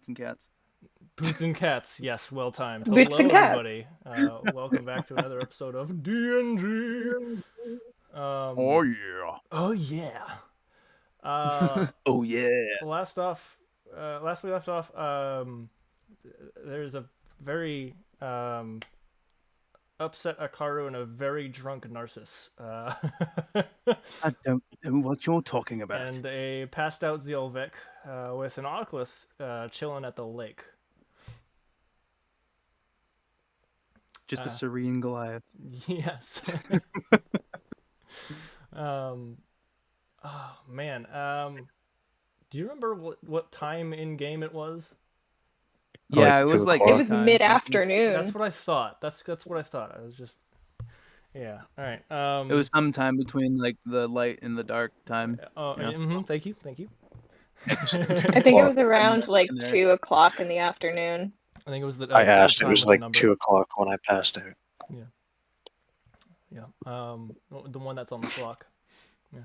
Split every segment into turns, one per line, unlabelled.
boots and cats.
Boots and cats. Yes, well timed.
Boots
Hello,
and cats.
everybody. Welcome back to another episode of D&D.
Oh yeah.
Oh yeah. Uh,
Oh yeah.
last we left off. There's a very upset Akaru and a very drunk Narcissus.
I don't know what you're talking about.
And a passed out Zielvik with an Oclith chilling at the lake.
Just a serene Goliath.
Yes. Oh man. Do you remember what time in game it was?
Yeah,
Like
it was
2
like
It
o'clock.
was
daytime,
mid-afternoon.
That's what I thought. That's what I thought. I was just yeah. All right.
It was sometime between like the light and the dark time.
Oh,
Yeah.
thank you.
I think it was
In
around like
there.
2 o'clock in the afternoon.
I think it was the.
I asked.
the
It
time
was
with
like
the number.
2 o'clock when I passed out.
Yeah. The one that's on the clock. Yeah.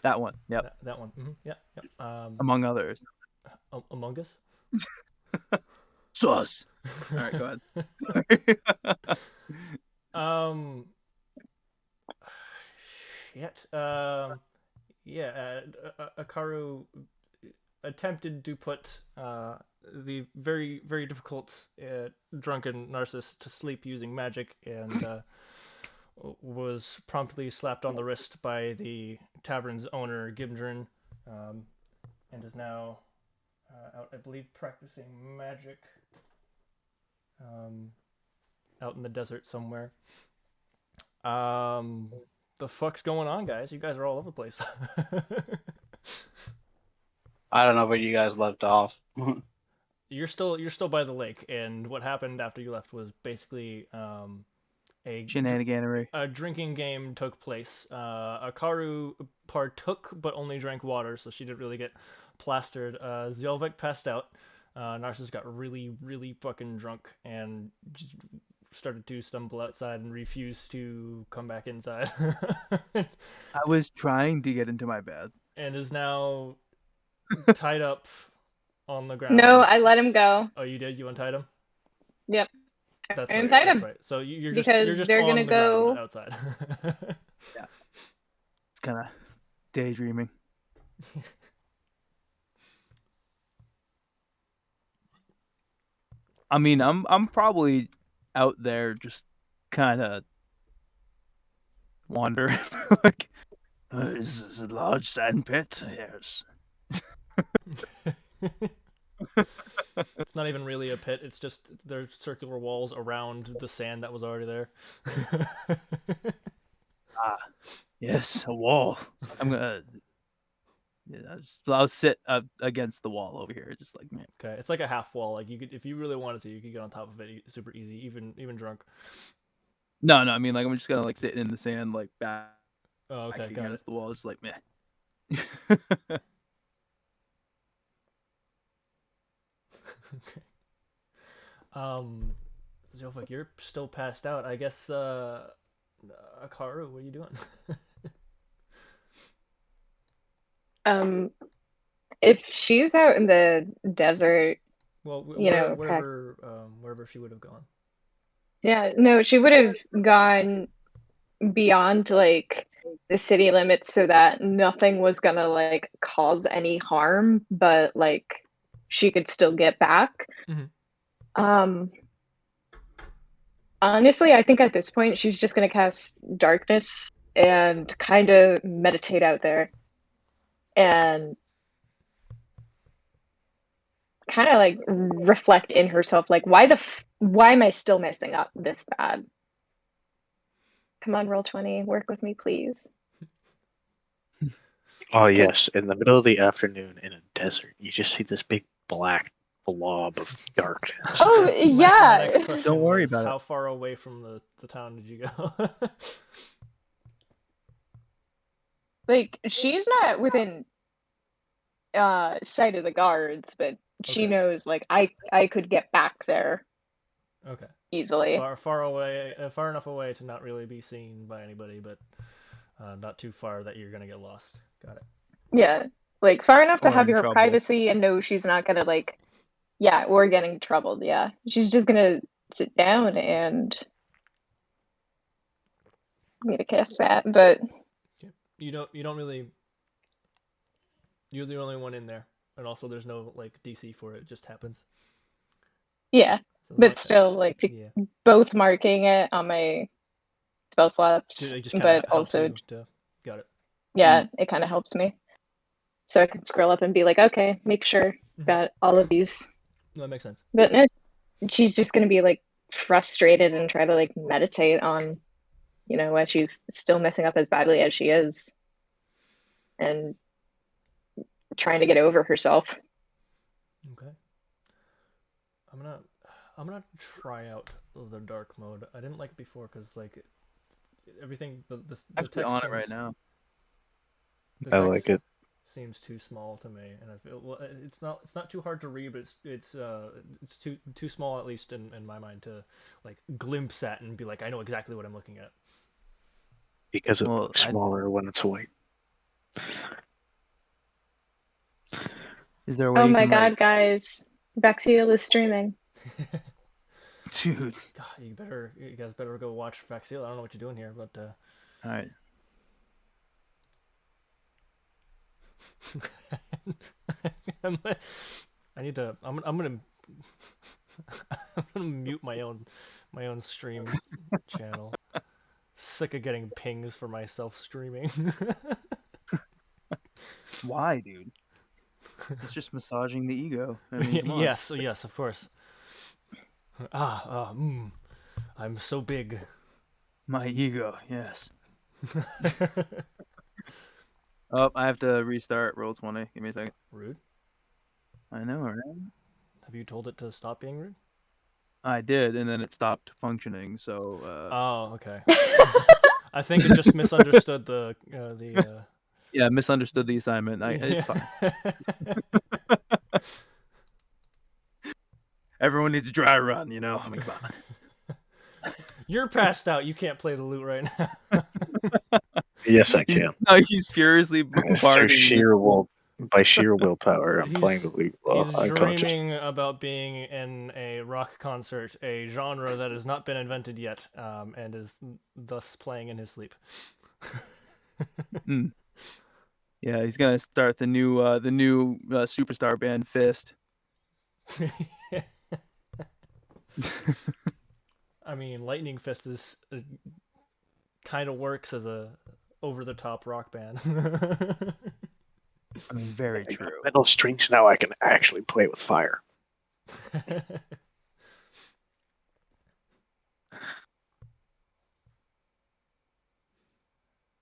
That one. Yep.
That one. Yeah.
Among others.
Among Us.
Sus. All right, go ahead. Sorry.
Shit. Yeah. Akaru attempted to put the very, very difficult drunken Narcissus to sleep using magic, and was promptly slapped on the wrist by the tavern's owner, Gimdrin, and is now out, I believe, practicing magic out in the desert somewhere. The fuck's going on, guys? You guys are all over the place.
I don't know where you guys left off.
You're still by the lake, and what happened after you left was basically
Shenaniganery.
a drinking game took place. Akaru partook, but only drank water, so she didn't really get plastered. Zielvik passed out. Narcissus got really, really fucking drunk and just started to stumble outside and refused to come back inside.
I was trying to get into my bed.
And is now tied up on the ground.
No, I let him go.
Oh, you did? You untied him?
Yep.
That's
I
right.
untied
That's
him.
right. So you're
Because
just
they're
on
gonna
the ground
go-
outside.
Yeah. It's kind of daydreaming. I mean, I'm probably out there just kind of wandering. Like, this is a large sand pit. Yes.
It's not even really a pit. It's just there's circular walls around the sand that was already there.
Yes, a wall. I'm gonna. Yeah, I'll sit against the wall over here, just like me.
Okay, it's like a half wall. Like you could, if you really wanted to, you could get on top of it super easy, even drunk.
No, I mean, like, I'm just gonna like sit in the sand, like back
Oh, okay, got it.
against the wall, just like meh.
Okay. Zilfik, you're still passed out. I guess. Akaru, what are you doing?
If she's out in the desert,
Well, wherever she would have gone.
yeah, no, she would have gone beyond like the city limits so that nothing was gonna like cause any harm, but like she could still get back. Honestly, I think at this point she's just gonna cast darkness and kind of meditate out there and kind of like reflect in herself, like why am I still messing up this bad? Come on, roll 20, work with me, please.
Oh yes, in the middle of the afternoon in a desert, you just see this big black blob of darkness.
Oh,
My
yeah.
next question
Don't worry
was,
about it.
how far away from the town did you go?
Like she's not within sight of the guards, but she
Okay.
knows like I could get back there
Okay.
easily.
Far away, far enough away to not really be seen by anybody, but not too far that you're gonna get lost. Got it.
Yeah. Like far enough to
Or
have
in
your
trouble.
privacy and know she's not gonna like, yeah, or getting troubled. Yeah, she's just gonna sit down and I'm gonna cast that. But
You don't really. You're the only one in there, and also there's no like DC for it. It just happens.
yeah,
So
but still, like
yeah,
both marking it on my spell slots,
it just kind of
but
helps
also
you to. Got it.
yeah, it kind of helps me. So I can scroll up and be like, okay, make sure got all of these.
No, that makes sense.
But no, she's just gonna be like frustrated and try to like meditate on, why she's still messing up as badly as she is, and trying to get over herself.
Okay. I'm gonna try out the dark mode. I didn't like it before because like everything the
Actually
text
on it
seems,
right now.
the
I
text
like it.
seems too small to me, and I feel well. It's not too hard to read, but it's too small at least in my mind to like glimpse at and be like I know exactly what I'm looking at.
Because it
Well,
looks smaller when it's white.
is there a way
Oh
you
my
can
god,
like,
guys, Vaxiel is streaming.
dude?
God, you guys better go watch Vaxiel. I don't know what you're doing here, but
All right.
I need to. I'm gonna I'm gonna mute my own stream channel. Sick of getting pings for myself streaming.
Why, dude? It's just massaging the ego. I mean, come on.
Yes, of course. I'm so big.
My ego, yes. Oh, I have to restart roll 20. Give me a second.
Rude.
I know, right?
Have you told it to stop being rude?
I did, and then it stopped functioning. So,
Oh, okay. I think it just misunderstood the
yeah, misunderstood the assignment. It's fine. Everyone needs a dry run, you know. I mean, come on.
You're passed out. You can't play the lute right now.
Yes, I can.
No, he's furiously
Through
bombarding
sheer will, by sheer willpower, I'm playing the lute while
He's
unconscious.
dreaming about being in a rock concert, a genre that has not been invented yet, and is thus playing in his sleep.
Mm. Yeah, he's gonna start the new superstar band Fist.
I mean, Lightning Fist is kind of works as a over-the-top rock band.
I mean, very
I got
true.
metal strings now. I can actually play with fire.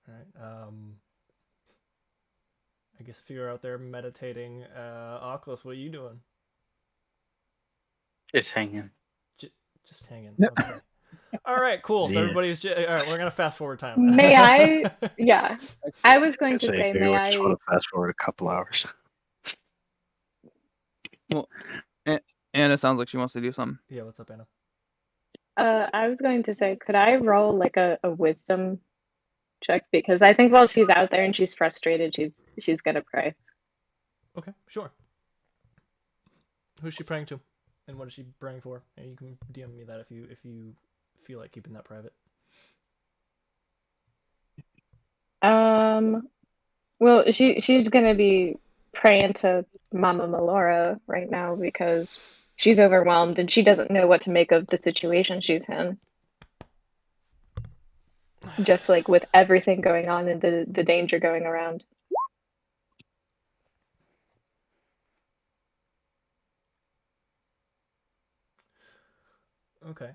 Alright, I guess if you're out there meditating, Oculus, what are you doing?
Just hanging.
Just hanging.
Yep.
Okay. All right, cool. So
Yeah.
everybody's all right. We're gonna fast forward time.
May I? Yeah, I was going to
Say,
say,
maybe
may
we just
I?
want to fast forward a couple hours.
Well, Anna sounds like she wants to do something.
Yeah, what's up, Anna?
I was going to say, could I roll like a wisdom check, because I think while she's out there and she's frustrated, she's gonna pray.
Okay, sure. Who's she praying to, and what is she praying for? And you can DM me that if you feel like keeping that private.
Well, she's gonna be praying to Mama Melora right now because she's overwhelmed and she doesn't know what to make of the situation she's in. Just like with everything going on and the danger going around.
Okay.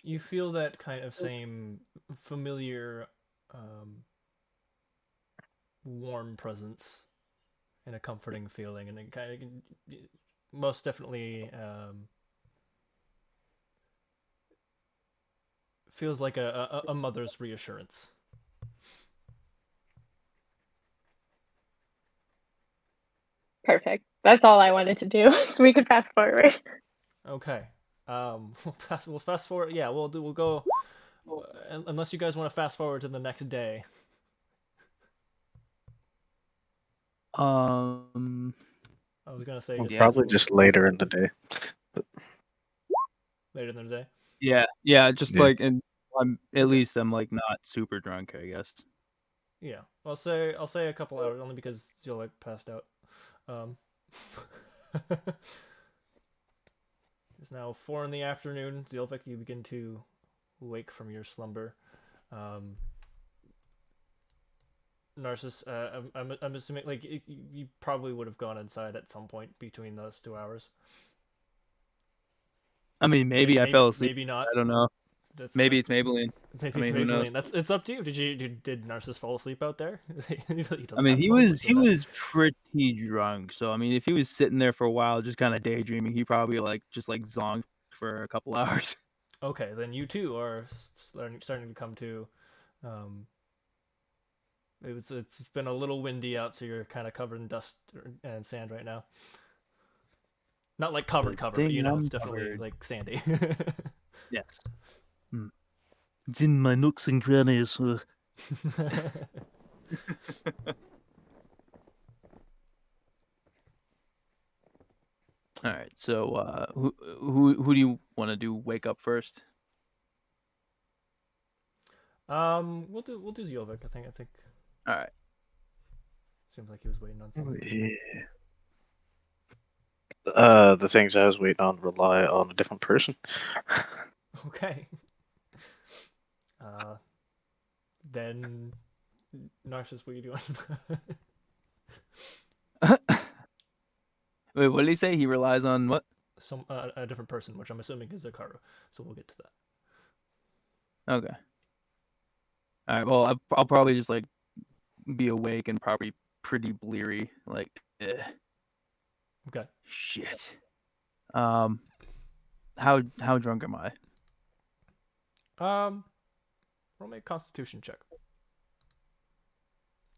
You feel that kind of same familiar, warm presence and a comforting feeling, and it kind of most definitely feels like a mother's reassurance.
Perfect. That's all I wanted to do. So we could fast forward.
Okay. We'll fast forward. Yeah, we'll go. Unless you guys want to fast forward to the next day. I was gonna say
Well,
just
probably
fast
just
forward
later in the day.
later in the day.
Yeah, just
Yeah.
like, and at least I'm like not super drunk, I guess.
Yeah, I'll say a couple hours only because Zeolek passed out. It's now 4 in the afternoon. Zeolek, you begin to wake from your slumber. Narcissus, I'm assuming like you probably would have gone inside at some point between those 2 hours.
I mean, maybe I fell asleep.
Maybe not.
I don't know.
That's
Maybe it's Maybelline.
Maybe
I mean,
it's
who knows?
Maybelline. It's up to you. Did Narcissus fall asleep out there? He doesn't
I mean,
have to
he
fall asleep
was
in bed.
pretty drunk. So I mean, if he was sitting there for a while, just kind of daydreaming, he probably just zonked for a couple hours.
Okay, then you too are starting to come to. It's been a little windy out, so you're kind of covered in dust and sand right now. Not like covered, but you know, it's definitely
covered.
like sandy.
Yes. It's in my nooks and crannies. All right. So, who do you want to do? Wake up first.
We'll do Zeolek. I think.
All right.
Seems like he was waiting on something.
Yeah. The things I was waiting on rely on a different person.
Okay. Then Narcissus, what are you doing?
Wait, what did he say? He relies on what?
A different person, which I'm assuming is Zakaru. So we'll get to that.
Okay. All right. Well, I'll probably just be awake and probably pretty bleary.
Okay.
Shit. How drunk am I?
Roll me a Constitution check.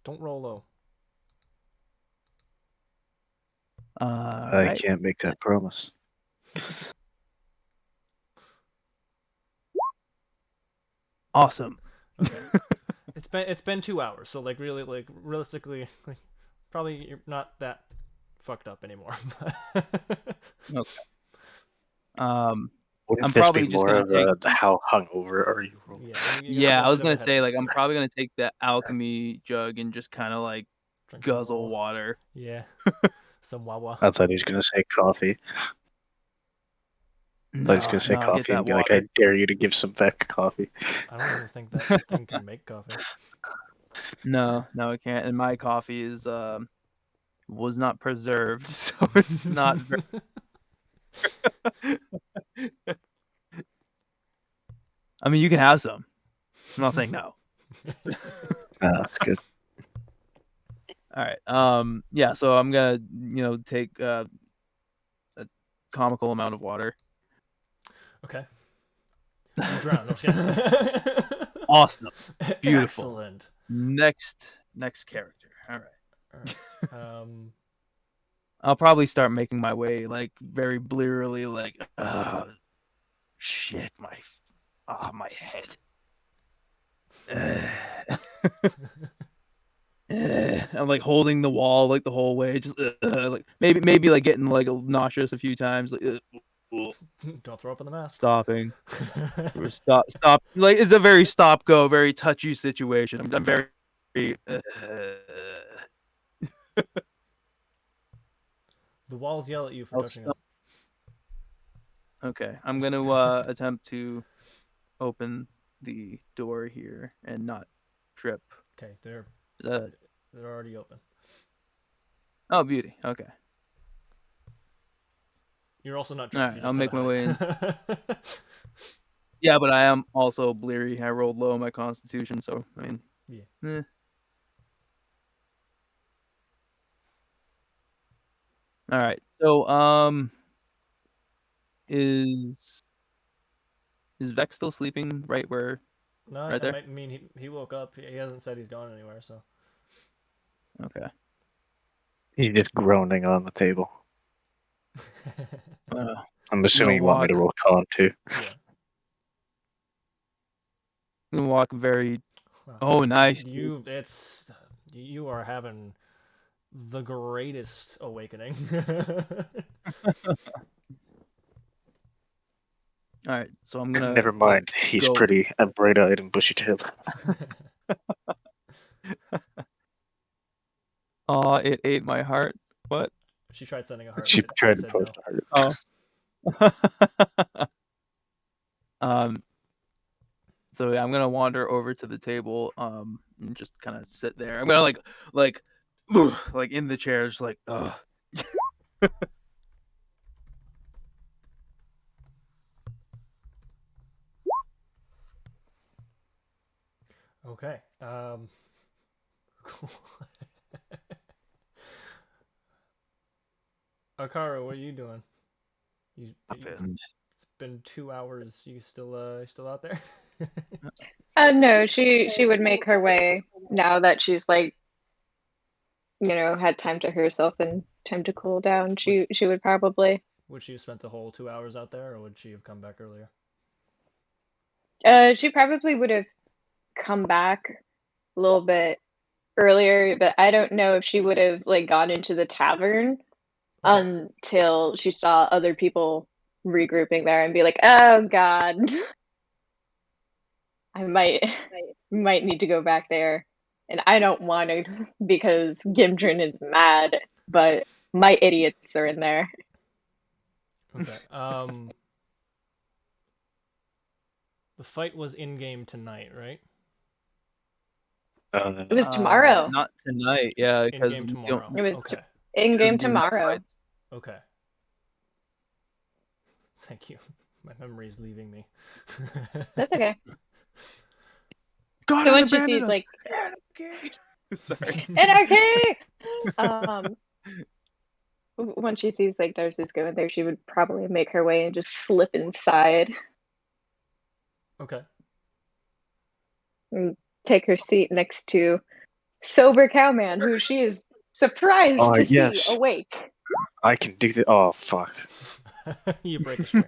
Don't roll low.
I can't make that promise.
Awesome.
Okay. It's been 2 hours, so really realistically, probably you're not that fucked up anymore.
Okay.
Wouldn't
I'm
this
probably
be
just
more
gonna
of
take.
the how hungover are you?
Yeah, I was gonna say
like
I'm probably gonna take the alchemy jug and just kind of guzzle water.
Yeah. Some Wawa.
I thought he was gonna say coffee. I thought he was gonna say
I'll get
coffee
that
and be
water.
like, "I dare you to give some Vec coffee."
I don't even think that thing can make coffee.
No, it can't. And my coffee is was not preserved, so it's not. I mean, you can have some. I'm not saying no.
That's good.
All right. Yeah. So I'm gonna, take a comical amount of water.
Okay. You drown. I'm just kidding.
Awesome. Beautiful.
Excellent.
Next character. All right.
All right.
I'll probably start making my way very blearily, shit, my head. I'm holding the wall the whole way, just maybe getting nauseous a few times.
Don't throw up in the mask.
Stopping. Stop. It's a very stop go, very touchy situation. I'm very.
The walls yell at you for touching them.
Okay, I'm gonna attempt to open the door here and not trip.
Okay, they're already open.
Oh, beauty. Okay.
You're also not
All
drunk.
right, I'll make my way in. Yeah, but I am also bleary. I rolled low on my constitution, so I mean.
Yeah.
All right. So is Vex still sleeping right where?
No,
right there?
might mean he woke up. He hasn't said he's gone anywhere, so.
Okay.
He's just groaning on the table. I'm assuming you want me to roll con too.
Yeah.
gonna walk very.
Wow.
Oh, nice.
You are having the greatest awakening.
All right, so I'm gonna.
Never mind. He's
go-
pretty and bright-eyed and bushy-tailed.
Aw, it ate my heart. What?
She tried sending a heart.
She
but it
tried to
said
post
no.
art.
Oh. So yeah, I'm gonna wander over to the table, and just kind of sit there. I'm gonna like, like in the chair, just like, ugh.
Okay. Cool. Akaru, what are you doing? It's been 2 hours. You still out there?
No, she would make her way now that she's like, had time to herself and time to cool down. She would probably.
Would she have spent the whole 2 hours out there, or would she have come back earlier?
She probably would have come back a little bit earlier, but I don't know if she would have like gone into the tavern until she saw other people regrouping there and be like, "Oh God, I might need to go back there." And I don't want to because Gimdrin is mad, but my idiots are in there.
Okay. The fight was in game tonight, right?
It was tomorrow.
Not tonight, yeah,
In
because
game tomorrow.
It was
Okay.
in game
we don't have
tomorrow.
fights.
Okay. Thank you. My memory is leaving me.
That's okay.
God
So
has
when she
abandoned
sees
us.
like
Sorry.
anarchy, when she sees like Darcy's going there, she would probably make her way and just slip inside
Okay.
and take her seat next to sober cowman, who she is surprised to
yes.
see awake.
I can do that. Oh, fuck.
You break a string.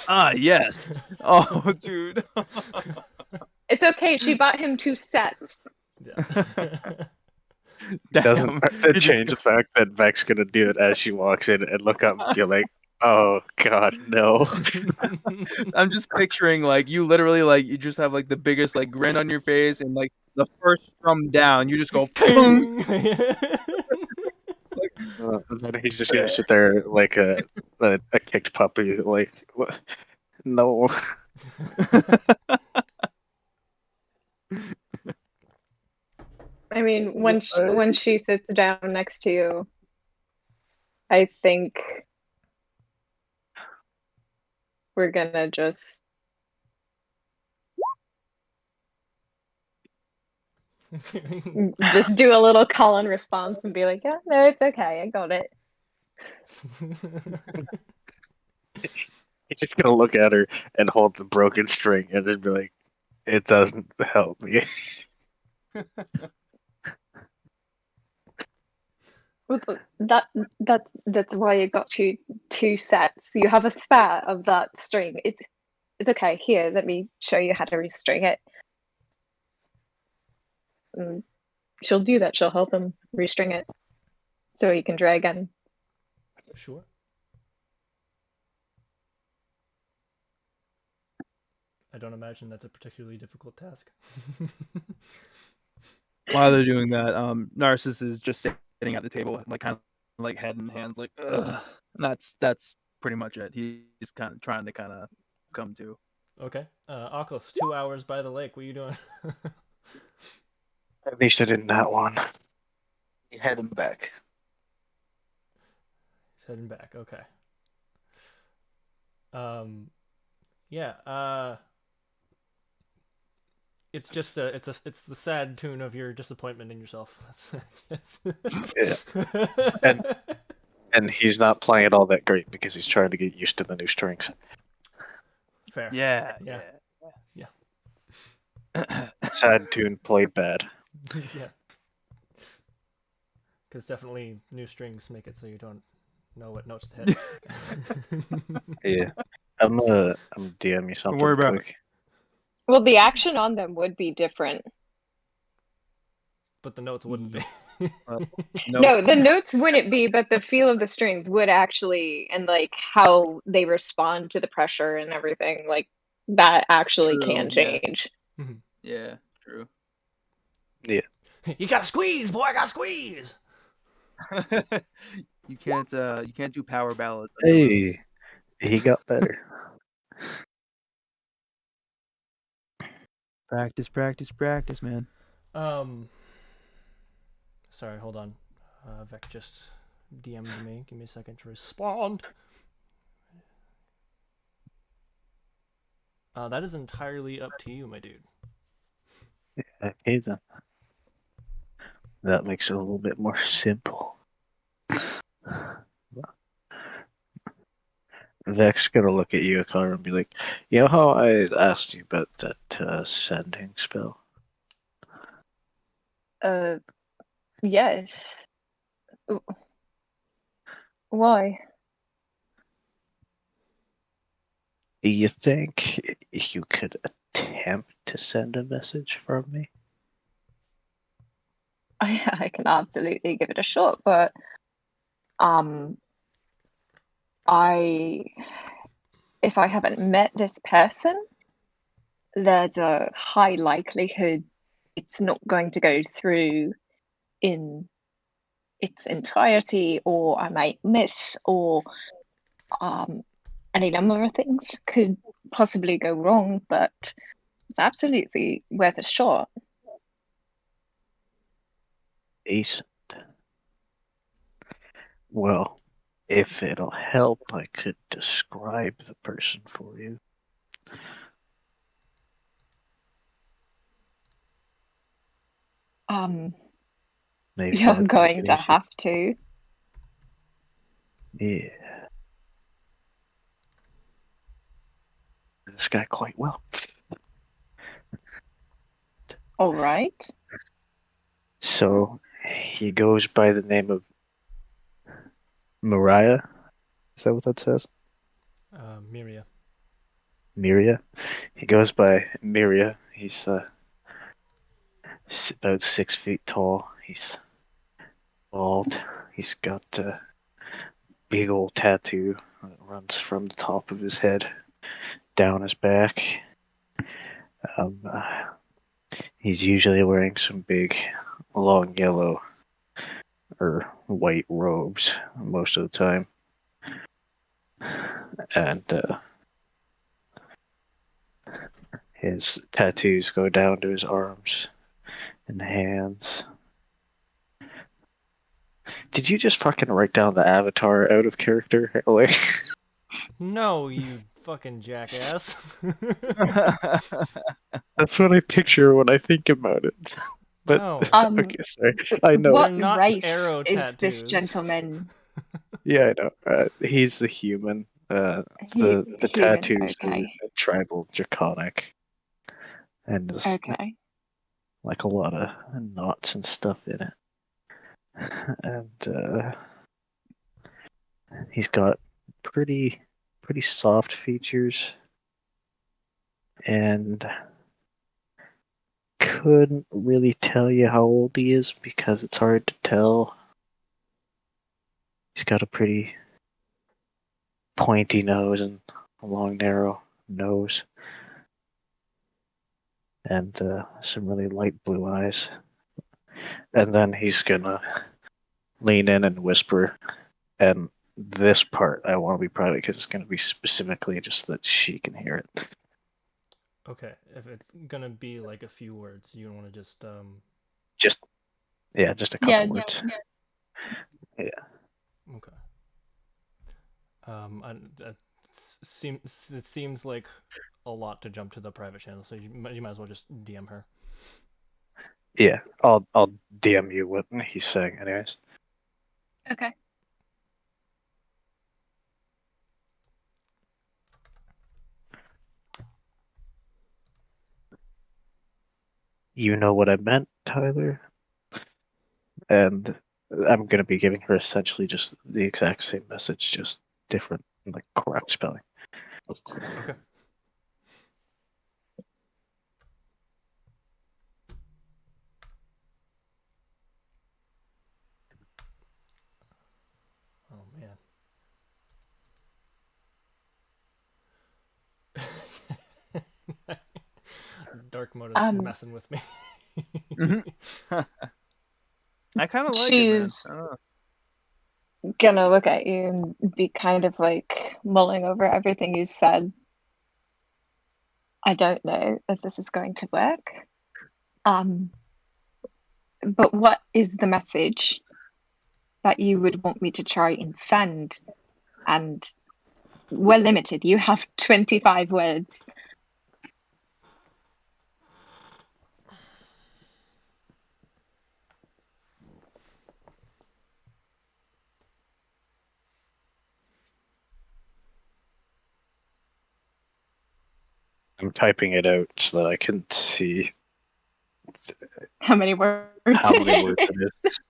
Ah, yes. Oh, dude.
It's okay. She bought him 2 sets.
Yeah.
Doesn't
Damn.
change the fact that Vec's gonna do it as she walks in and look up and be like, "Oh God, no!"
I'm just picturing like you literally like you just have like the biggest like grin on your face and like the first strum down, you just go boom.
And then he's just gonna sit there like a kicked puppy. Like, what? No.
I mean, when she sits down next to you, I think we're gonna just do a little call and response and be like, "Yeah, no, it's okay. I got it."
He's just gonna look at her and hold the broken string and then be like, "It doesn't help me."
That's why you got you 2 sets. You have a spare of that string. It's okay. Here, let me show you how to restring it. And she'll do that. She'll help him restring it so he can try again.
Sure. I don't imagine that's a particularly difficult task.
While they're doing that, Narcissus is just sitting at the table, like kind of like head in hands, like ugh. And that's pretty much it. He's kind of trying to kind of come to.
Okay. Oculus, 2 hours by the lake. What are you doing?
At least I didn't that one.
You heading back.
He's heading back. Okay. Yeah. It's just it's the sad tune of your disappointment in yourself.
Yeah. And he's not playing it all that great because he's trying to get used to the new strings.
Fair.
Yeah.
Sad tune played bad.
Yeah. Because definitely new strings make it so you don't know what notes to hit.
Yeah. I'm DM you something
worry about
quick.
Well, the action on them would be different.
But the notes wouldn't be.
No, the notes wouldn't be, but the feel of the strings would actually, and like how they respond to the pressure and everything, like that actually
True,
can
yeah.
change.
Yeah, true.
Yeah.
You gotta squeeze, boy. I gotta squeeze.
You can't do power ballads. Under the roof.
Hey, he got better.
Practice, practice, practice, man.
Sorry, hold on. Vec just DM'd me. Give me a second to respond. That is entirely up to you, my dude.
Okay then. That makes it a little bit more simple. Vec's gonna look at you, Akara, and be like, "You know how I asked you about that sending spell?
Yes. Why?
Do you think you could attempt to send a message from me?"
I can absolutely give it a shot, but I if I haven't met this person, there's a high likelihood it's not going to go through in its entirety, or I might miss, or any number of things could possibly go wrong, but it's absolutely worth a shot.
Decent. Well, if it'll help, I could describe the person for you. Maybe
You're
that'd
going
make
to
it easier.
have to.
Yeah. This guy quite well.
All right.
So he goes by the name of Mariah. Is that what that says?
Miria.
Miria. He goes by Miria. He's about 6 feet tall. He's bald. He's got a big old tattoo that runs from the top of his head down his back. Um, uh, he's usually wearing some big, long yellow or white robes most of the time. And his tattoos go down to his arms and hands. Did you just fucking write down the avatar out of character? Like,
No, you fucking jackass.
that's what I picture when I think about it. But
No.
okay, sorry. I know.
What
They're not
race
arrow
is this
tattoos.
gentleman?
Yeah, I know. He's the human. The
Human.
tattoos
Okay.
are tribal draconic, and there's
Okay.
like a lot of knots and stuff in it. And he's got pretty soft features, and couldn't really tell you how old he is because it's hard to tell. He's got a pretty pointy nose and a long, narrow nose, and some really light blue eyes. And then he's gonna lean in and whisper, and this part I want to be private because it's gonna be specifically just that she can hear it.
Okay, if it's gonna be like a few words, you want to just
Just just a couple words. Yeah.
Okay. It seems like a lot to jump to the private channel, so you might as well just DM her.
Yeah, I'll DM you what he's saying, anyways.
Okay.
You know what I meant, Tyler? And I'm gonna be giving her essentially just the exact same message, just different, like correct spelling.
Okay. Dark mode is messing with me.
I kind of like it, man.
She's gonna look at you and be kind of like mulling over everything you said. I don't know if this is going to work. But what is the message that you would want me to try and send? And we're limited. You have 25 words.
I'm typing it out so that I can see
How many words?
how many words it is.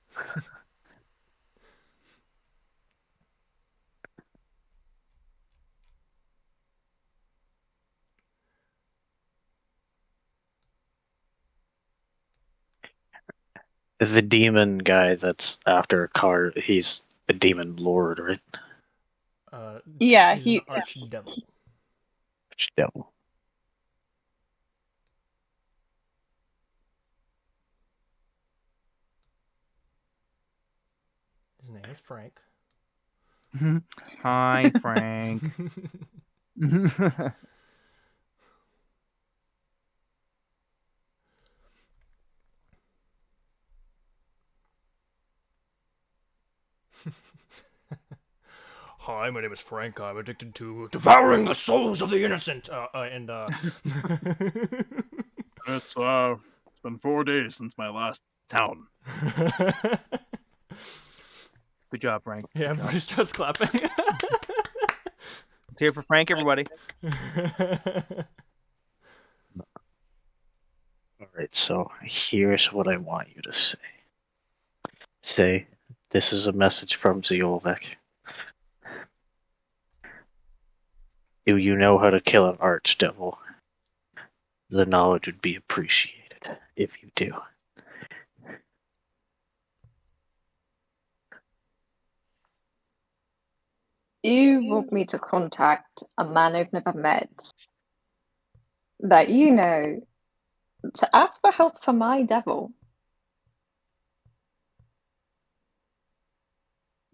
The demon guy that's after a car, he's a demon lord, right?
Yeah,
he's an archdevil.
Devil.
His name is Frank.
Hi, Frank.
Hi, my name is Frank. I'm addicted to devouring the souls of the innocent.
It's been 4 days since my last town. Good job, Frank.
Yeah, everybody starts clapping.
Let's hear for Frank, everybody.
Alright, so here's what I want you to say. Say, this is a message from Zeolvek. Do you know how to kill an archdevil? The knowledge would be appreciated if you do.
You want me to contact a man I've never met that you know to ask for help for my devil.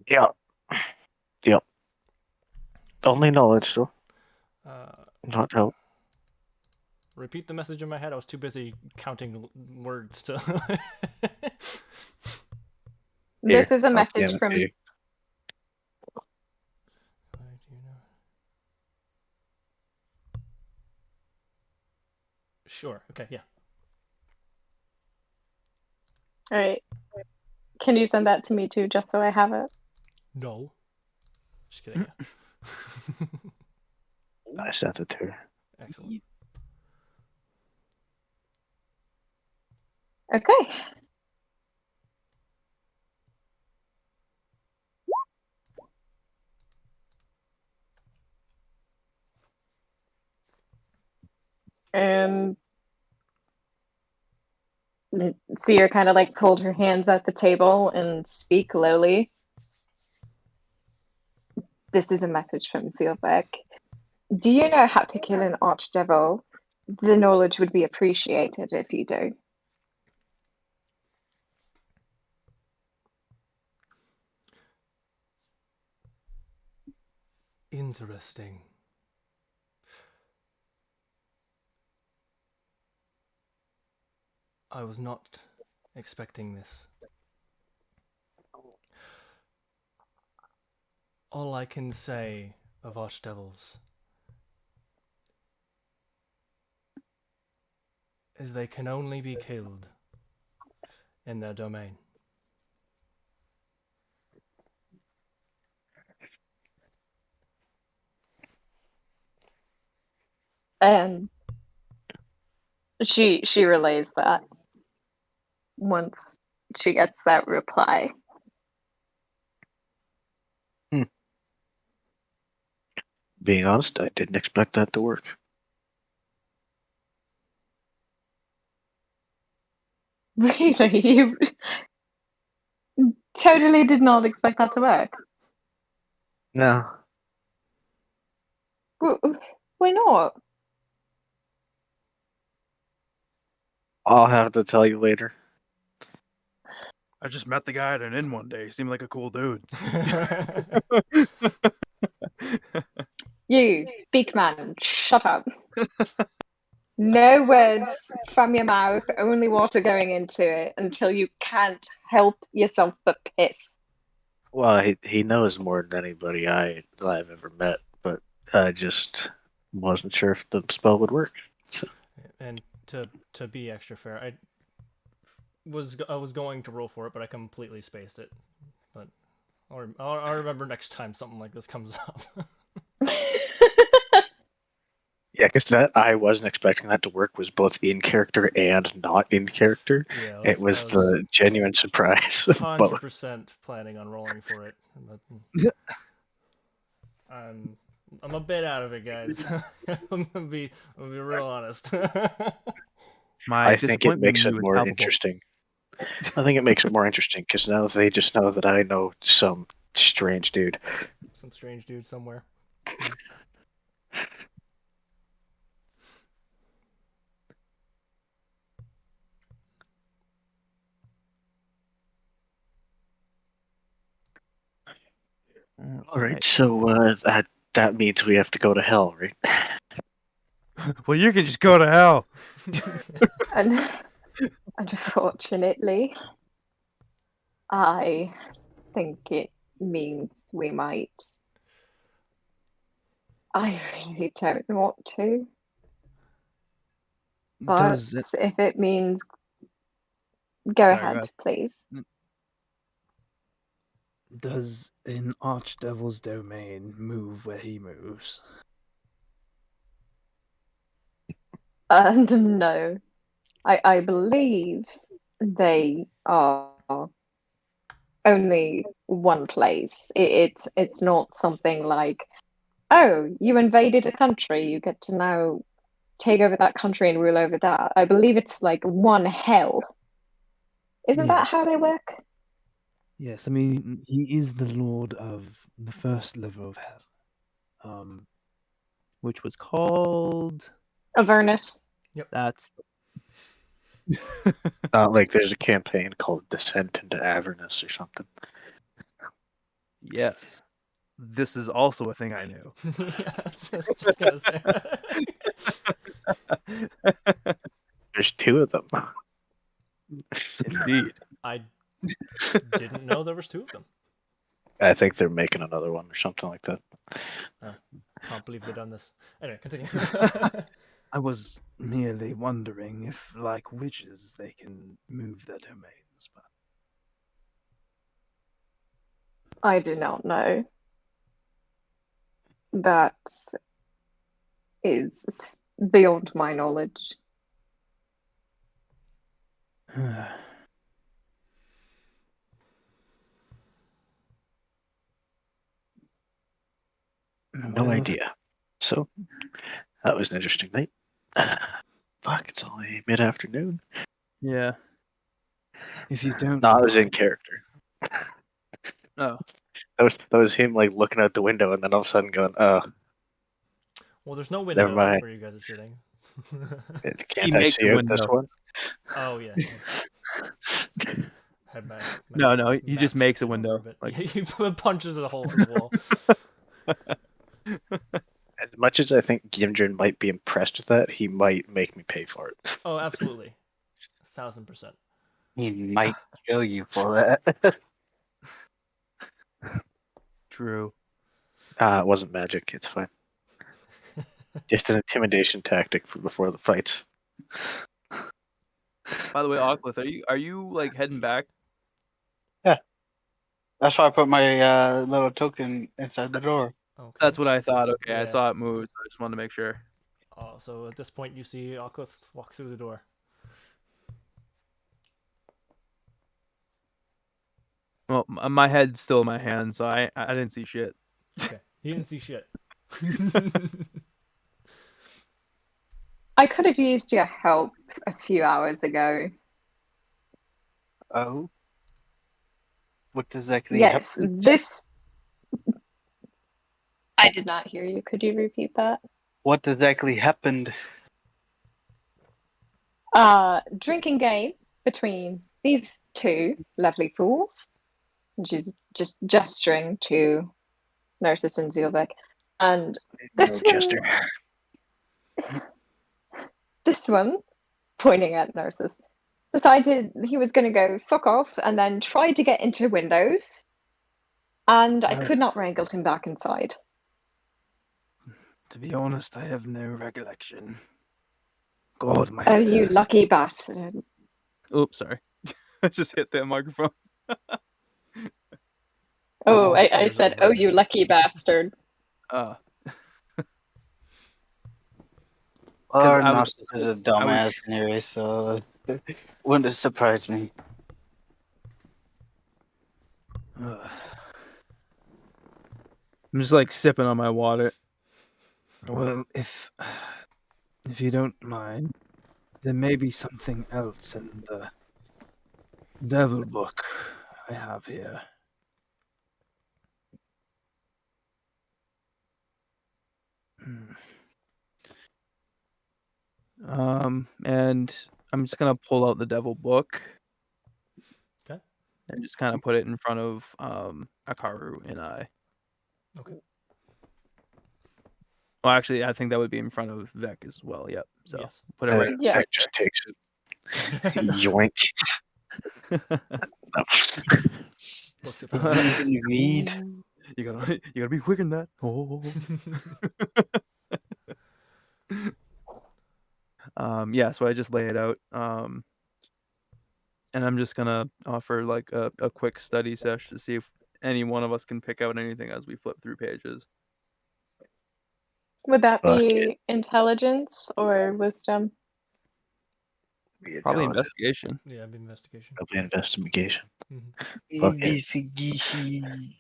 Yeah. Yep. Only knowledge, though. Not help.
Repeat the message in my head. I was too busy counting words to.
This
Here,
is a
I'll
message
scan it
from.
to you.
Sure. Okay. Yeah.
All right. Can you send that to me too, just so I have it?
No. Just kidding. Yeah.
I sent it to her.
Excellent.
Okay. And see her kind of like fold her hands at the table and speak lowly. This is a message from Zeolvek. Do you know how to kill an archdevil? The knowledge would be appreciated if you do.
Interesting. I was not expecting this. All I can say of archdevils is they can only be killed in their domain.
And she relays that once she gets that reply.
Being honest, I didn't expect that to work.
Really? You totally did not expect that to work.
No.
Why not?
I'll have to tell you later.
I just met the guy at an inn one day. He seemed like a cool dude.
You, big man, shut up. No words from your mouth, only water going into it until you can't help yourself but piss.
Well, he knows more than anybody I've ever met, but I just wasn't sure if the spell would work. So.
And to be extra fair, I was going to roll for it, but I completely spaced it. But I'll remember next time something like this comes up.
Yeah, because that I wasn't expecting that to work was both in character and not in character.
Yeah,
It was the genuine surprise of both.
100% planning on rolling for it. I'm a bit out of it, guys. I'm gonna be real honest.
My
I think it
disappointment
makes
in
it
you is
more
palpable.
interesting. I think it makes it more interesting because now they just know that I know some strange dude.
Some strange dude somewhere.
All right, so that means we have to go to hell, right?
Well, you can just go to hell.
And unfortunately, I think it means we might. I really don't want to. But if it means go ahead, please.
Does an archdevil's domain move where he moves?
No. I believe they are only one place. It's not something like, oh, you invaded a country, you get to now take over that country and rule over that. I believe it's like one hell. Isn't that how they work?
Yes, I mean he is the lord of the first level of hell, which was called
Avernus.
Yep.
That's
Not like there's a campaign called Descent into Avernus or something.
yes. This is also a thing I knew.
Yeah, I was just gonna say.
There's two of them.
Indeed.
I didn't know there was two of them.
I think they're making another one or something like that.
Can't believe they've done this. Anyway, continue.
I was merely wondering if, like witches, they can move their domains, but
I do not know. That is beyond my knowledge.
No idea. So, that was an interesting night. Fuck, it's only mid-afternoon.
Yeah. If you don't
No, I was in
mind.
character.
Oh.
That was him like looking out the window and then all of a sudden going,
Well, there's no window
never mind.
where you guys are sitting.
Can't I see out this one?
Oh yeah. Had my
No, he just
map
makes a
shifted over
window.
bit.
Like
He punches a hole through the wall.
As much as I think Gimdrin might be impressed with that, he might make me pay for it.
Oh, absolutely. 1000%.
He might kill you for that.
True.
It wasn't magic. It's fine. Just an intimidation tactic for before the fights.
By the way, Oclith, are you like heading back?
Yeah. That's why I put my little token inside the door.
Okay.
That's what I thought. Okay,
Yeah.
I saw it move, so I just wanted to make sure.
So at this point, you see Alclith walk through the door.
Well, my head's still in my hand, so I didn't see shit.
Okay. He didn't see shit.
I could have used your help a few hours ago.
Oh. What exactly
Yes,
happened?
this. I did not hear you. Could you repeat that?
What exactly happened?
drinking game between these two lovely fools, which is just gesturing to Narcissus and Zeelbeck. And
No,
this
Jester.
one, pointing at Narcissus, decided he was going to go fuck off and then tried to get into windows. And I could not wrangle him back inside.
To be honest, I have no recollection. God, my
Oh,
head.
you lucky bastard.
Oops, sorry. I just hit the microphone.
Oh, I
Spiders
said,
over
oh,
there.
you lucky bastard.
Uh,
Or
I was-
Narcissus is a
I was-
dumbass anyway, so wouldn't have surprised me.
I'm just like sipping on my water. Well, if you don't mind, there may be something else in the devil book I have here. And I'm just gonna pull out the devil book.
Okay.
And just kind of put it in front of Akaru and I.
Okay.
Well, actually, I think that would be in front of Vec as well. Yep. So
Yes.
put it right.
Yeah.
right
Just takes it. Yoink.
there.
Looks at
You can read.
You gotta be quick in that. Oh. Yeah, so I just lay it out. And I'm just gonna offer like a quick study session to see if any one of us can pick out anything as we flip through pages.
Would that
Fuck
be intelligence or wisdom?
Probably
Intelligent.
investigation.
Yeah, it'd be investigation.
Probably investigation.
Mhm.
Fuck it.
Investigation.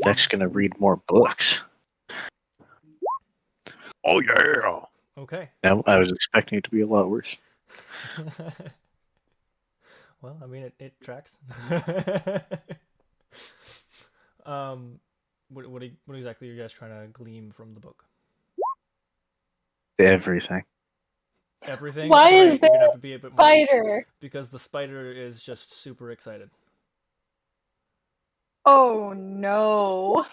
Vec's gonna read more books.
Oh yeah.
Okay.
Now I was expecting it to be a lot worse.
Well, I mean, it tracks. What exactly are you guys trying to glean from the book?
Everything.
Everything?
Why
Great,
is
you're
there
gonna have to
a
be a bit more
spider?
because the spider is just super excited.
Oh no.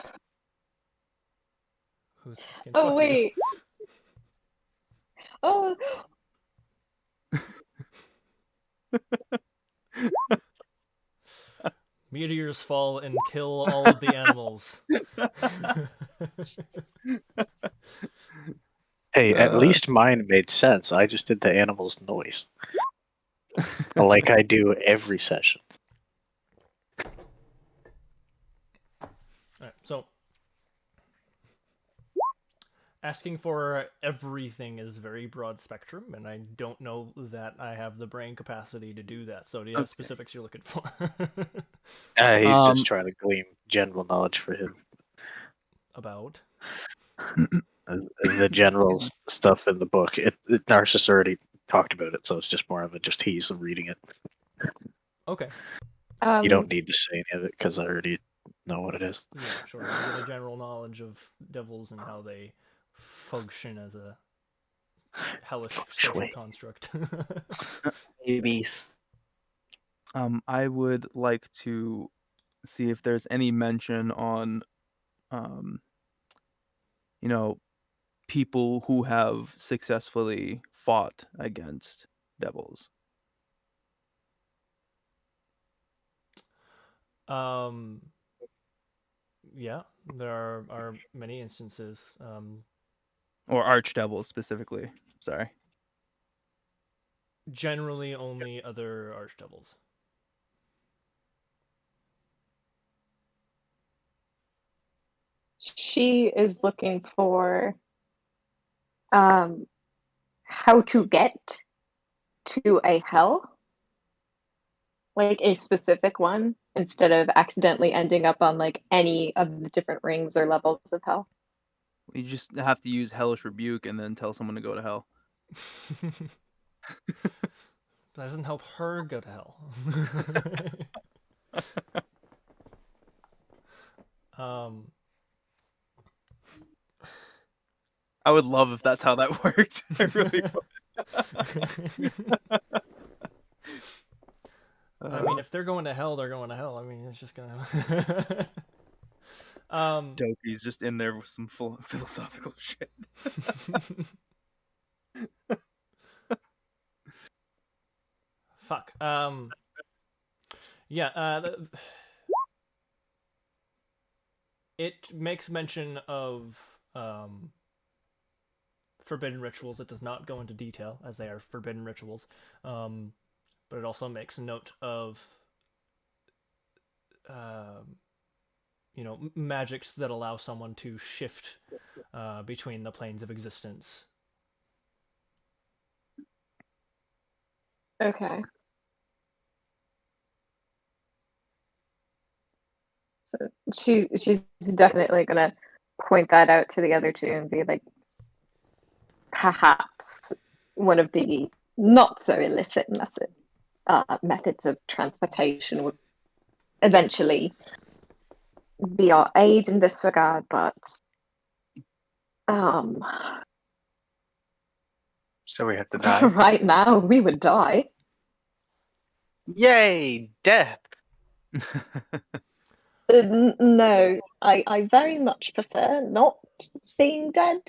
Who's asking?
Oh
Fuck
wait. Oh,
you. Meteors fall and kill all of the animals.
Hey, at least mine made sense. I just did the animal's noise. Like I do every session.
Alright, so asking for everything is very broad spectrum, and I don't know that I have the brain capacity to do that. So do you have
Okay.
specifics you're looking for?
He's
Um,
just trying to glean general knowledge for him.
About?
The general stuff in the book. Narcissus already talked about it, so it's just more of a just tease of reading it.
Okay.
You don't need to say any of it because I already know what it is.
Yeah, sure. You get a general knowledge of devils and how they function as a hellish social construct.
Babies.
I would like to see if there's any mention on, you know, people who have successfully fought against devils.
Yeah, there are many instances.
Or archdevils specifically. Sorry.
Generally, only other archdevils.
she is looking for how to get to a hell, like a specific one, instead of accidentally ending up on like any of the different rings or levels of hell.
You just have to use hellish rebuke and then tell someone to go to hell.
That doesn't help her go to hell.
I would love if that's how that worked. I really would.
I mean, if they're going to hell, they're going to hell. I mean, it's just gonna.
Dopey's just in there with some philosophical shit.
Fuck. Yeah. It makes mention of forbidden rituals. It does not go into detail, as they are forbidden rituals. But it also makes note of magics that allow someone to shift between the planes of existence.
Okay. So she's definitely gonna point that out to the other two and be like, perhaps one of the not so illicit methods of transportation would eventually be our aid in this regard, but
So we have to die.
right now we would die.
Yay, death!
No, I very much prefer not being dead.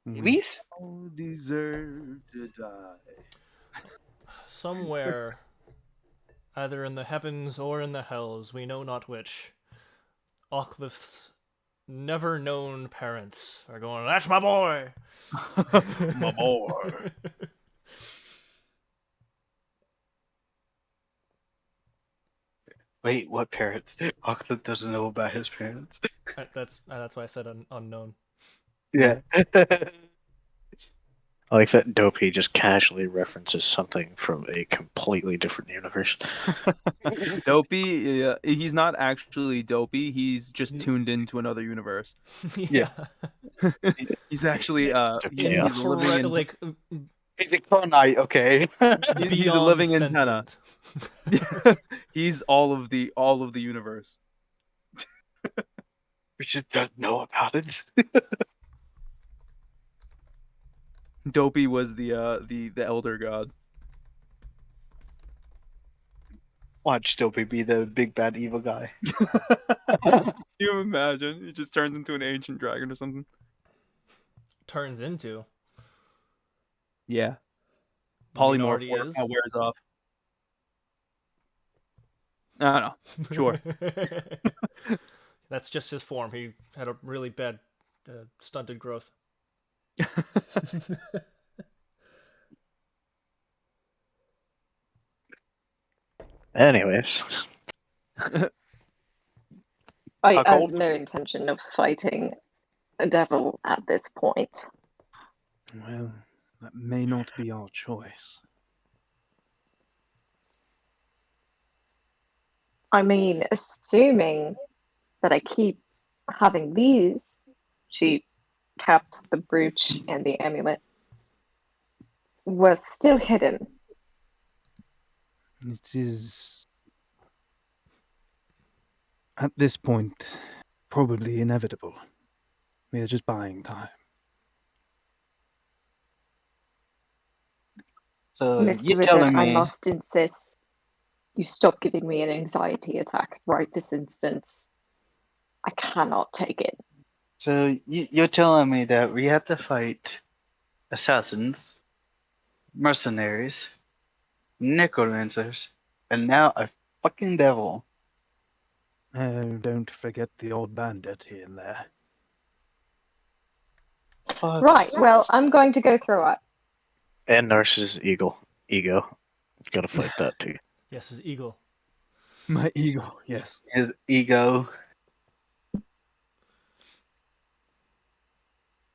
We all deserve to die.
Somewhere, either in the heavens or in the hells, we know not which, Oclif's never known parents are going, "That's my boy!"
My boy.
Wait, what parents? Octave doesn't know about his parents.
That's why I said unknown.
Yeah.
I like that Dopey just casually references something from a completely different universe.
Dopey, he's not actually Dopey. He's just tuned into another universe.
Yeah.
He's actually
Yeah.
he's living in
like
He's a Conite, okay.
he's a
beyond
living antenna.
sentient.
He's all of the universe.
We just don't know about it.
Dopey was the elder god.
Watch Dopey be the big bad evil guy.
Can you imagine? He just turns into an ancient dragon or something.
Turns into.
Yeah.
You mean
Polymorph
already is?
wears off. I don't know. Sure.
That's just his form. He had a really bad stunted growth.
Anyways,
I
How
have
cold?
no intention of fighting a devil at this point.
Well, that may not be our choice.
I mean, assuming that I keep having these, she taps the brooch and the amulet, were still hidden.
It is, at this point, probably inevitable. We are just buying time.
So
Mr.
you're
Ritter,
telling
I
me
must insist you stop giving me an anxiety attack right this instance. I cannot take it.
you're telling me that we have to fight assassins, mercenaries, necromancers, and now a fucking devil.
Don't forget the old bandit here and there.
But
Right, well, I'm going to go through it.
and Narcissus ego. Gotta fight that too.
Yes, his eagle.
My ego, yes.
his ego.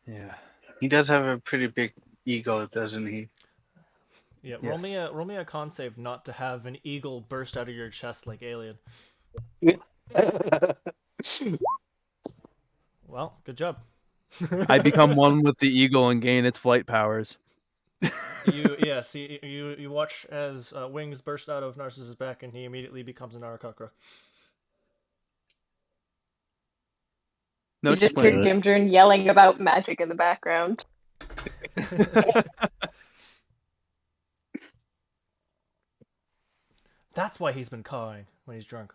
Yeah.
He does have a pretty big ego, doesn't he?
Yeah,
Yes.
roll me a con save not to have an eagle burst out of your chest like Alien. Well, good job.
I become one with the eagle and gain its flight powers.
you watch as wings burst out of Narcissus' back, and he immediately becomes an Arakakra.
No,
You
it's
just
just
hear
when
Gimdrun yelling about magic in the background.
That's why he's been cawing when he's drunk.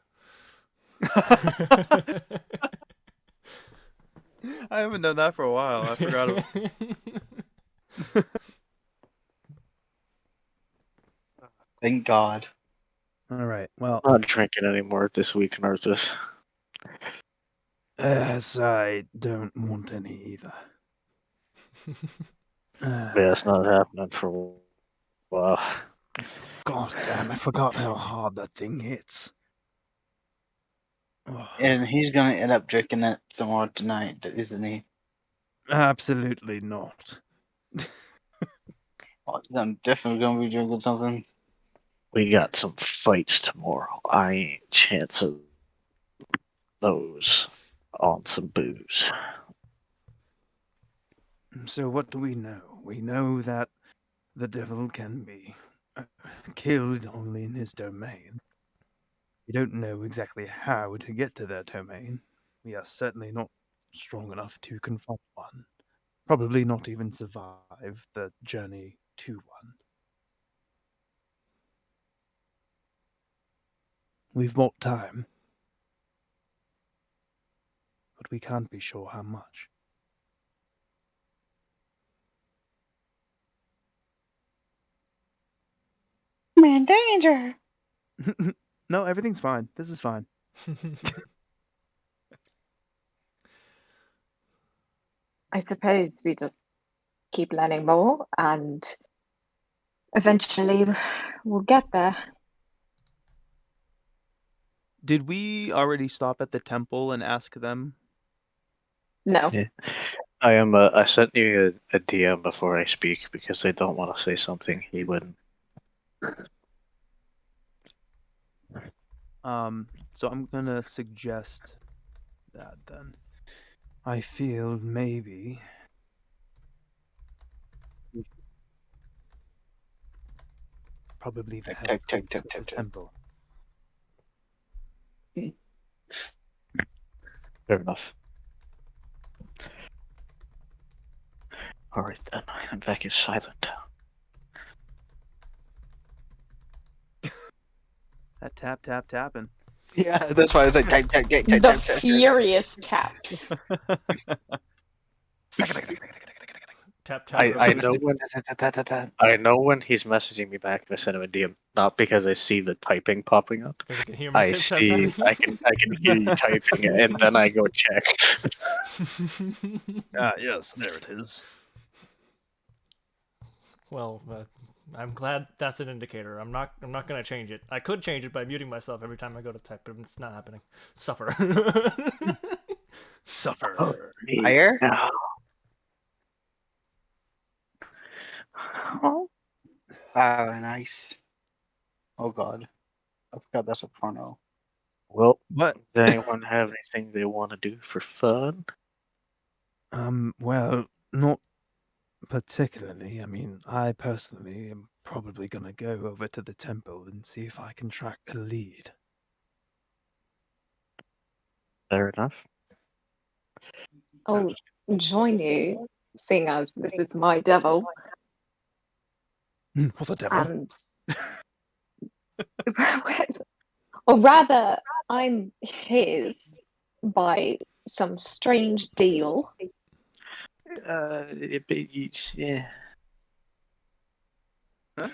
I haven't done that for a while. I forgot about
Thank God.
All right. Well,
I'm not drinking anymore this week, Narcissus.
as I don't want any either.
Yeah, it's not happening for a while.
God damn, I forgot how hard that thing hits. Oh,
And he's gonna end up drinking it some more tonight, isn't he?
absolutely not.
Well, I'm definitely gonna be drinking something.
We got some fights tomorrow. I ain't chancing those on some booze.
So what do we know? We know that the devil can be killed only in his domain. We don't know exactly how to get to that domain. We are certainly not strong enough to confront one. Probably not even survive the journey to one. We've bought time, but we can't be sure how much.
I'm in danger.
No, everything's fine. This is fine.
I suppose we just keep learning more and eventually we'll get there.
Did we already stop at the temple and ask them?
No.
Yeah. I sent you a DM before I speak because I don't want to say something he wouldn't.
So I'm gonna suggest that then. I feel maybe we should probably the head priest at the temple.
Fair enough. Alright then, and Beck is silent.
That tapping.
Yeah, that's why I was like, type.
The furious taps.
Tap tap.
I know when he's messaging me back if I send him a DM, not because I see the typing popping up.
Because I can hear my tap tapping.
I can hear you typing it, and then I go check.
Yes, there it is.
Well, I'm glad that's an indicator. I'm not gonna change it. I could change it by muting myself every time I go to type, but it's not happening. Suffer.
Suffer.
Oh,
Fire?
no.
Oh, nice. Oh God, I forgot that's a porno.
Well,
What?
does anyone have anything they want to do for fun?
Well, not particularly. I mean, I personally am probably gonna go over to the temple and see if I can track a lead.
Fair enough.
I'll join you, seeing as this is my devil,
What the devil?
and or rather, I'm his by some strange deal.
Yeah.
Huh?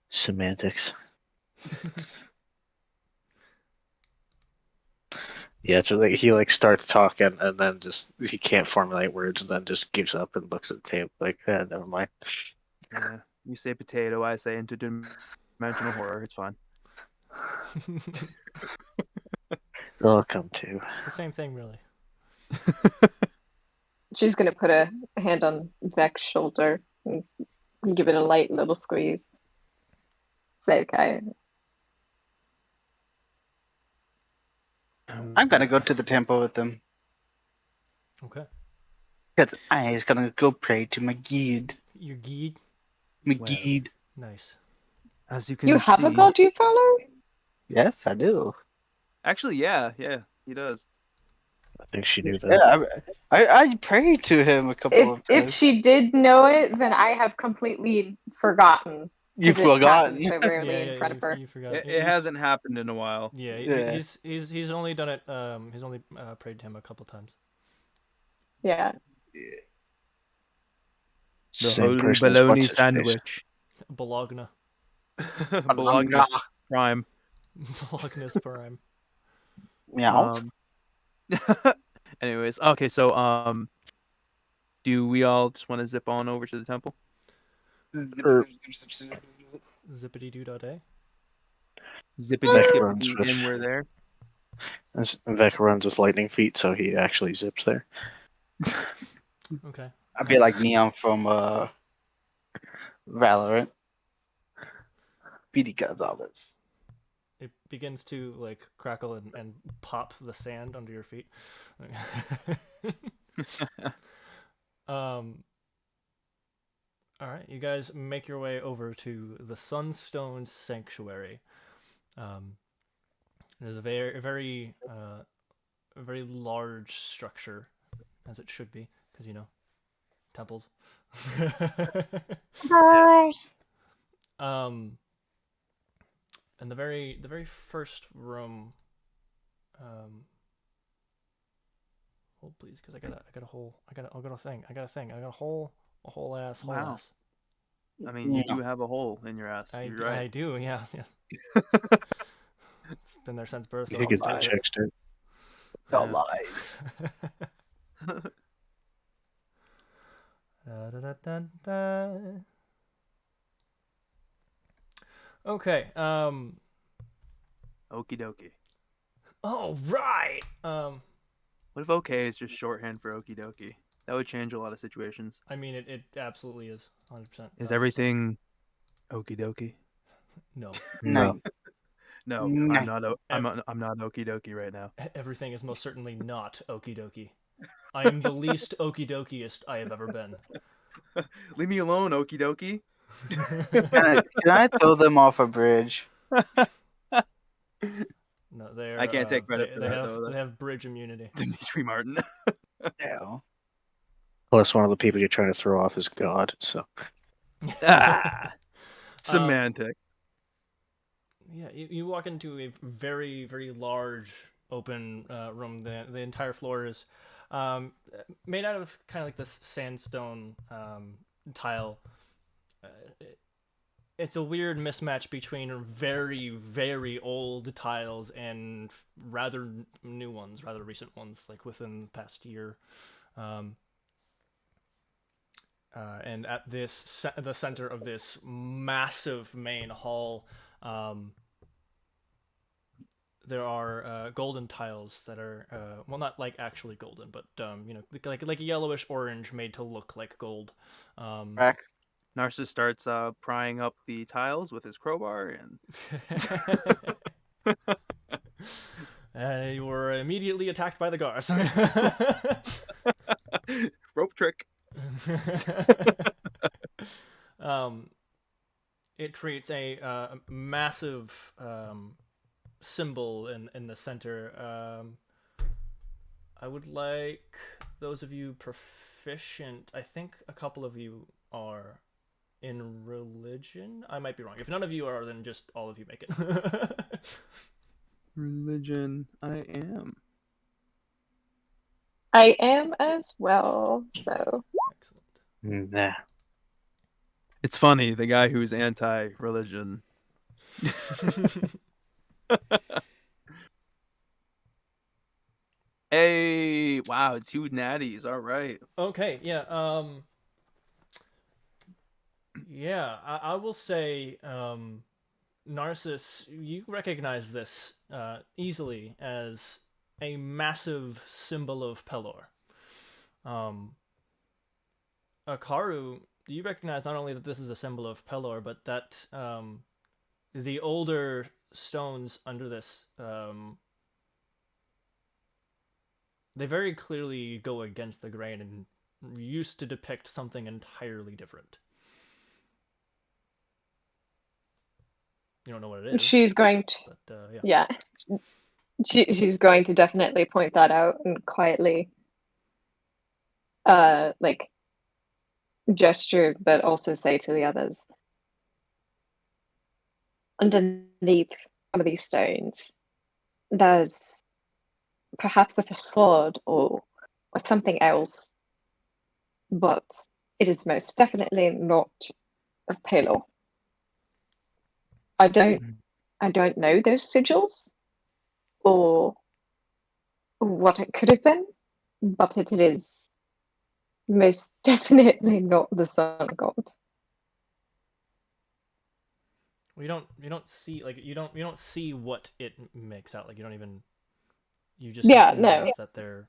Semantics. Yeah, so he starts talking and then just he can't formulate words and then just gives up and looks at the table like, yeah, never mind.
Yeah, you say potato, I say interdimensional horror. It's fine.
They'll come to.
It's the same thing, really.
She's gonna put a hand on Vec's shoulder and give it a light little squeeze. Say okay.
I'm gonna go to the temple with them
Okay.
because I is gonna go pray to my guide.
Your guide.
My
Well.
guide.
Nice.
As you can
You have
see,
a god you follow?
Yes, I do.
actually, yeah, he does.
I think she knew that.
Yeah, I prayed to him a couple of
If
times.
she did know it, then I have completely forgotten.
You've
'Cause it's happened
forgotten.
so rarely
Yeah,
in
yeah,
front of her.
you forgot.
It hasn't happened in a while.
Yeah,
Yeah.
he's only done it. He's only prayed to him a couple times.
Yeah.
The
Same
holy
person as
bologna
what's his face.
sandwich.
Bologna.
Bologna prime.
Bologna's prime.
Meow.
Anyways, okay, so do we all just want to zip on over to the temple?
Zippity doo dah day.
Zippity
Vec
skippity,
runs with
and we're there.
Vec runs with lightning feet, so he actually zips there.
Okay.
I'd be like Neon from Valorant. Speedy Gonzalez.
It begins to like crackle and pop the sand under your feet. All right, you guys make your way over to the Sunstone Sanctuary. It is a very large structure, as it should be, because temples. And the very first room. Hold please, because I got a thing. I got a whole ass.
Wow. I mean, you do have a hole in your ass. You're right.
I do, yeah. It's been there since birth.
You could get that checked out.
The lies.
Okay.
Okie dokie.
All right.
What if okay is just shorthand for okie dokie? That would change a lot of situations.
I mean, it absolutely is 100%.
Is everything okie dokie?
No.
No.
No,
No.
I'm not. I'm not okie dokie right now.
Everything is most certainly not okie dokie. I am the least okie dokiest I have ever been.
Leave me alone, okie dokie.
Can I throw them off a bridge?
No, they're.
I can't take credit for that,
have,
though.
They have bridge immunity.
Dimitri Martin.
Yeah.
Plus, one of the people you're trying to throw off is God, so.
Semantics.
Yeah, you walk into a very large open room. The entire floor is made out of kind of like this sandstone tile. It's a weird mismatch between very old tiles and rather new ones, rather recent ones, like within the past year. And at the center of this massive main hall, there are golden tiles that are well, not like actually golden, but like yellowish orange, made to look like gold.
Back.
Narcissus starts prying up the tiles with his crowbar,
and you were immediately attacked by the guards.
Rope trick.
It creates a massive symbol in the center. I would like those of you proficient. I think a couple of you are in religion. I might be wrong. If none of you are, then just all of you make it.
Religion, I am.
I am as well, so.
Excellent.
Nah.
It's funny, the guy who's anti-religion. Hey, wow, it's 2 natties. All right.
Okay, yeah. Yeah, I will say, Narcissus, you recognize this easily as a massive symbol of Pelor. Akaru, you recognize not only that this is a symbol of Pelor, but that the older stones under this, they very clearly go against the grain and used to depict something entirely different. You don't know what it is.
She's going to.
But,
yeah. She's going to definitely point that out and quietly, like, gesture, but also say to the others, underneath some of these stones, there's perhaps a facade or something else, but it is most definitely not of Palor. I don't know those sigils or what it could have been, but it is most definitely not the sun god.
You don't see you don't see what it makes out. Like you just
Yeah,
notice
no.
that there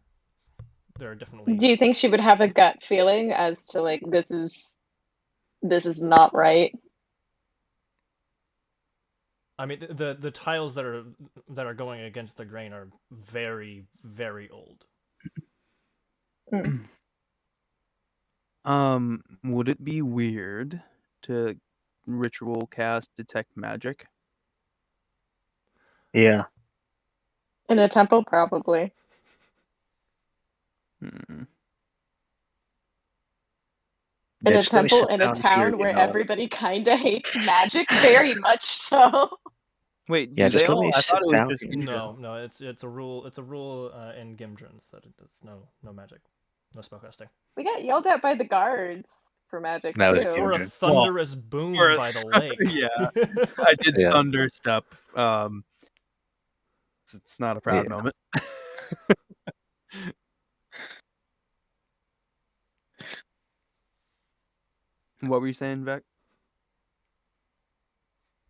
are definitely.
Do you think she would have a gut feeling as to like this is not right?
I mean, the tiles that are going against the grain are very, very old.
Would it be weird to ritual cast detect magic?
Yeah.
In a temple, probably.
Hmm.
In a
Mitch, let me
temple,
sit
in a
down here,
town
you
where
know.
everybody kinda hates magic, very much so.
Wait,
Yeah,
do they
just let
all?
me
I
sit
thought it was
down
just
here.
Inja.
No, it's a rule. It's a rule in Gimdrins that it's no magic, no spellcasting.
We got yelled at by the guards for magic
That was
too.
For a
Gimdrin.
thunderous boom
for-
by the lake.
yeah, I did
Yeah.
thunder step. It's not a proud
Yeah.
moment. What were you saying, Vec?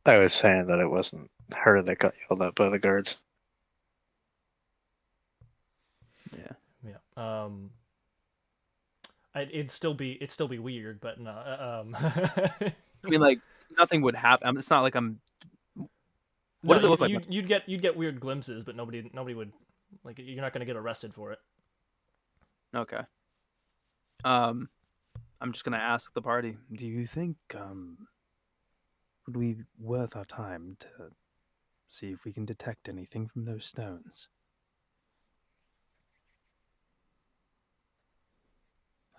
I was saying that it wasn't her that got yelled at by the guards.
Yeah.
Yeah. It'd still be weird, but no.
I mean, like nothing would happen. It's not like I'm. What does it look like?
You'd get weird glimpses, but nobody would like. You're not gonna get arrested for it.
Okay. I'm just gonna ask the party. Do you think would we worth our time to see if we can detect anything from those stones?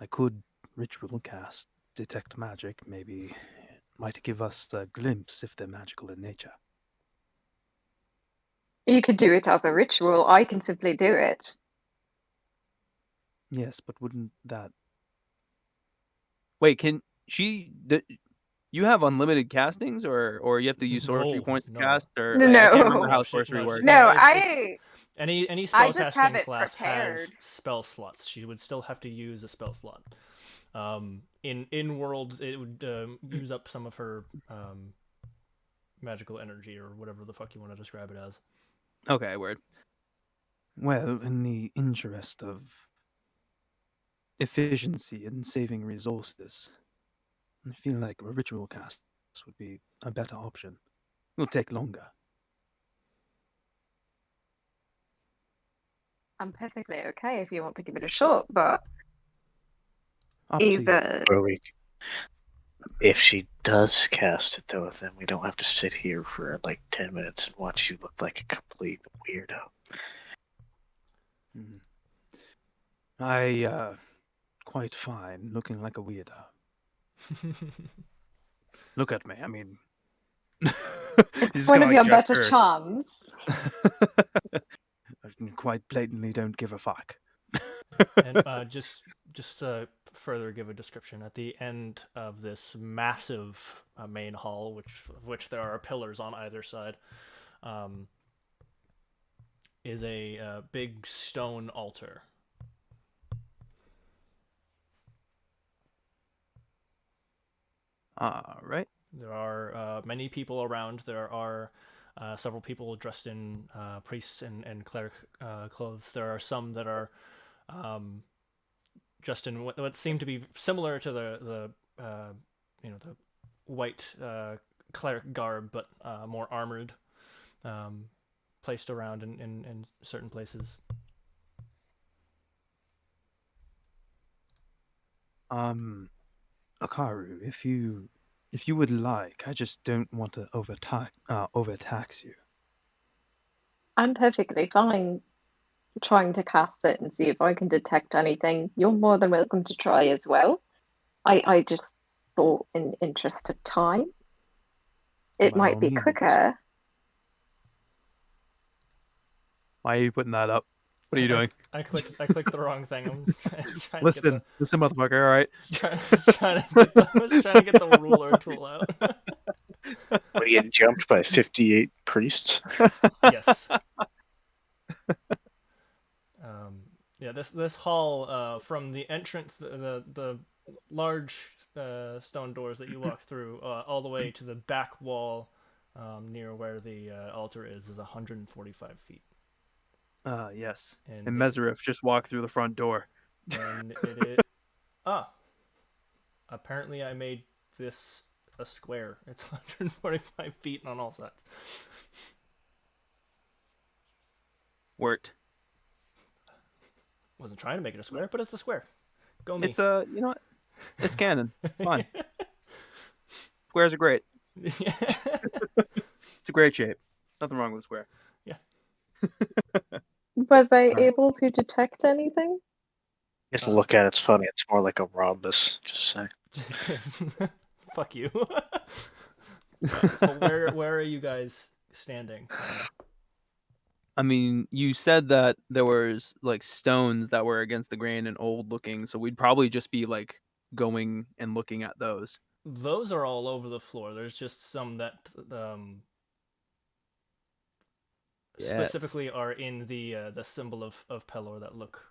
I could ritual cast detect magic. Maybe it might give us a glimpse if they're magical in nature.
You could do it as a ritual. I can simply do it.
Yes, but wouldn't that? Wait, can she? You have unlimited castings, or you have to use sorcery points to cast, or I can't remember
No.
how sorcery works.
No,
It's any
I just have
spellcasting
it
class has
prepared.
spell slots. She would still have to use a spell slot. In worlds, it would use up some of her magical energy or whatever the fuck you want to describe it as.
Okay, word. Well, in the interest of efficiency and saving resources, I feel like a ritual cast would be a better option. It'll take longer.
I'm perfectly okay if you want to give it a shot, but
Up to you.
either
Well, if she does cast it, though, then we don't have to sit here for like 10 minutes and watch you look like a complete weirdo.
Mhm. I, quite fine, looking like a weirdo. Look at me, I mean...
it's
He's
one
gonna,
of
like,
your better
gesture.
charms.
I quite blatantly don't give a fuck.
And just to further give a description, at the end of this massive main hall, which there are pillars on either side, is a big stone altar.
Alright.
There are many people around. There are several people dressed in priests and cleric clothes. There are some that are dressed in what seem to be similar to the the white cleric garb, but more armored, placed around in certain places.
Akaru, if you would like, I just don't want to overtax you.
I'm perfectly fine trying to cast it and see if I can detect anything. You're more than welcome to try as well. I just thought in interest of time. it
By all
might be
means.
quicker.
Why are you putting that up? What are you doing?
I clicked the wrong thing. I'm trying to get
Listen, motherfucker. All right.
trying to get the ruler tool out.
What are you getting jumped by 58 priests?
Yes. Yeah, this hall from the entrance, the large stone doors that you walk through, all the way to the back wall near where the altar is 145 feet.
Yes.
And
And Mesarif just walked through the front door.
And apparently I made this a square. It's 145 feet on all sides.
Wort.
Wasn't trying to make it a square, but it's a square. Go me.
It's you know what? It's canon. It's fine. Squares are great.
Yeah.
It's a great shape. Nothing wrong with a square.
Yeah.
Was I able to detect anything?
Just look at it's funny. It's more like a rhombus. Just saying.
Fuck you. But where are you guys standing?
I mean, you said that there was like stones that were against the grain and old looking, so we'd probably just be like going and looking at those.
Those are all over the floor. There's just some that specifically are in the symbol of Pelor that look.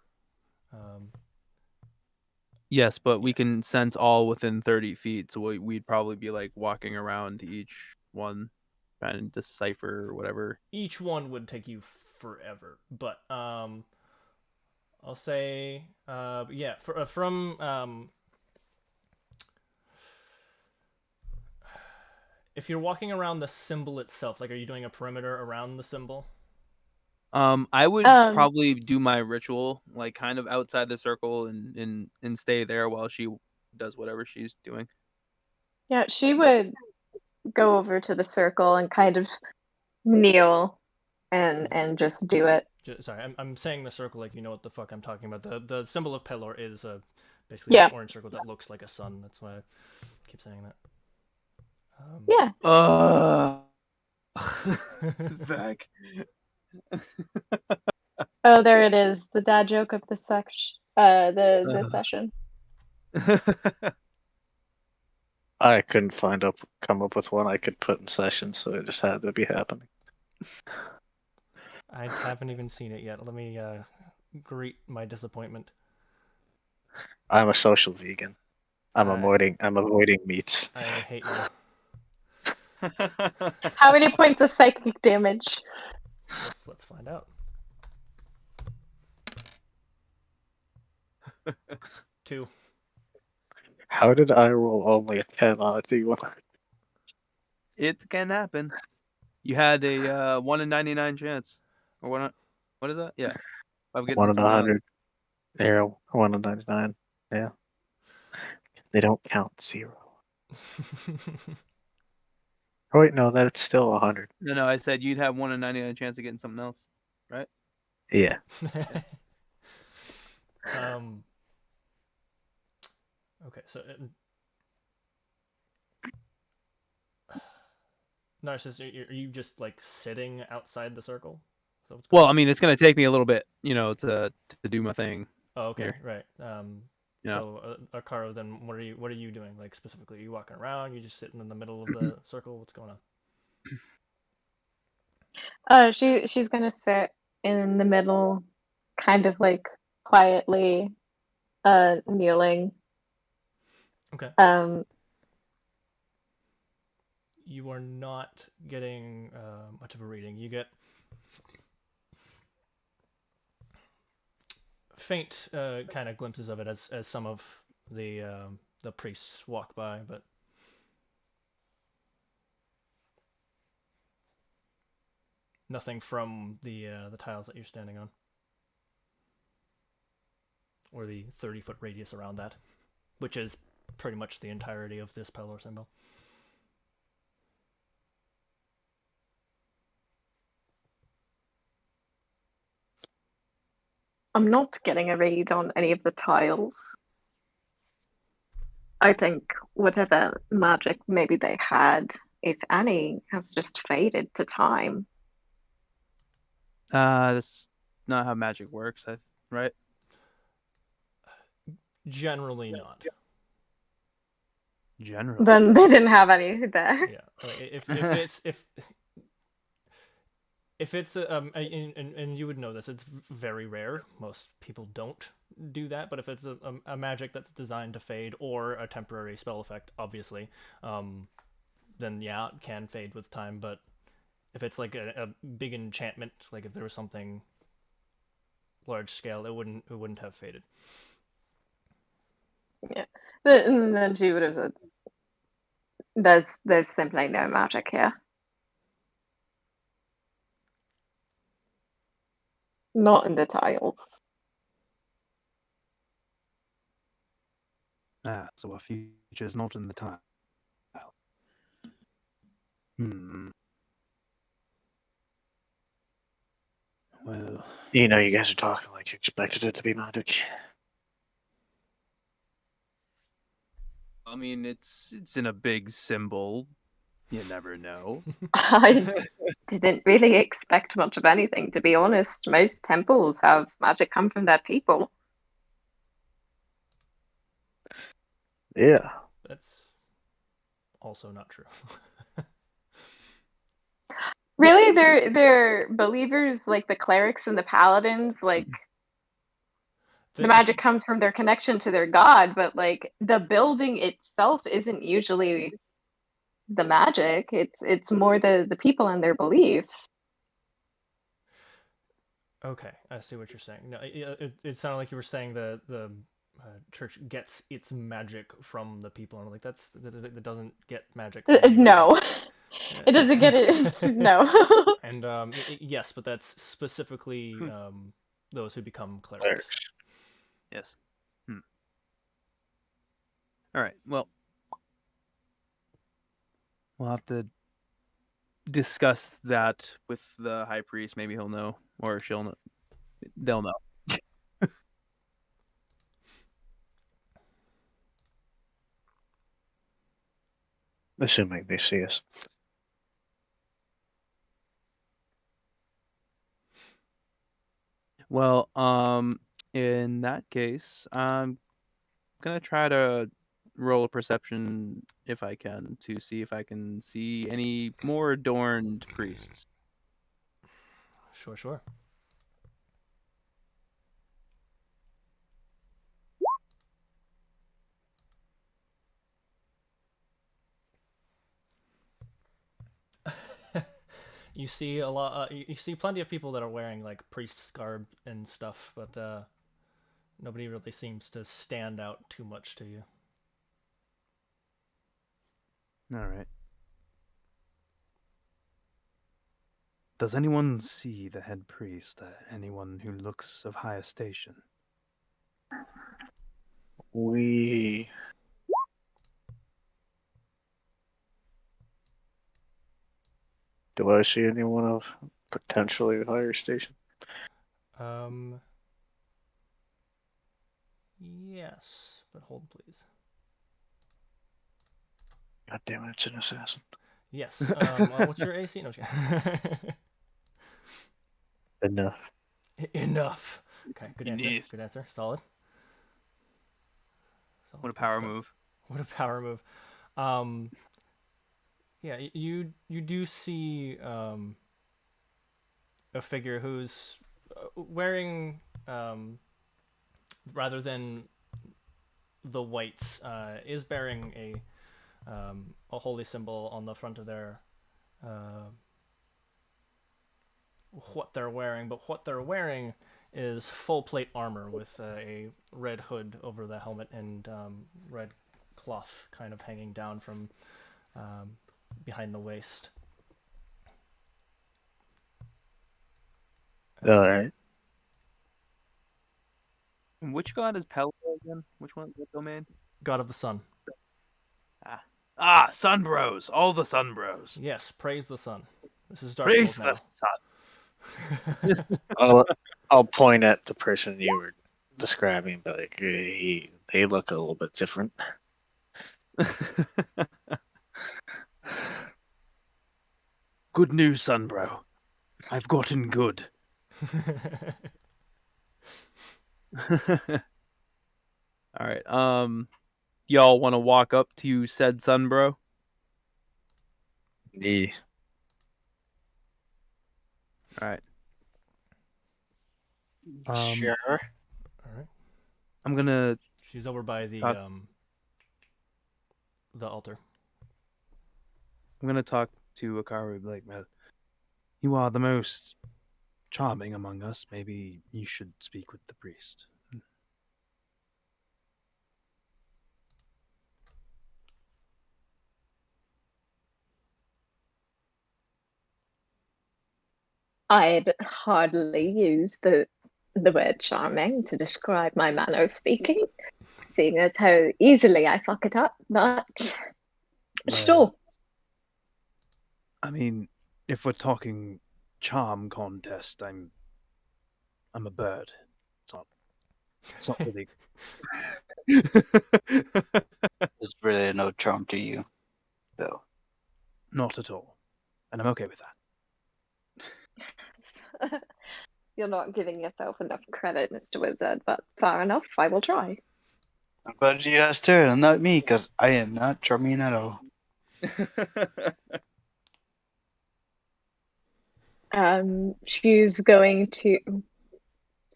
Yes, but we can sense all within 30 feet, so we'd probably be like walking around to each one, trying to decipher or whatever.
Each one would take you forever, but I'll say yeah, from if you're walking around the symbol itself, like, are you doing a perimeter around the symbol?
I would
Um,
probably do my ritual like kind of outside the circle and stay there while she does whatever she's doing.
Yeah, she would go over to the circle and kind of kneel and just do it.
Sorry, I'm saying the circle like you know what the fuck I'm talking about. The symbol of Pelor is basically an orange circle that looks like a sun. That's why I keep saying that.
Yeah.
Back.
Oh, there it is. The dad joke of the the session.
I couldn't come up with one I could put in session, so it just had to be happening.
I haven't even seen it yet. Let me greet my disappointment.
I'm a social vegan. I'm avoiding meats.
I hate you.
How many points of psychic damage?
Let's find out. 2.
How did I roll only a 10 on a D1?
It can happen. You had a 1 in 99 chance, or what is that? Yeah, I'm getting
1 in
something else.
100. Yeah, 1 in 99. Yeah. They don't count 0. Oh wait, no, that's still 100.
No, I said you'd have 1 in 99 chance of getting something else, right?
Yeah.
Okay, so Narcissus, are you just like sitting outside the circle?
Well, I mean, it's gonna take me a little bit, to do my thing.
Oh, okay,
here.
right.
Yeah.
So, Akaro, then what are you doing? Like specifically, are you walking around? You just sitting in the middle of the circle? What's going on?
She's gonna sit in the middle, kind of like quietly, kneeling.
Okay. You are not getting much of a reading. You get faint kind of glimpses of it as some of the priests walk by, but nothing from the tiles that you're standing on, or the 30-foot radius around that, which is pretty much the entirety of this Pelor symbol.
I'm not getting a read on any of the tiles. I think whatever magic maybe they had if any, has just faded to time.
That's not how magic works, right?
Generally not.
Generally.
Then they didn't have any there.
Yeah, like if it's and you would know this, it's very rare. Most people don't do that. But if it's a magic that's designed to fade or a temporary spell effect, obviously, then yeah, it can fade with time. But if it's like a big enchantment, like if there was something large scale, it wouldn't have faded.
Yeah. Then she would have said, there's simply no magic here. Not in the tiles.
So a future is not in the tile. Well,
You know, you guys are talking like you expected it to be magic.
I mean, it's in a big symbol. You never know.
I didn't really expect much of anything, to be honest. Most temples have magic come from their people.
Yeah.
That's also not true.
Really, they're believers like the clerics and the paladins. Like the magic comes from their connection to their god, but like the building itself isn't usually the magic. It's more the people and their beliefs.
Okay, I see what you're saying. No, it sounded like you were saying the church gets its magic from the people, and I'm like that doesn't get magic. From
No, it doesn't get it. No.
And yes, but that's specifically those who become clerics.
Yes. All right. Well, we'll have to discuss that with the high priest. Maybe he'll know, or she'll know. They'll know.
Assuming they see us.
Well, in that case, I'm gonna try to roll a perception if I can to see if I can see any more adorned priests.
Sure. You see a lot. You see plenty of people that are wearing like priest's garb and stuff, but nobody really seems to stand out too much to you.
All right. Does anyone see the head priest? Anyone who looks of higher station?
We. Do I see anyone of potentially higher station?
Yes, but hold please.
God damn it, it's an assassin.
Yes. What's your AC? No.
Enough.
Enough. Okay, good answer.
Enough.
Good answer. Solid.
What a power move.
What a power move. Yeah, you do see a figure who's wearing rather than the whites, is bearing a holy symbol on the front of their what they're wearing, but what they're wearing is full plate armor with a red hood over the helmet and red cloth kind of hanging down from behind the waist.
All right.
Which god is Pelor again? Which one? What domain?
God of the Sun.
Sun Bros. All the Sun Bros.
Yes, praise the sun. This is Dark
Praise
Souls
the
now.
sun.
I'll point at the person you were describing, but like they look a little bit different.
Good news, Sunbro. I've gotten good. All right. Y'all want to walk up to said Sunbro?
Me.
All right.
Sure.
All right.
I'm gonna.
She's over by the altar.
I'm gonna talk to Akaru. Like, well, you are the most charming among us. Maybe you should speak with the priest.
I'd hardly use the word charming to describe my manner of speaking, seeing as how easily I fuck it up, but still.
I mean, if we're talking charm contest, I'm a bird. It's not really.
There's really no charm to you, though.
Not at all, and I'm okay with that.
You're not giving yourself enough credit, Mr. Wizard, but fair enough, I will try.
I'm glad you asked her and not me, because I am not charming at all.
She's going to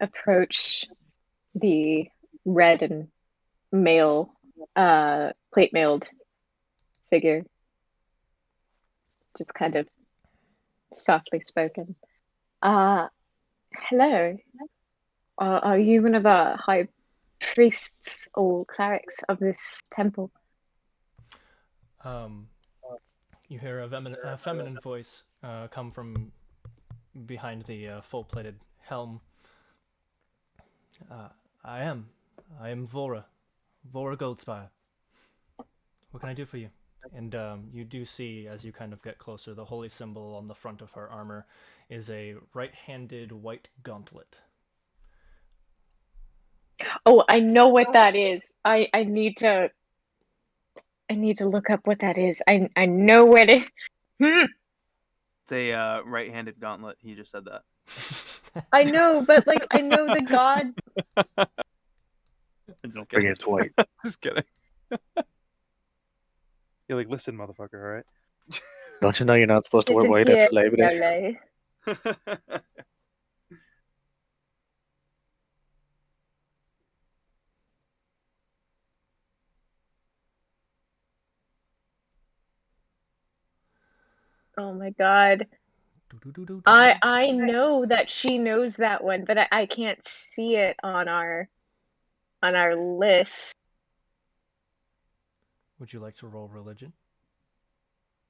approach the red and plate mailed figure. Just kind of softly spoken. Hello. Are you one of the high priests or clerics of this temple?
You hear a feminine voice come from behind the full-plated helm. I am Vora Goldspire. What can I do for you? And you do see, as you kind of get closer, the holy symbol on the front of her armor is a right-handed white gauntlet.
Oh, I know what that is. I need to look up what that is. I know what it.
It's a right-handed gauntlet. He just said that.
I know, but like I know the god.
I'm just
Bring
kidding.
it white.
Just kidding. You're like, listen, motherfucker. All right.
Don't you know you're not supposed to wear
Listen
white
here,
after Labor Day?
Lole. Oh my god. I know that she knows that one, but I can't see it on our list.
Would you like to roll religion?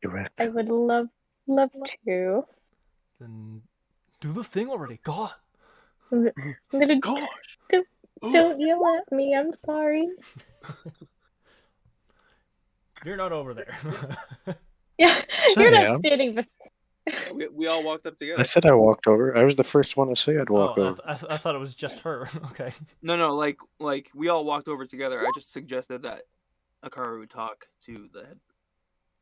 Correct.
I would love to.
Then do the thing already. God.
I'm gonna
Gosh.
don't yell at me. I'm sorry.
You're not over there.
Yeah,
So
you're
I
not
am.
standing.
We all walked up
I
together.
said I walked over. I was the first one to say I'd walk
Oh,
over.
I thought it was just her. Okay.
No, like we all walked over together. I just suggested that Akaru talk to the head.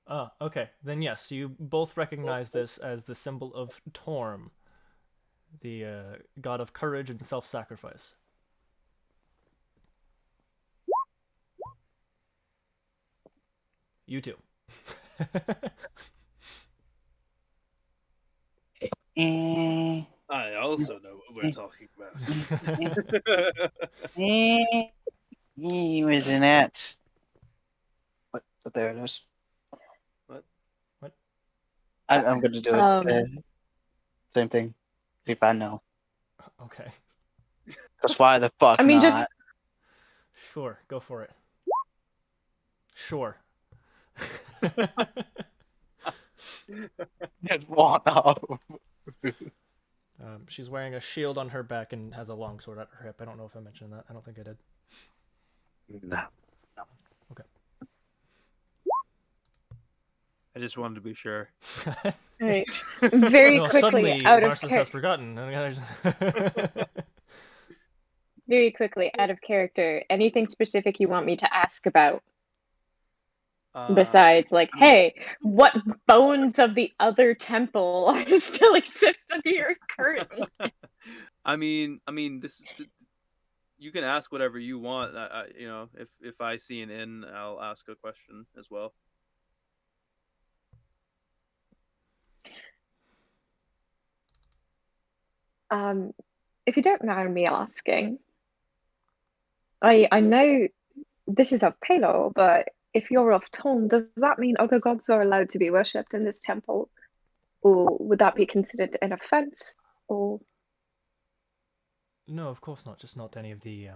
Oh, okay. Then yes, you both recognize this as the symbol of Torm, the god of courage and self-sacrifice. You too.
I also know what we're talking about.
He was in that. But there it is.
What?
I'm gonna do it. Same thing. See if I know.
Okay.
Because why the fuck
I mean,
not?
just
Sure, go for it. Sure.
Just walk off.
She's wearing a shield on her back and has a long sword at her hip. I don't know if I mentioned that. I don't think I did.
No.
Okay.
I
just wanted to be sure.
right. Very
No,
quickly
suddenly,
out of
Narcissus has forgotten.
very quickly out of character. Anything specific you want me to ask about? Besides, like,
I mean,
hey, what bones of the other temple still exist under your curtain?
I mean, you can ask whatever you want. If I see an inn, I'll ask a question as well.
If you don't mind me asking, I know this is of Palor, but if you're of Ton, does that mean other gods are allowed to be worshipped in this temple? Or would that be considered an offense? Or
No, of course not. Just not any of the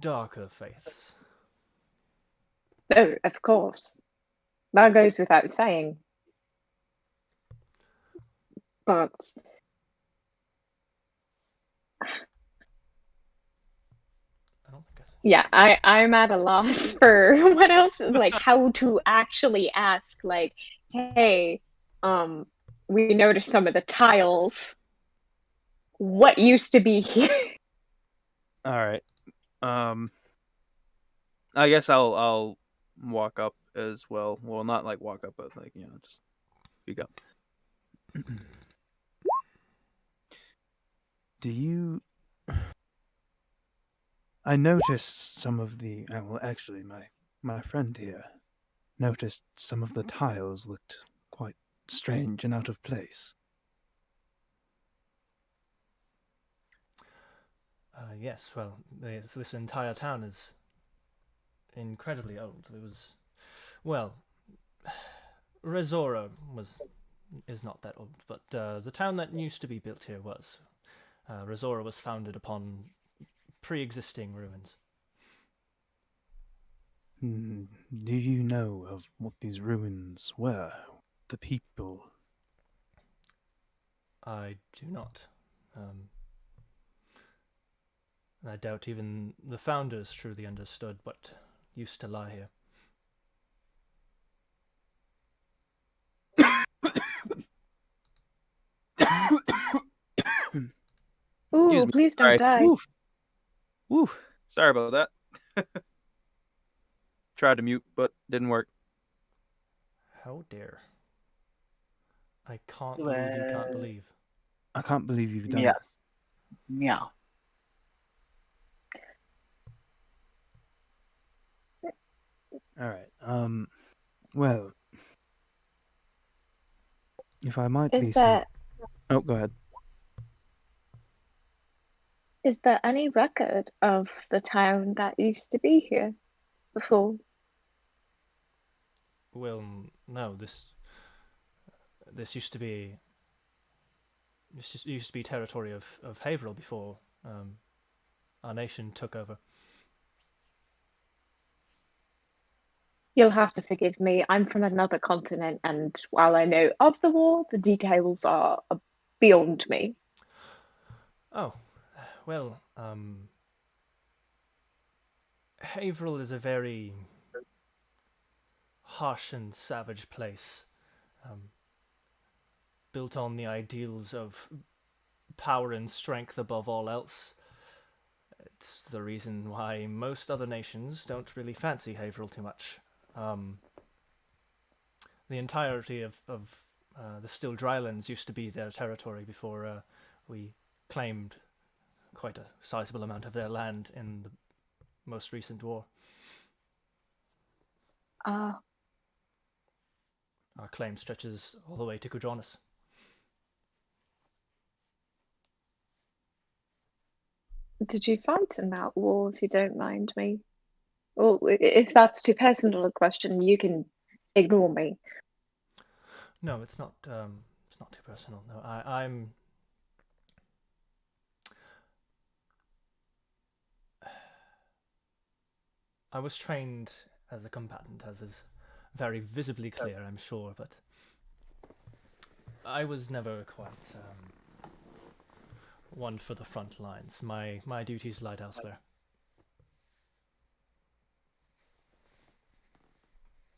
darker faiths.
no, of course. That goes without saying. But
I don't think I see.
yeah, I'm at a loss for what else, like how to actually ask, like, hey, we noticed some of the tiles. What used to be here?
All right. I guess I'll walk up as well. Well, not like walk up, but like just speak up. Do you? I noticed some of the. Well, actually, my friend here noticed some of the tiles looked quite strange and out of place.
Yes, well, this entire town is incredibly old. It was, well, Resora is not that old, but the town that used to be built here was. Resora was founded upon pre-existing ruins.
Do you know of what these ruins were? The people?
I do not. I doubt even the founders truly understood what used to lie here.
Excuse
Ooh,
me.
please don't
Sorry.
die.
Woof. Woof. Sorry about that. Tried to mute, but didn't work.
How dare. I can't believe you can't believe.
I can't believe you've done
Yeah.
this.
Yeah.
All right. Well, if I might be
Is
so.
there
Oh, go ahead.
is there any record of the town that used to be here before?
Well, no, this used to be used to be territory of Haverhill before our nation took over.
You'll have to forgive me. I'm from another continent, and while I know of the war, the details are beyond me.
Oh, well, Haverhill is a very harsh and savage place, built on the ideals of power and strength above all else. It's the reason why most other nations don't really fancy Haverhill too much. The entirety of the Still Drylands used to be their territory before we claimed quite a sizable amount of their land in the most recent war.
Ah,
Our claim stretches all the way to Kudronis.
did you fight in that war, if you don't mind me? Or if that's too personal a question, you can ignore me.
No, it's not. It's not too personal. No, I'm. I was trained as a combatant, as is very visibly clear, I'm sure, but I was never quite one for the front lines. My duties lied elsewhere.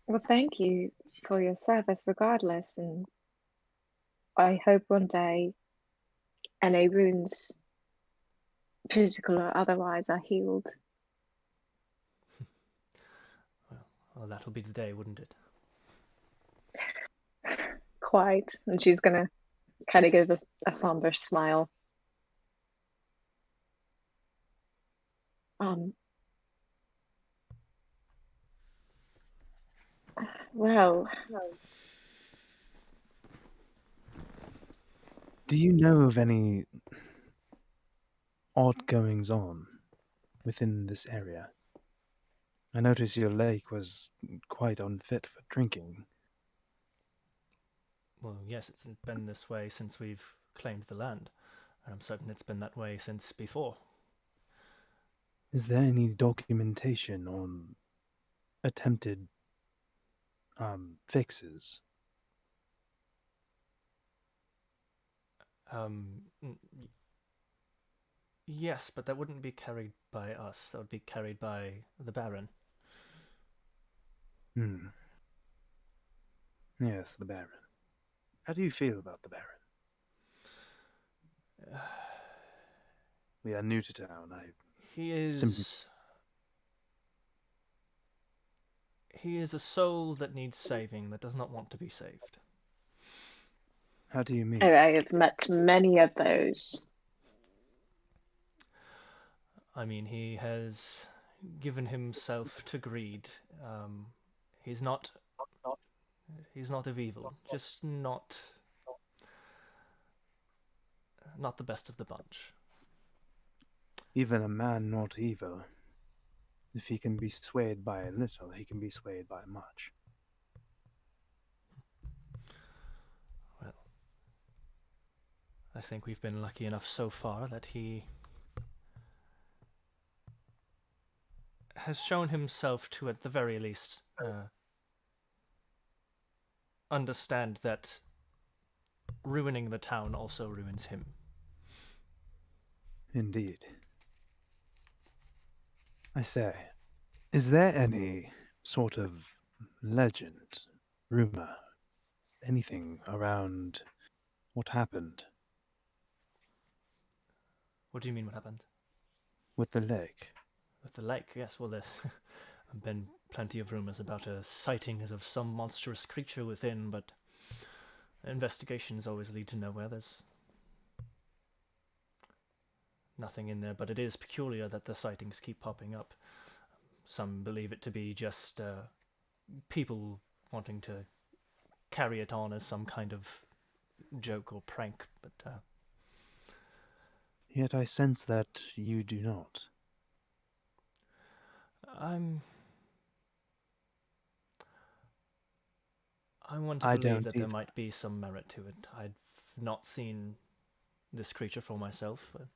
Well, thank you for your service regardless, and I hope one day any wounds, physical or otherwise, are healed.
Well, that'll be the day, wouldn't it?
Quite. And she's gonna kind of give a somber smile. Um, well,
Do you know of any odd goings on within this area? I noticed your lake was quite unfit for drinking.
Well, yes, it's been this way since we've claimed the land. And I'm certain it's been that way since before.
Is there any documentation on attempted fixes?
Yes, but that wouldn't be carried by us. That would be carried by the Baron.
Hmm. Yes, the Baron. How do you feel about the Baron? We are new to town.
He
Simply-
is a soul that needs saving, that does not want to be saved.
How do you mean?
I have met many of those.
I mean, he has given himself to greed. He's not. He's not of evil. Just not the best of the bunch.
Even a man not evil. If he can be swayed by a little, he can be swayed by much.
Well, I think we've been lucky enough so far that he has shown himself to, at the very least, understand that ruining the town also ruins him.
Indeed. I say, is there any sort of legend, rumor, anything around what happened
What do you mean, what happened?
with the lake?
With the lake, yes, well, there's been plenty of rumours about a sighting of some monstrous creature within, but investigations always lead to nowhere. There's nothing in there, but it is peculiar that the sightings keep popping up. Some believe it to be just people wanting to carry it on as some kind of joke or prank, but
Yet I sense that you do not.
I want to
I
believe
don't
that there
either.
might be some merit to it. I've not seen this creature for myself, but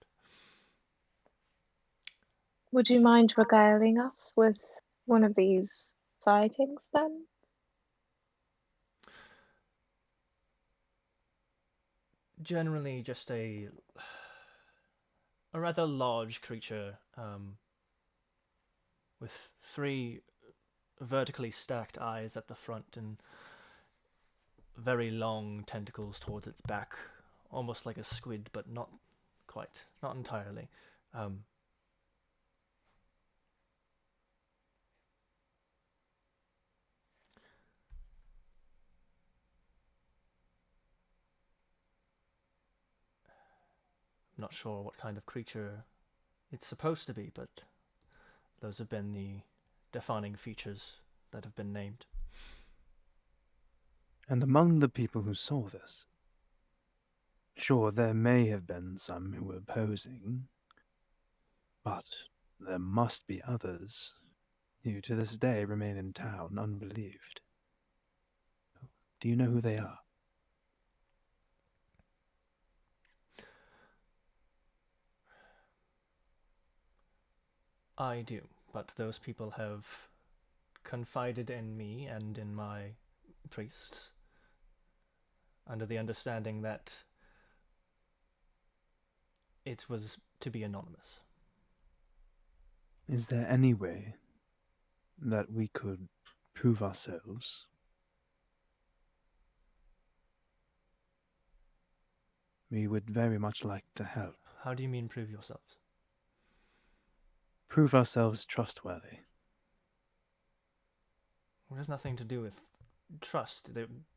Would you mind regaling us with one of these sightings then?
generally just a rather large creature with three vertically stacked eyes at the front and very long tentacles towards its back, almost like a squid, but not quite, not entirely. I'm not sure what kind of creature it's supposed to be, but those have been the defining features that have been named.
And among the people who saw this, sure, there may have been some who were posing, but there must be others who to this day remain in town unbelieved. Do you know who they are?
I do, but those people have confided in me and in my priests under the understanding that it was to be anonymous.
Is there any way that we could prove ourselves? We would very much like to help.
How do you mean prove yourselves?
Prove ourselves trustworthy.
It has nothing to do with trust.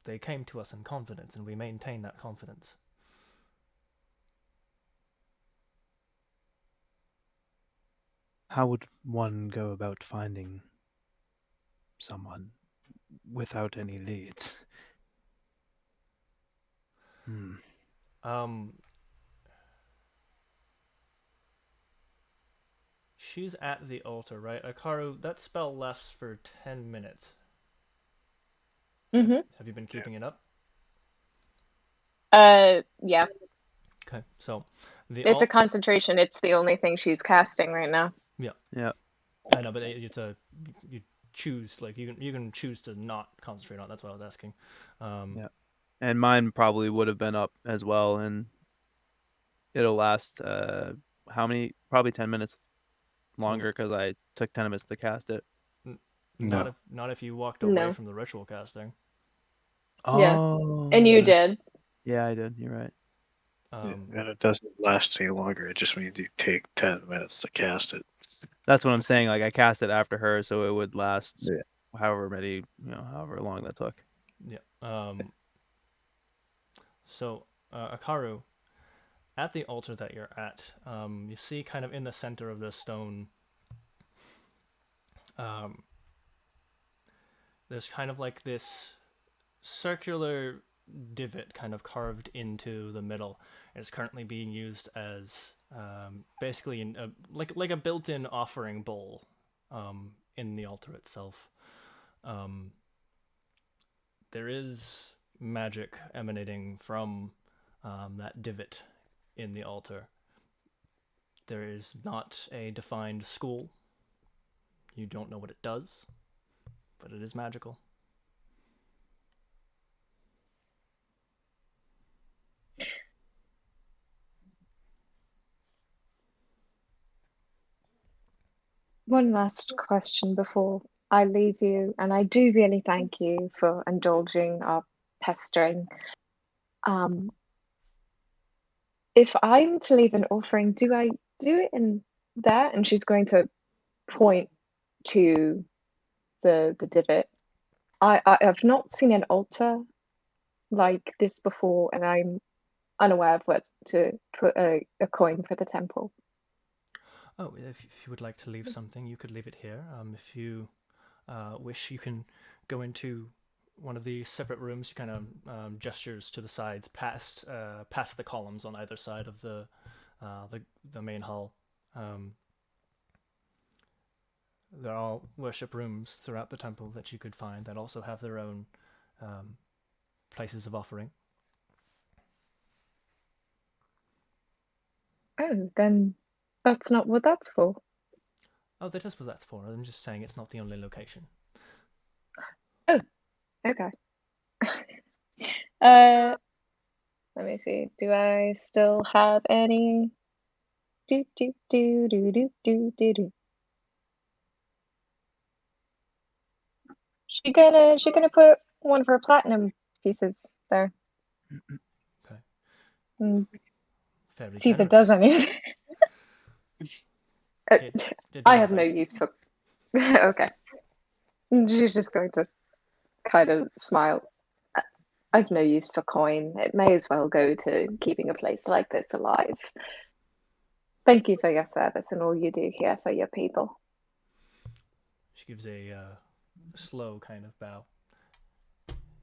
They came to us in confidence, and we maintain that confidence.
How would one go about finding someone without any leads?
She's at the altar, right? Akaru, that spell lasts for 10 minutes.
Mm-hmm.
Have you been keeping it up?
Yeah.
Okay, so
It's a concentration. It's the only thing she's casting right now.
Yeah.
I know, but it's a you choose, like you can choose to not concentrate on it. That's what I was asking.
Yeah. And mine probably would have been up as well, and it'll last how many? Probably 10 minutes longer because I took 10 minutes to cast it.
Not
No.
if you walked away
No.
from the ritual casting.
Yeah.
Oh.
And you did.
Yeah, I did. You're right.
And it doesn't last any longer. It just means you take 10 minutes to cast it.
That's what I'm saying. Like I cast it after her, so it would last
Yeah.
however long that took.
Yeah. So Akaru, at the altar that you're at, you see kind of in the center of the stone. There's kind of like this circular divot kind of carved into the middle. It's currently being used as basically like a built-in offering bowl in the altar itself. There is magic emanating from that divot in the altar. There is not a defined school. You don't know what it does, but it is magical.
One last question before I leave you, and I do really thank you for indulging our pestering. If I'm to leave an offering, do I do it in there? And she's going to point to the divot. I've not seen an altar like this before, and I'm unaware of where to put a coin for the temple.
Oh, if you would like to leave something, you could leave it here. If you wish, you can go into one of the separate rooms. You kind of gestures to the sides, past the columns on either side of the main hall. There are all worship rooms throughout the temple that you could find that also have their own places of offering.
Oh, then that's not what that's for.
Oh, that is what that's for. I'm just saying it's not the only location.
Oh, okay. Let me see. Do I still have any? Do do do do do do do do. She gonna put one of her platinum pieces there.
Okay.
And
Very
see if it
generous.
does anything.
It
I
does
have no
nothing.
use for. Okay. She's just going to kind of smile. I've no use for coin. It may as well go to keeping a place like this alive. Thank you for your service and all you do here for your people.
She gives a slow kind of bow.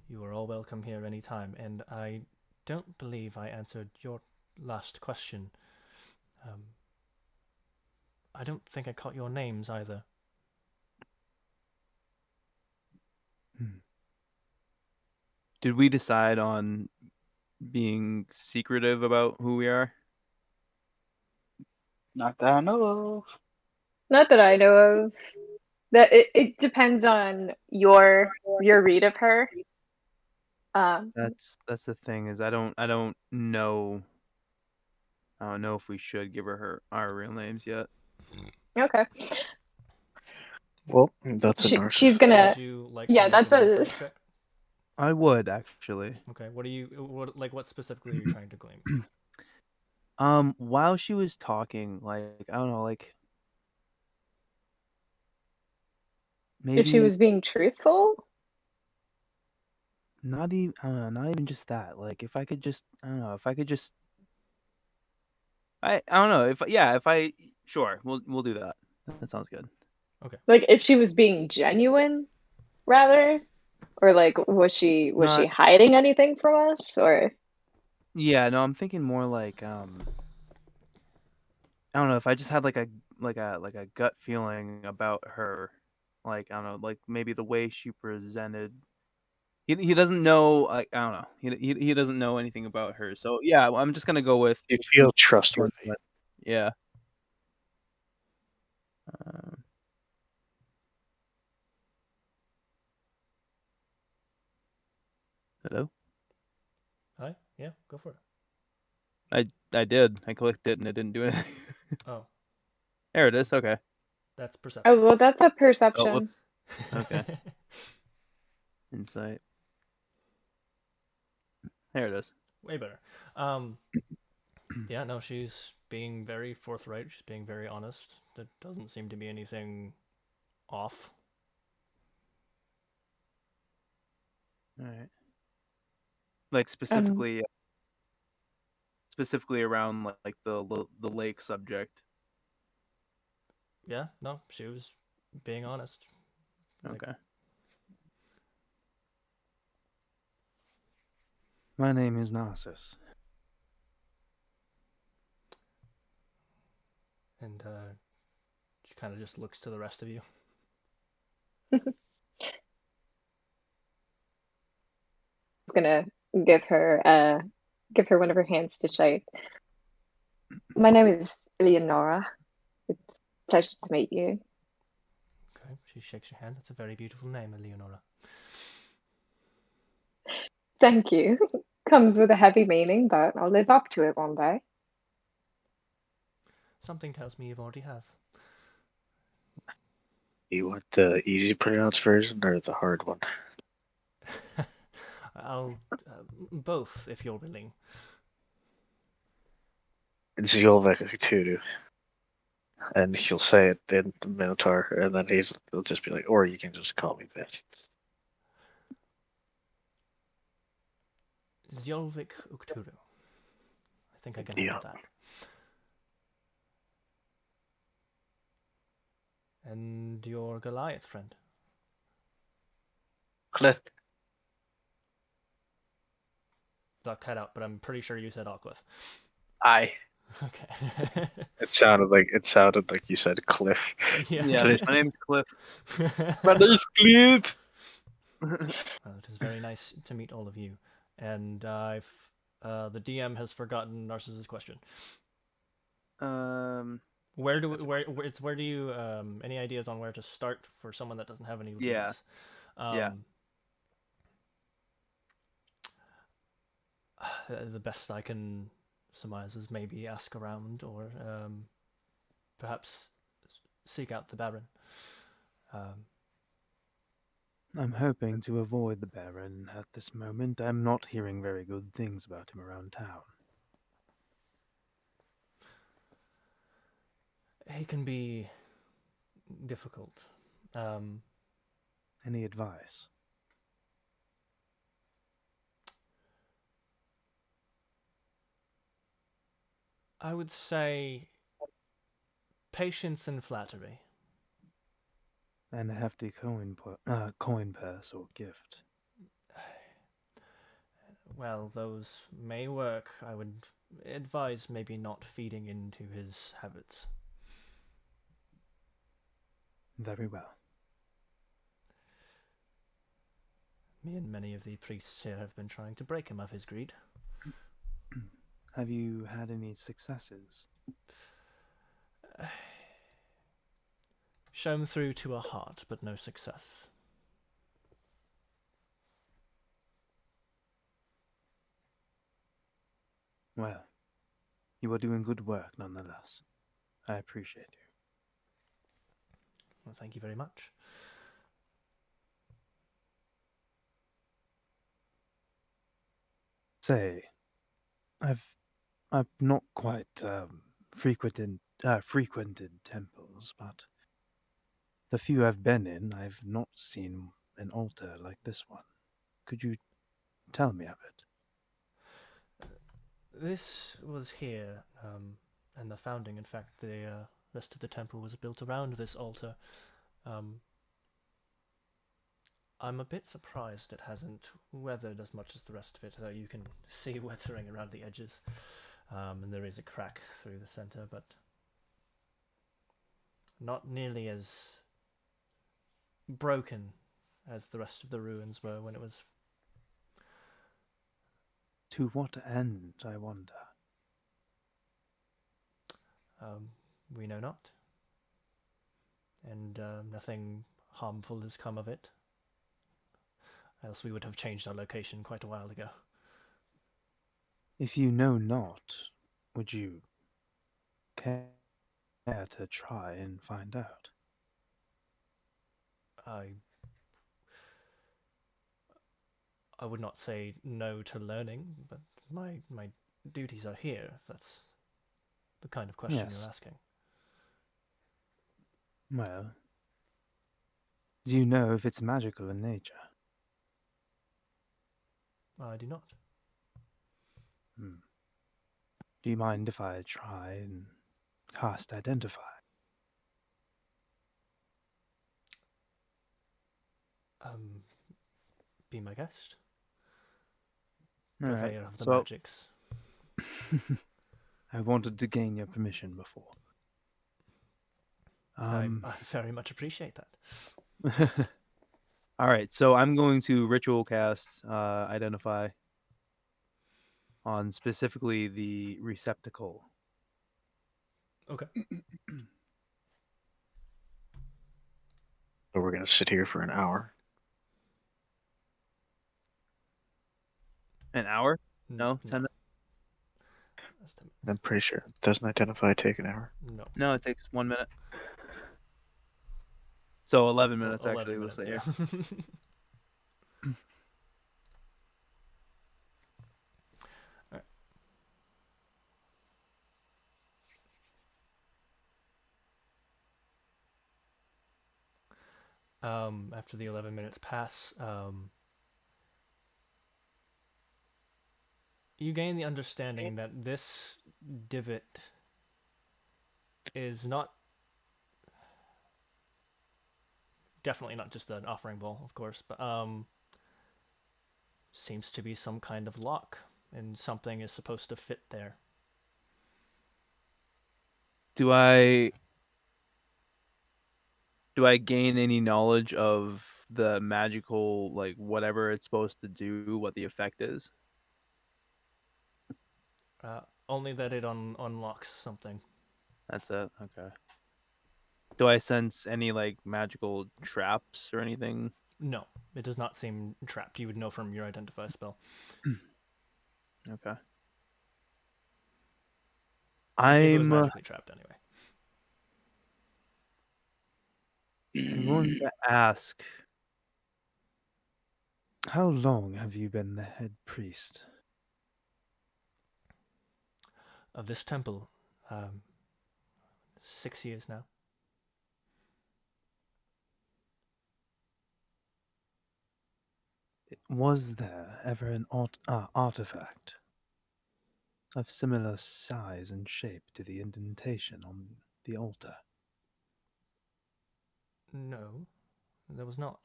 You are all welcome here anytime, and I don't believe I answered your last question. I don't think I caught your names either.
Did we decide on being secretive about who we are?
Not that I know of.
Not that I know of. That it depends on your read of her.
That's the thing is I don't know. I don't know if we should give her our real names yet.
Okay.
Well, that's a
She's
narcissist.
gonna.
Would you like
Yeah,
to make
that's
an
a.
insight check?
I would actually.
Okay. What specifically are you trying to glean?
While she was talking, like I don't know, like
If she
maybe
was being truthful?
not even I don't know, not even just that. Like if I could just I don't know, if I could just I don't know, if I sure, we'll do that. That sounds good.
Like if she was being genuine, rather? Or like was she
Not
hiding anything from us? Or
yeah, no, I'm thinking more like I don't know, if I just had like a gut feeling about her, like I don't know, like maybe the way she presented. He doesn't know. I don't know. He doesn't know anything about her. So yeah, I'm just gonna go with
You feel trustworthy.
yeah. Um, hello.
Hi. Yeah, go for it.
I did. I clicked it and it didn't do anything.
Oh,
There it is. Okay.
that's
oh
perception.
well, that's a
Oh,
perception.
whoops. Okay. Insight. There it is.
Way better. Yeah, no, she's being very forthright. She's being very honest. There doesn't seem to be anything off.
All right. Like
Um,
specifically around like the lake subject.
Yeah, no, she was being honest. Like,
Okay. My name is Narcissus.
and she kind of just looks to the rest of you.
gonna give her give her one of her hands to shake. My name is Leonora. It's a pleasure to meet you.
Okay, she shakes your hand. That's a very beautiful name, Eleonora.
Thank you. Comes with a heavy meaning, but I'll live up to it one day.
Something tells me you've already have.
You want the easy to pronounce version or the hard one?
I'll both if you're willing.
It's Yolvek and he'll say it in the Minotaur, and then he'll just be like, or you can just call me that.
Zjolvik Ukturu. I think I can
Yeah.
handle that. And your Goliath friend.
Cliff.
Got cut out, but I'm pretty sure you said Alcliffe.
Aye.
Okay.
It sounded like you said Cliff.
Yeah.
Yeah. My name's Cliff.
My name's Cliff.
Well, it is very nice to meet all of you. And I've the DM has forgotten Narcissus' question.
um.
Where do you any ideas on where to start for someone that doesn't have any
Yeah.
leads?
Yeah.
The best I can surmise is maybe ask around or perhaps seek out the Baron.
I'm hoping to avoid the Baron at this moment. I'm not hearing very good things about him around town.
He can be difficult.
Any advice?
I would say patience and flattery.
And a hefty coin purse or gift.
Well, those may work. I would advise maybe not feeding into his habits.
Very well.
Me and many of the priests here have been trying to break him of his greed.
Have you had any successes?
Shown through to a heart, but no success.
Well, you are doing good work nonetheless. I appreciate you.
Well, thank you very much.
Say, I've not quite frequented temples, but the few I've been in, I've not seen an altar like this one. Could you tell me of it?
This was here, and the founding. In fact, the rest of the temple was built around this altar. Um, I'm a bit surprised it hasn't weathered as much as the rest of it, though you can see weathering around the edges, and there is a crack through the center, but not nearly as broken as the rest of the ruins were when it was.
To what end, I wonder?
We know not, and nothing harmful has come of it. Else we would have changed our location quite a while ago.
If you know not, would you care to try and find out?
I would not say no to learning, but my duties are here, if that's the kind of question
Yes.
you're asking.
Well, do you know if it's magical in nature?
I do not.
Do you mind if I try and cast Identify?
Be my guest.
All right.
Purveyor of the
So
magics.
I wanted to gain your permission before.
I very much appreciate that.
All right, so I'm going to ritual cast Identify on specifically the receptacle.
Okay.
So we're gonna sit here for an hour.
An hour? No, 10 minutes?
That's 10
I'm pretty sure. Doesn't Identify take an hour?
No.
No, it takes 1 minute. So 11 minutes
11
actually, we'll
minutes,
say here.
Alright. After the 11 minutes pass, you gain the understanding that this divot is not definitely not just an offering bowl, of course, but seems to be some kind of lock, and something is supposed to fit there.
Do I gain any knowledge of the magical, like whatever it's supposed to do, what the effect is?
Only that it unlocks something.
That's it. Okay. Do I sense any like magical traps or anything?
No, it does not seem trapped. You would know from your identify spell.
Okay.
If it was
I'm
magically trapped, anyway.
going to ask, how long have you been the head priest?
Of this temple, 6 years now.
Was there ever an artifact of similar size and shape to the indentation on the altar?
No, there was not.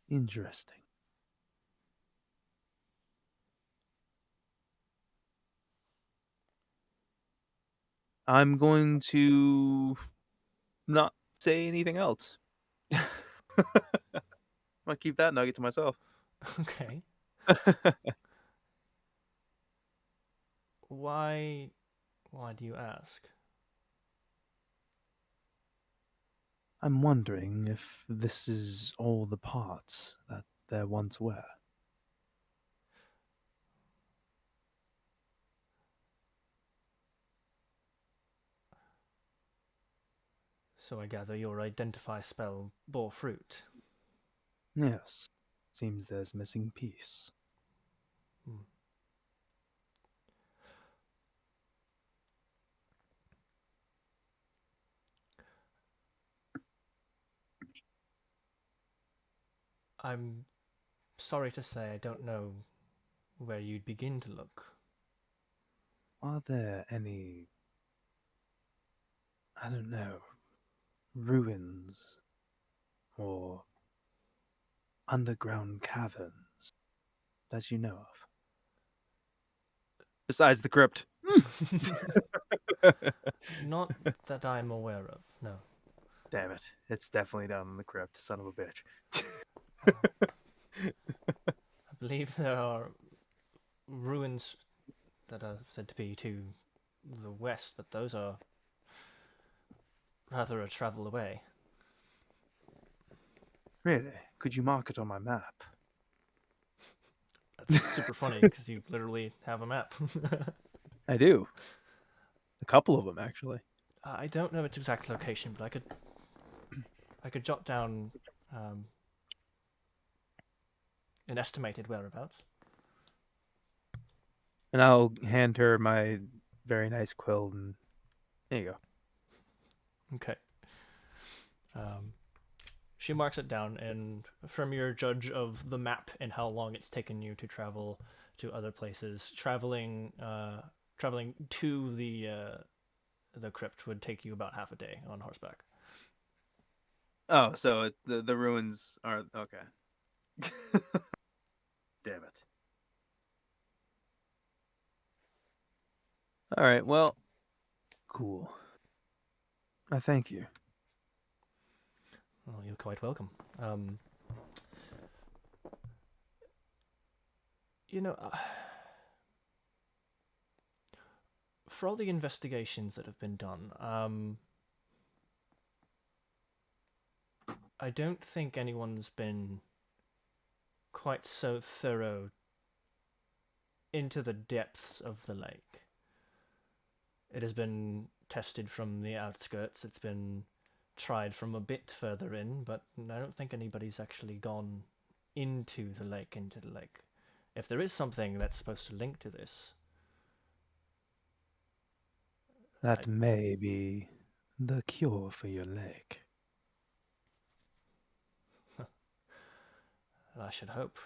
Interesting. I'm going to not say anything else. I'll keep that nugget to myself.
Okay. Why do you ask?
I'm wondering if this is all the parts that there once were.
So I gather your identify spell bore fruit.
Yes. Seems there's missing piece.
Hmm. I'm sorry to say I don't know where you'd begin to look.
Are there any, I don't know, ruins or underground caverns that you know of? Besides the crypt.
Not that I'm aware of, no.
Damn it. It's definitely down in the crypt, son of a bitch.
I believe there are ruins that are said to be to the west, but those are rather a travel away.
Really? Could you mark it on my map?
That's super funny because you literally have a map.
I do. A couple of them, actually.
I don't know its exact location, but I could jot down an estimated whereabouts.
And I'll hand her my very nice quill, and there you go.
Okay. She marks it down, and from your judge of the map and how long it's taken you to travel to other places, traveling to the crypt would take you about half a day on horseback.
Oh, so the ruins are okay. Damn it. All right, well, cool. I thank you.
Well, you're quite welcome. You know, for all the investigations that have been done, I don't think anyone's been quite so thorough into the depths of the lake. It has been tested from the outskirts, it's been tried from a bit further in, but I don't think anybody's actually gone into the lake. If there is something that's supposed to link to this,
That may be the cure for your leg.
I should hope.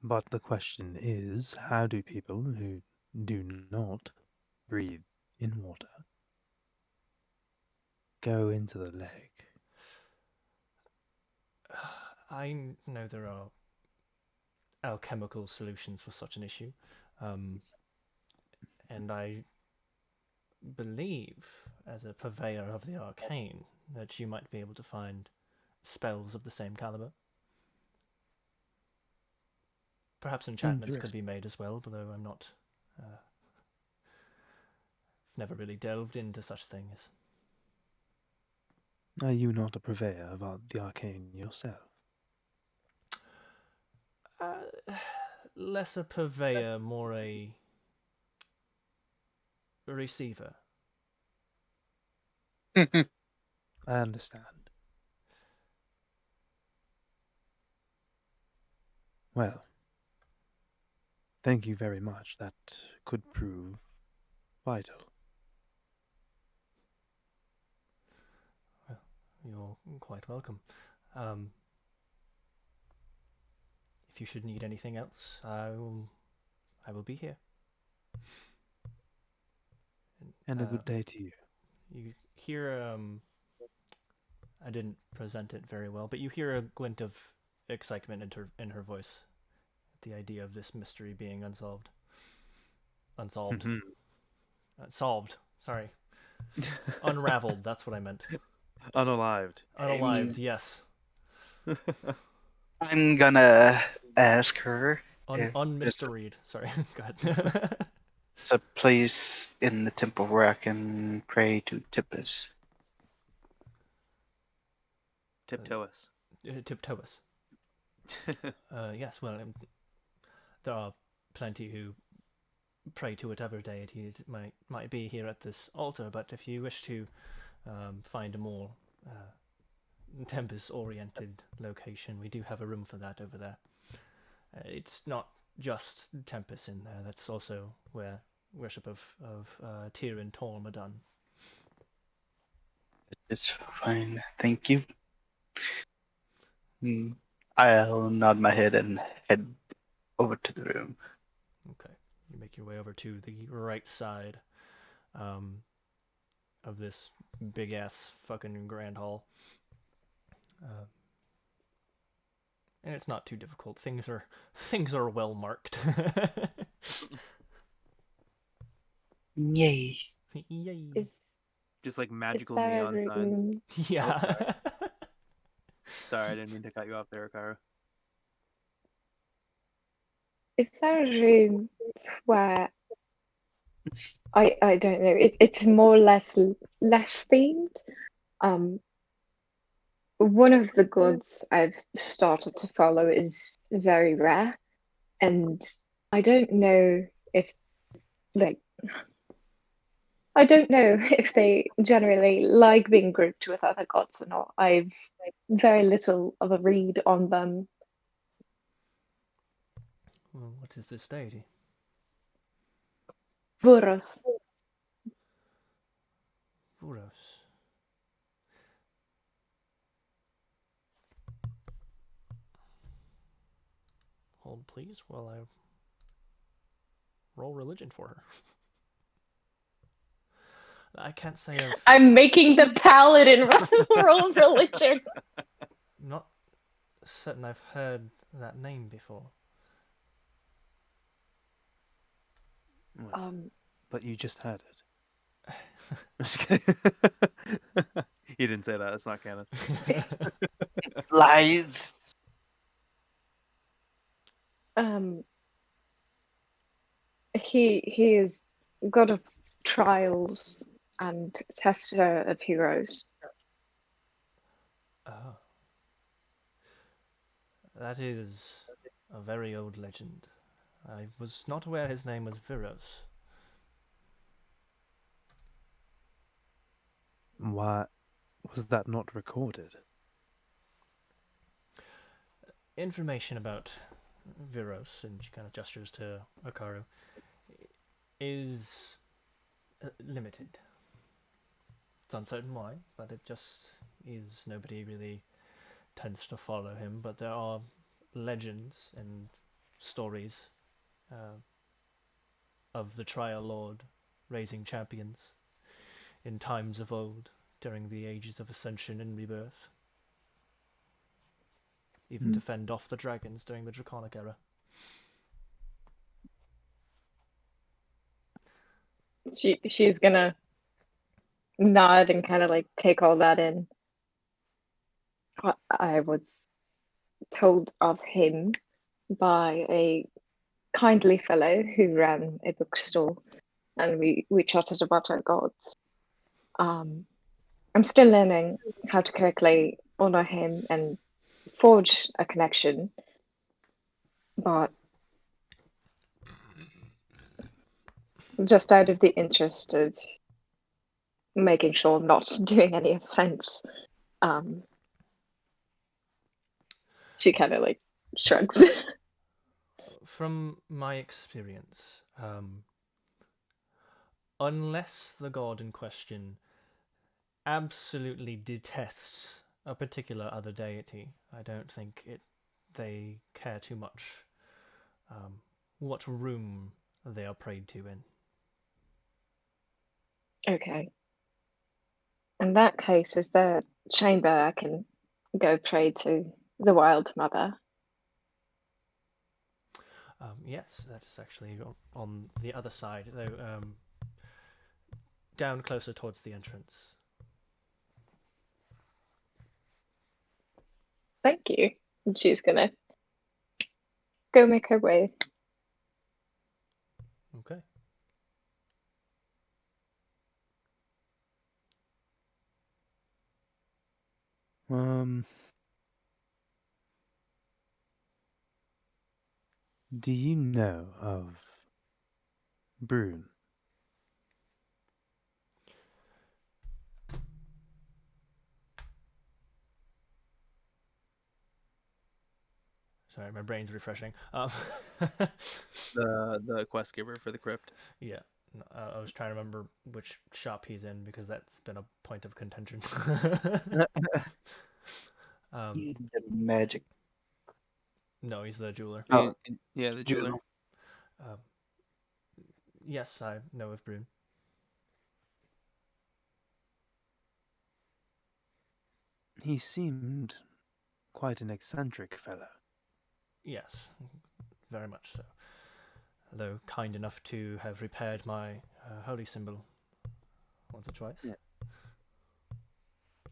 But the question is, how do people who do not breathe in water go into the lake?
I know there are alchemical solutions for such an issue, and I believe, as a purveyor of the arcane, that you might be able to find spells of the same caliber. Perhaps enchantments could be made as well, although I'm not. I've never really delved into such things.
Are you not a purveyor of the arcane yourself?
Less a purveyor, more a receiver.
I understand. Well, thank you very much. That could prove vital.
Well, you're quite welcome. If you should need anything else, I will be here.
And a good day to you.
You hear I didn't present it very well, but you hear a glint of excitement in her voice at the idea of this mystery being unsolved. Solved. Sorry. Unraveled, that's what I meant.
Unalived.
Unalived, yes.
I'm gonna ask her if
Unmysteried. Sorry, go ahead.
it's a place in the temple where I can pray to Tippus.
Tiptoeus.
Tiptoeus. Yes, well, there are plenty who pray to whatever deity it might be here at this altar, but if you wish to find a more Tempest-oriented location, we do have a room for that over there. It's not just Tempest in there, that's also where worship of Tyr and Torm are done.
It's fine, thank you. I'll nod my head and head over to the room.
Okay, you make your way over to the right side of this big ass fucking grand hall. And it's not too difficult. Things are well marked.
Yay.
Yay!
Just like
Is
magical
there a
neon signs.
room?
Yeah.
Sorry, I didn't mean to cut you off there, Akaru.
Is there a room where I don't know. It's more or less themed. One of the gods I've started to follow is very rare, and I don't know if like I don't know if they generally like being grouped with other gods or not. I've very little of a read on them.
Well, what is this deity?
Voros.
Vuros. Hold, please, while I roll religion for her. I can't say I've
I'm making the paladin roll religion.
not certain I've heard that name before.
But you just had it. I'm just kidding. You didn't say that. It's not canon.
Lies.
He is god of trials and tester of heroes.
Oh. That is a very old legend. I was not aware his name was Viros.
Why was that not recorded?
Information about Viros, and she kind of gestures to Akaru, is limited. It's uncertain why, but it just is. Nobody really tends to follow him, but there are legends and stories of the Trial Lord raising champions in times of old, during the ages of Ascension and Rebirth. Even to fend off the dragons during the Draconic era.
She's gonna nod and kind of like take all that in. I was told of him by a kindly fellow who ran a bookstore, and we chatted about our gods. I'm still learning how to correctly honor him and forge a connection, but just out of the interest of making sure I'm not doing any offense, she kind of like shrugs.
From my experience, unless the god in question absolutely detests a particular other deity, I don't think they care too much what room they are prayed to in.
Okay. In that case, is there a chamber I can go pray to the Wild Mother?
Yes, that's actually on the other side, though, down closer towards the entrance.
Thank you. And she's gonna go make her way.
Okay.
Do you know of Brune?
Sorry, my brain's refreshing.
The quest giver for the crypt.
Yeah, I was trying to remember which shop he's in because that's been a point of contention.
Get magic
No, he's the jeweler.
Oh.
Yeah, the jeweler.
Um, yes, I know of Brune.
He seemed quite an eccentric fellow.
Yes, very much so. Though kind enough to have repaired my holy symbol once or twice.
Yeah.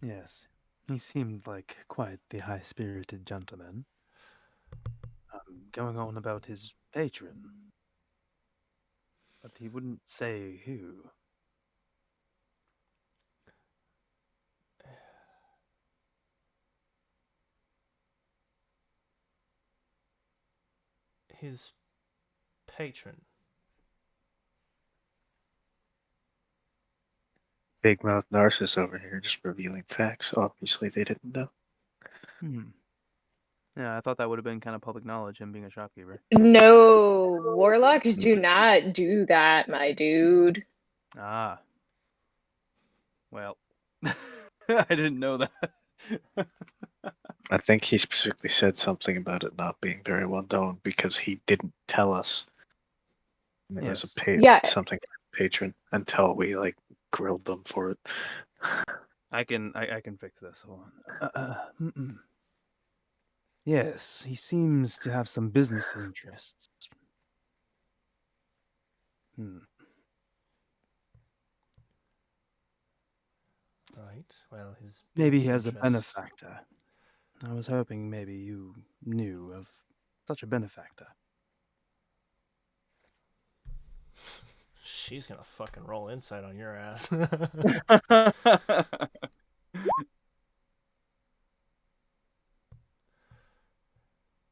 Yes, he seemed like quite the high-spirited gentleman. Going on about his patron, but he wouldn't say who.
His patron.
Big mouth Narcissus over here just revealing facts. Obviously, they didn't know.
Yeah, I thought that would have been kind of public knowledge, him being a shopkeeper.
No, warlocks do not do that, my dude.
Ah. Well, I didn't know that.
I think he specifically said something about it not being very well known because he didn't tell us there was
Yes.
Yeah,
something patron until we like grilled them for it.
I can fix this. Hold on. Yes, he seems to have some business interests.
Right. Well, his
Maybe he
business
has a
interests-
benefactor. I was hoping maybe you knew of such a benefactor.
She's gonna fucking roll insight on your ass.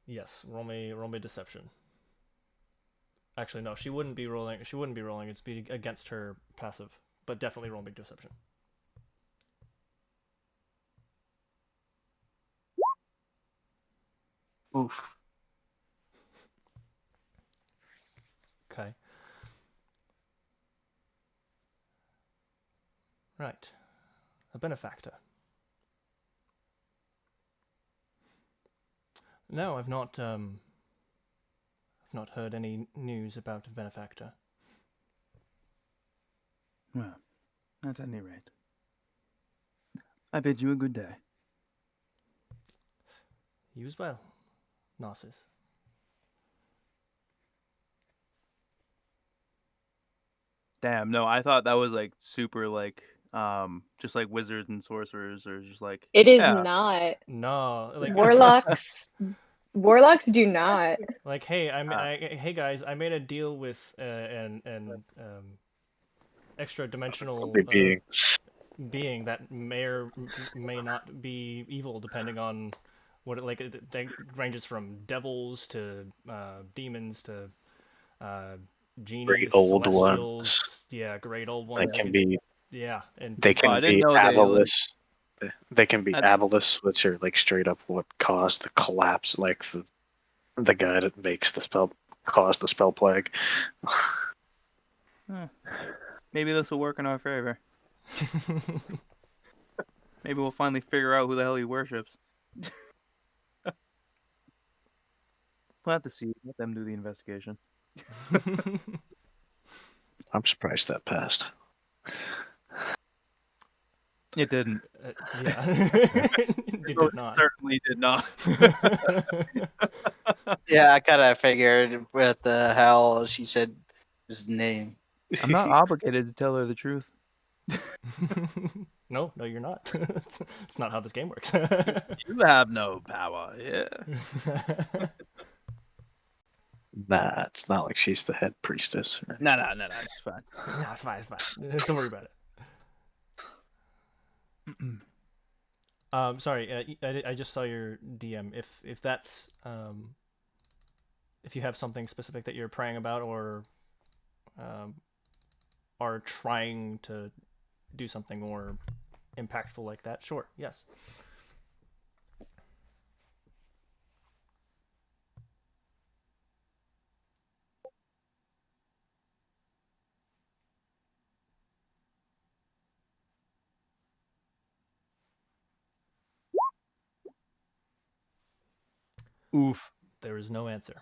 Yes, roll me deception. Actually, no, she wouldn't be rolling. She wouldn't be rolling. It's be against her passive, but definitely roll me deception.
Oof.
Okay. Right. A benefactor. No, I've not heard any news about a benefactor.
Well, at any rate, I bid you a good day.
You as well, Narcissus.
Damn, no, I thought that was like super like just like wizards and sorcerers or just like
it is
yeah.
not.
No, like
Warlocks do not.
like hey, hey guys, I made a deal with an extra dimensional
Probably being
being that may or may not be evil depending on what it ranges from devils to demons to
great
genies,
old ones.
celestials, yeah, great old
They
ones.
can be
Yeah, and
they
Oh,
can
I didn't
be
know they like
avalice. They can be
I,
avalice, which are like straight up what caused the collapse, like the guy that makes the spell caused the spell plague.
maybe this will work in our favor. Maybe we'll finally figure out who the hell he worships. Plant the seed, let them do the investigation.
I'm surprised that passed.
It didn't.
Yeah, it did
Most
not.
certainly did not.
Yeah, I kind of figured with the hell she said his name.
I'm not obligated to tell her the truth.
No, you're not. It's not how this game works.
You have no power, yeah.
Nah, it's not like she's the head priestess.
No, she's fine.
No, it's fine. It's fine. Don't worry about it. Sorry. I just saw your DM. If that's if you have something specific that you're praying about or are trying to do something more impactful like that, sure. Yes.
Oof.
There is no answer.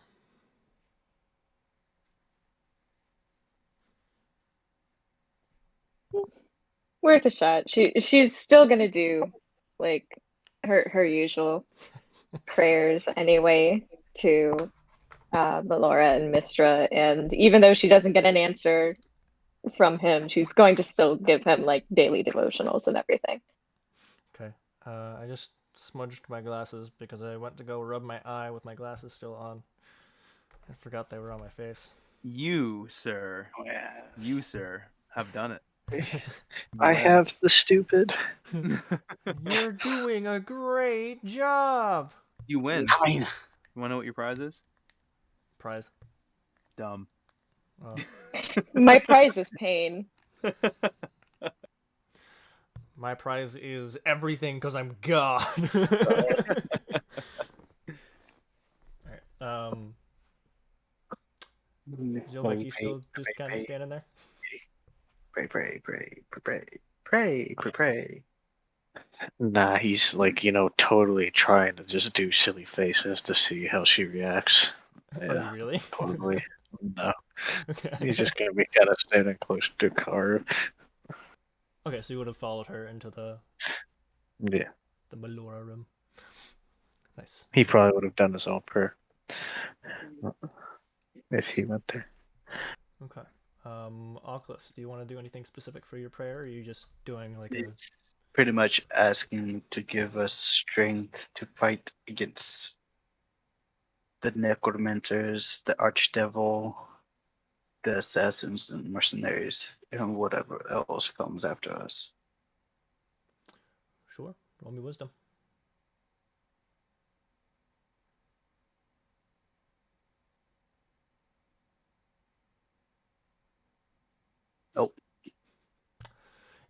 Worth a shot. She's still gonna do like her usual prayers anyway to Melora and Mistra, and even though she doesn't get an answer from him, she's going to still give him like daily devotionals and everything.
Okay. I just smudged my glasses because I went to go rub my eye with my glasses still on. I forgot they were on my face.
You, sir, you, sir, have done it.
I
win.
have the stupid.
You're doing a great job.
You win.
9.
You want to know what your prize is?
Prize.
Dumb.
Oh.
My prize is pain.
My prize is everything because I'm God. Alright. Zilvek, you still just kind of standing there?
Pray.
Nah, he's like, totally trying to just do silly faces to see how she reacts.
Are you really?
Totally. No.
Okay.
He's just gonna be kind of standing close to Karu.
Okay, so you would have followed her into the
Yeah.
Melora room. Nice.
He probably would have done his own prayer if he went there.
Okay. Oculus, do you want to do anything specific for your prayer, or are you just doing like a...
It's pretty much asking to give us strength to fight against the necromancers, the archdevil, the assassins and mercenaries, and whatever else comes after us.
Sure. Roll me wisdom.
Oh,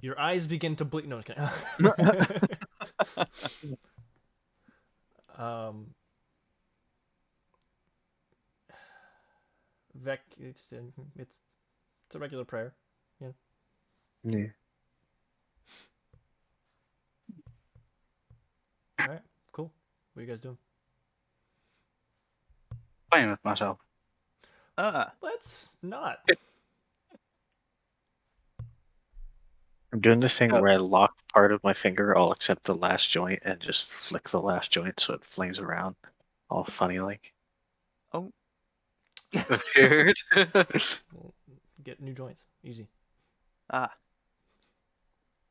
Your eyes begin to bleed. No, I'm just kidding. Vec, it's a regular prayer. Yeah.
Yeah.
All right. Cool. What are you guys doing?
playing with myself.
Let's not.
I'm doing this thing
Oh.
where I lock part of my finger all except the last joint and just flick the last joint so it flames around. All funny like.
Oh.
Weird.
We'll get new joints. Easy.
Ah.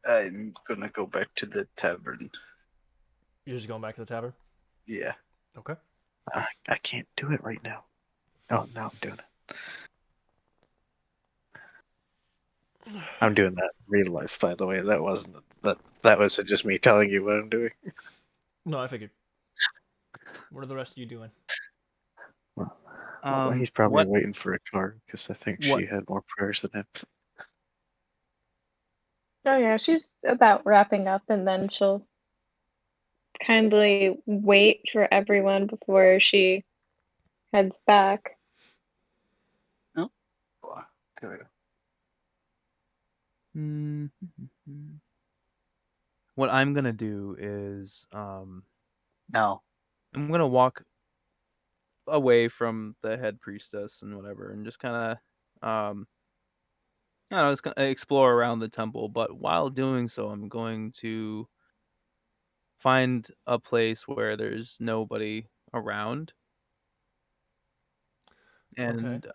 I'm gonna go back to the tavern.
You're just going back to the tavern?
Yeah.
Okay.
I can't do it right now. Oh, now I'm doing it. I'm doing that in real life, by the way. That wasn't that was just me telling you what I'm doing.
No, I figured. What are the rest of you doing?
Well, he's probably waiting for a car because I think she had more prayers than him.
Oh yeah, she's about wrapping up, and then she'll kindly wait for everyone before she heads back.
Oh. There we go.
What I'm gonna do is
No.
I'm gonna walk away from the head priestess and whatever, and just kind of I don't know, just kinda explore around the temple. But while doing so, I'm going to find a place where there's nobody around, and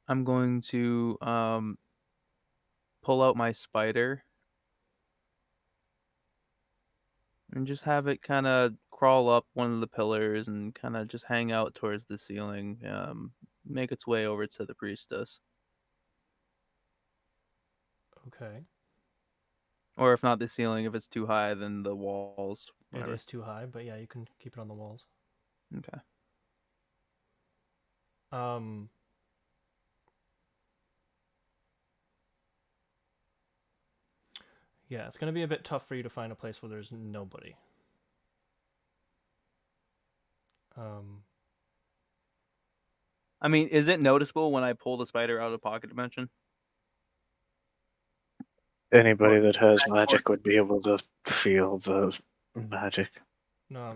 I'm going to pull out my spider and just have it kind of crawl up one of the pillars and kind of just hang out towards the ceiling, make its way over to the priestess.
Okay.
Or if not the ceiling, if it's too high, then the walls. Whatever.
It is too high, but yeah, you can keep it on the walls.
Okay.
Yeah, it's gonna be a bit tough for you to find a place where there's nobody.
I mean, is it noticeable when I pull the spider out of pocket dimension?
Anybody that has magic would be able to feel the magic.
No,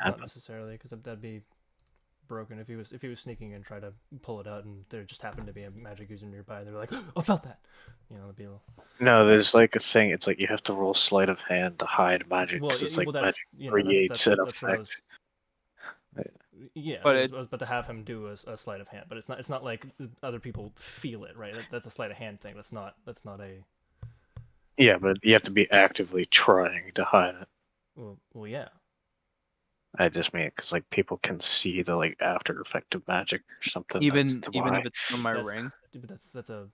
not necessarily, because that'd be broken if he was sneaking and try to pull it out, and there just happened to be a magic user nearby. They're like, "Oh, felt that," it'd be a little.
No, there's like a thing. It's like you have to roll sleight of hand to hide magic.
Well,
'Cause it's like
well, that's
magic creates an
that's what I was.
effect.
Yeah,
But
I was about to have him do a sleight of hand, but it's not like other people feel it, right? That's a sleight of hand thing. That's not a.
Yeah, but you have to be actively trying to hide it.
Well, yeah.
I just mean it because like people can see the like after effect of magic or something.
even
that's
even
why.
if it's from my
That's-
ring.
But that's a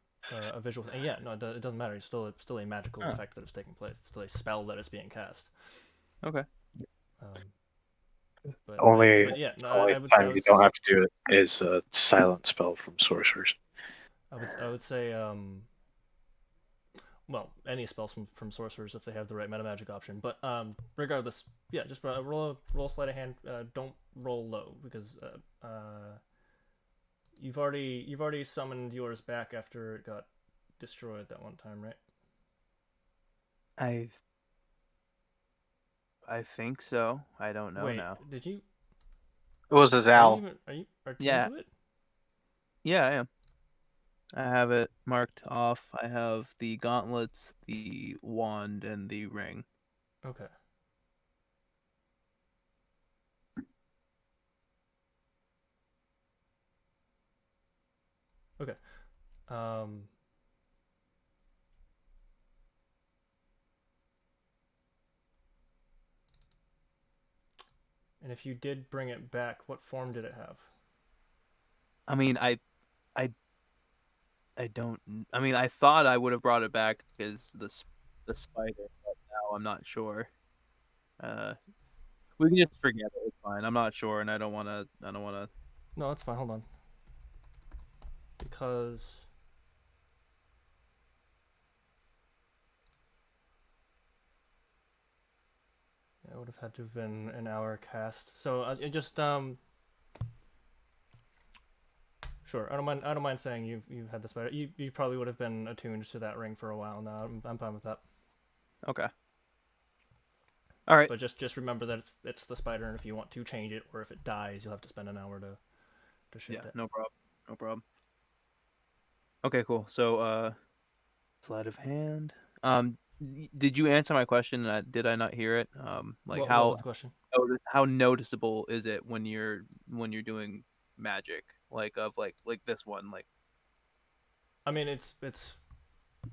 visual thing. Yeah, no, it doesn't matter. It's still a magical
Oh.
effect that is taking place. It's still a spell that is being cast.
Okay.
But
only
yeah, no,
only
I would
time you don't have to do it is a silent spell from sorcerers.
I would say well, any spells from sorcerers if they have the right meta magic option. But regardless, yeah, just roll sleight of hand. Don't roll low because you've already summoned yours back after it got destroyed that one time, right?
I think so. I don't know
Wait,
now.
did you?
It was a
Are
Zal.
you
Yeah.
into it?
Yeah, I am. I have it marked off. I have the gauntlets, the wand, and the ring.
Okay. Okay. And if you did bring it back, what form did it have?
I mean, I don't. I mean, I thought I would have brought it back as the spider, but now I'm not sure. We can just forget it. It's fine. I'm not sure, and I don't want to.
No, that's fine. Hold on. Because it would have had to have been an hour cast. So it just sure. I don't mind saying you've had the spider. You probably would have been attuned to that ring for a while now. I'm fine with that.
Okay. All right.
But just remember that it's the spider, and if you want to change it or if it dies, you'll have to spend an hour to shift it.
No problem. No problem. Okay, cool. So, sleight of hand. Did you answer my question? Did I not hear it? Like
What
how
was the question?
how noticeable is it when you're doing magic? Like this one? Like,
I mean, it's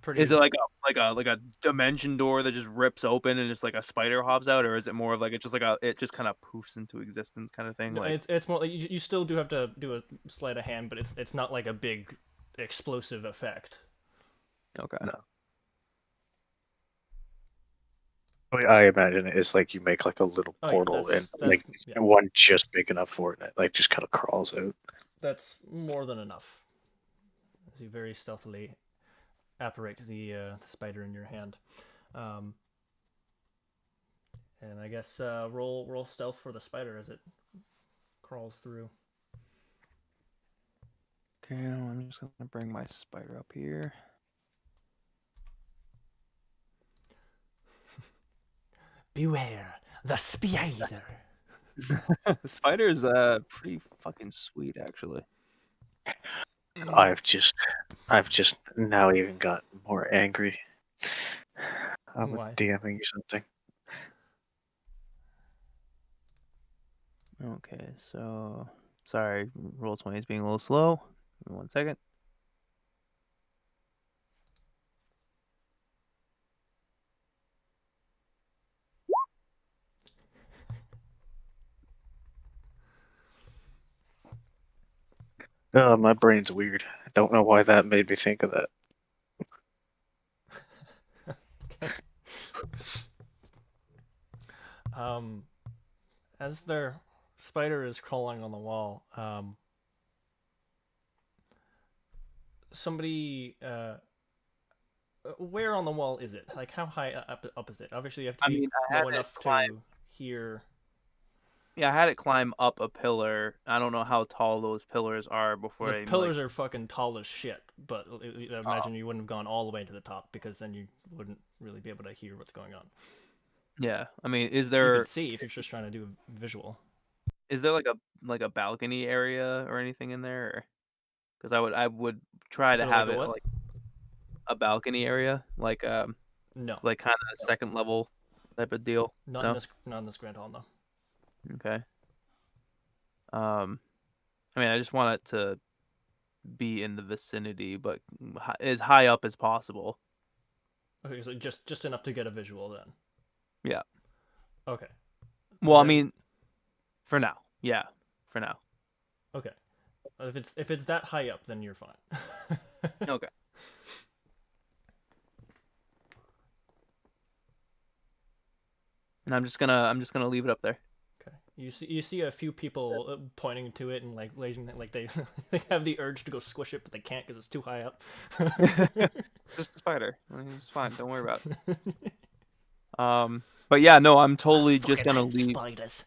pretty.
is it like a dimension door that just rips open and just like a spider hops out, or is it more of like it just kind of poofs into existence kind of thing?
No,
Like,
it's more like you still do have to do a sleight of hand, but it's not like a big explosive effect.
okay.
No. I imagine it is like you make like a little
Oh, yeah,
portal and
that's
like
yeah.
one just big enough for it, and it like just kind of crawls out.
That's more than enough. As you very stealthily apparate the spider in your hand, and I guess roll stealth for the spider as it crawls through.
Okay, I'm just gonna bring my spider up here.
Beware the spider.
The spider's pretty fucking sweet, actually.
I've just now even got more angry. I'm
Why?
DMing you something.
Okay, so sorry, roll 20 is being a little slow. Give me 1 second.
My brain's weird. I don't know why that made me think of that.
Okay. As their spider is crawling on the wall, somebody where on the wall is it? Like how high up is it? Obviously, you have to
I
be
mean, I had
low
it
enough
climb.
to hear.
Yeah, I had it climb up a pillar. I don't know how tall those pillars are before
The
I
pillars are fucking tall as shit, but I
Oh.
imagine you wouldn't have gone all the way to the top because then you wouldn't really be able to hear what's going on.
Yeah, I mean, is
You
there?
could see if you're just trying to do a visual.
Is there like a balcony area or anything in there? Because I would try
Is
to
there like
have
a
it
what?
like a balcony area,
No,
like kind of second level type of deal.
not in
No,
this not in this grand hall. No.
okay. Um, I mean, I just want it to be in the vicinity, but as high up as possible.
Okay, so just enough to get a visual then.
Yeah.
Okay.
Well, I
Then
mean, for now. Yeah, for now.
okay. If it's that high up, then you're fine.
Okay. And I'm just gonna leave it up there.
Okay. You see a few people pointing to it and like raising like they they have the urge to go squish it, but they can't because it's too high up.
Just a spider. I mean, it's fine. Don't worry about it. But yeah, no, I'm totally just
Fucking
gonna
hate
leave.
spiders.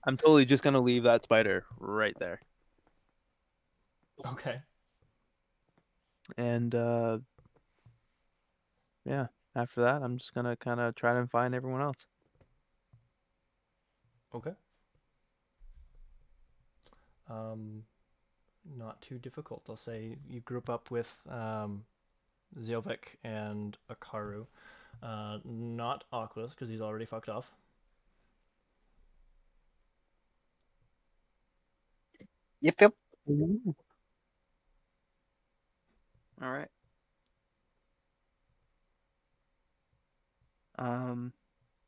I'm totally just gonna leave that spider right there.
Okay.
And yeah, after that, I'm just gonna kind of try to find everyone else.
Okay. Not too difficult. I'll say you group up with Zeovik and Akaru. Not Oculus because he's already fucked off.
Yep.
All right.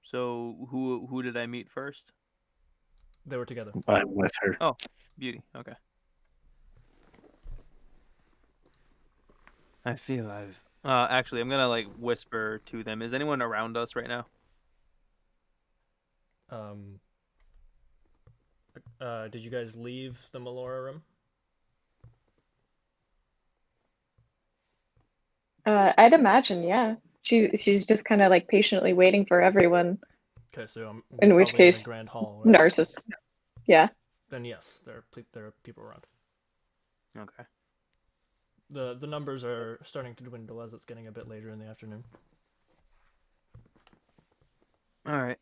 So who did I meet first?
They were together.
I'm with her.
Oh, Beauty. Okay. I feel I've. Actually, I'm gonna like whisper to them. Is anyone around us right now?
Um. Did you guys leave the Melora room?
I'd imagine, yeah. She's just kind of like patiently waiting for everyone.
Okay, so we're
In which
probably in the
case,
grand hall, right?
Narcissus. Yeah.
Then yes, there are people around.
Okay.
The numbers are starting to dwindle as it's getting a bit later in the afternoon.
All right.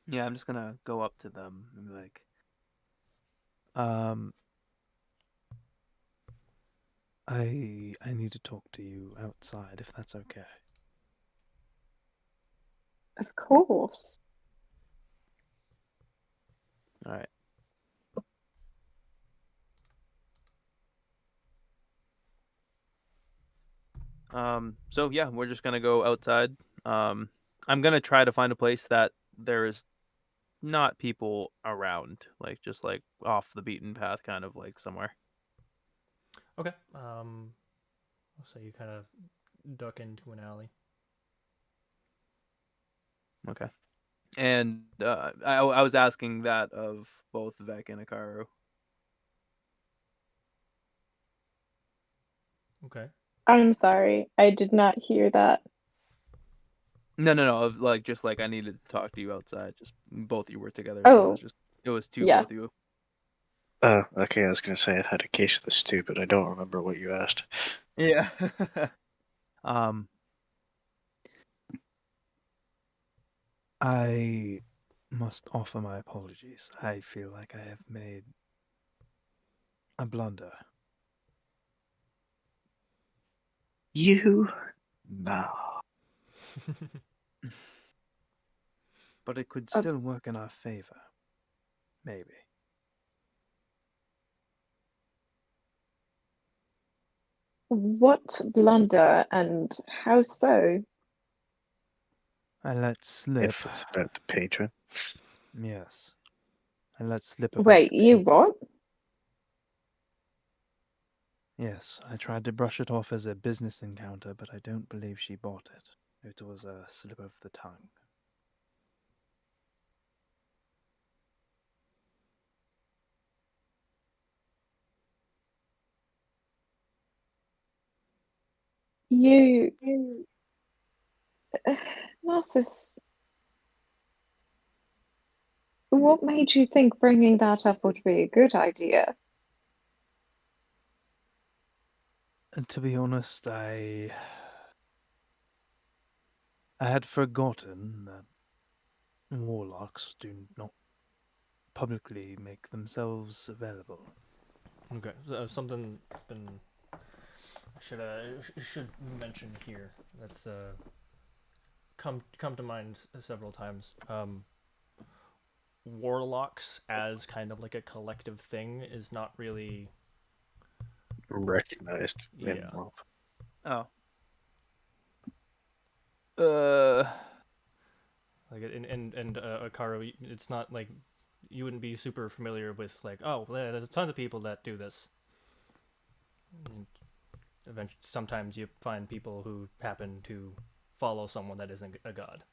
Yeah, I'm just gonna go up to them and be like, um, I need to talk to you outside if that's okay.
Of course.
All right. So yeah, we're just gonna go outside. I'm gonna try to find a place that there is not people around, like just like off the beaten path, kind of like somewhere.
Okay. I'll say you kind of duck into an alley.
Okay. And I was asking that of both Vec and Akaru.
Okay.
I'm sorry. I did not hear that.
No. Of like just like I needed to talk to you outside. Just both of you were together, so
Oh,
it was to
yeah.
both of you.
Oh, okay. I was gonna say I had a case of the stew, but I don't remember what you asked.
Yeah. um, I must offer my apologies. I feel like I have made a blunder.
You? No.
But it could
Uh,
still work in our favor. Maybe.
What blunder and how so?
I let slip.
If it's about the patron.
Yes. I let slip about
Wait,
the
you
pain.
what?
Yes, I tried to brush it off as a business encounter, but I don't believe she bought it. It was a slip of the tongue.
You, Narcissus, what made you think bringing that up would be a good idea?
And to be honest, I had forgotten that warlocks do not publicly make themselves available.
Okay, so something that's been should mention here. That's come to mind several times. Warlocks as kind of like a collective thing is not really
Recognized in
yeah.
world.
Oh.
Like and Akaru, it's not like you wouldn't be super familiar with like, oh, there's tons of people that do this. And eventually, sometimes you find people who happen to follow someone that isn't a god.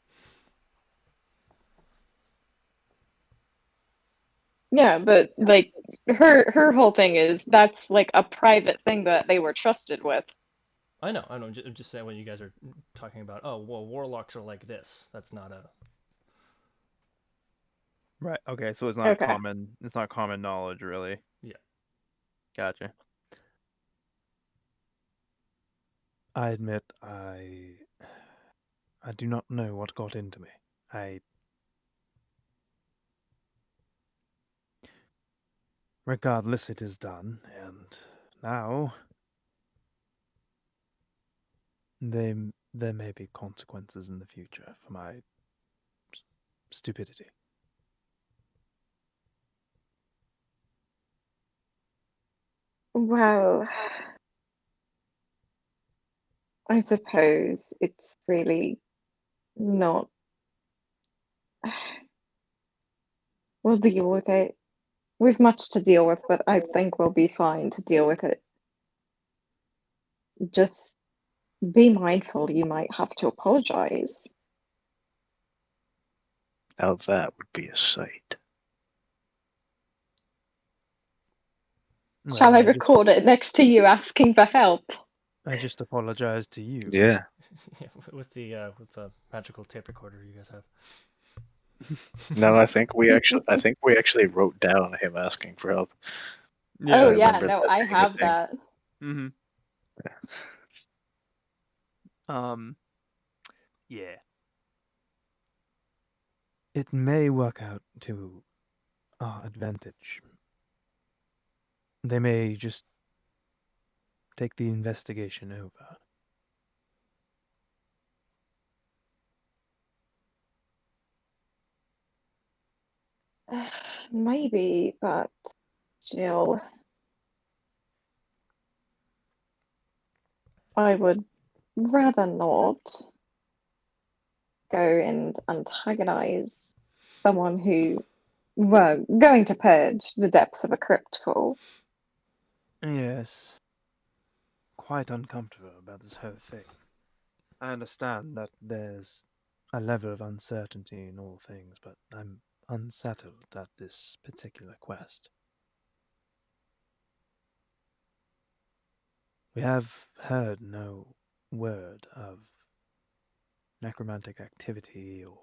Yeah, but like her whole thing is that's like a private thing that they were trusted with.
I know. I'm just saying when you guys are talking about, oh, well, warlocks are like this. That's not a.
Right. Okay, so it's not
Okay.
common. It's not common knowledge, really.
Yeah.
Gotcha. I admit I do not know what got into me. Regardless, it is done, and now there may be consequences in the future for my stupidity.
Well, I suppose it's really not. We'll deal with it. We've much to deal with, but I think we'll be fine to deal with it. Just be mindful you might have to apologize.
Now that would be a sight.
Shall
Well,
I record it next to you asking for help?
I just apologize to you.
Yeah.
Yeah, with the magical tape recorder you guys have.
No, I think we actually wrote down him asking for help.
Yeah.
Oh
I
yeah,
remember
no,
that
I
being a
have
thing.
that.
Mm-hmm. Yeah. It may work out to our advantage. They may just take the investigation over.
Maybe, but still, I would rather not go and antagonize someone who were going to purge the depths of a crypt for.
Yes. Quite uncomfortable about this whole thing. I understand that there's a level of uncertainty in all things, but I'm unsettled at this particular quest. We have heard no word of necromantic activity or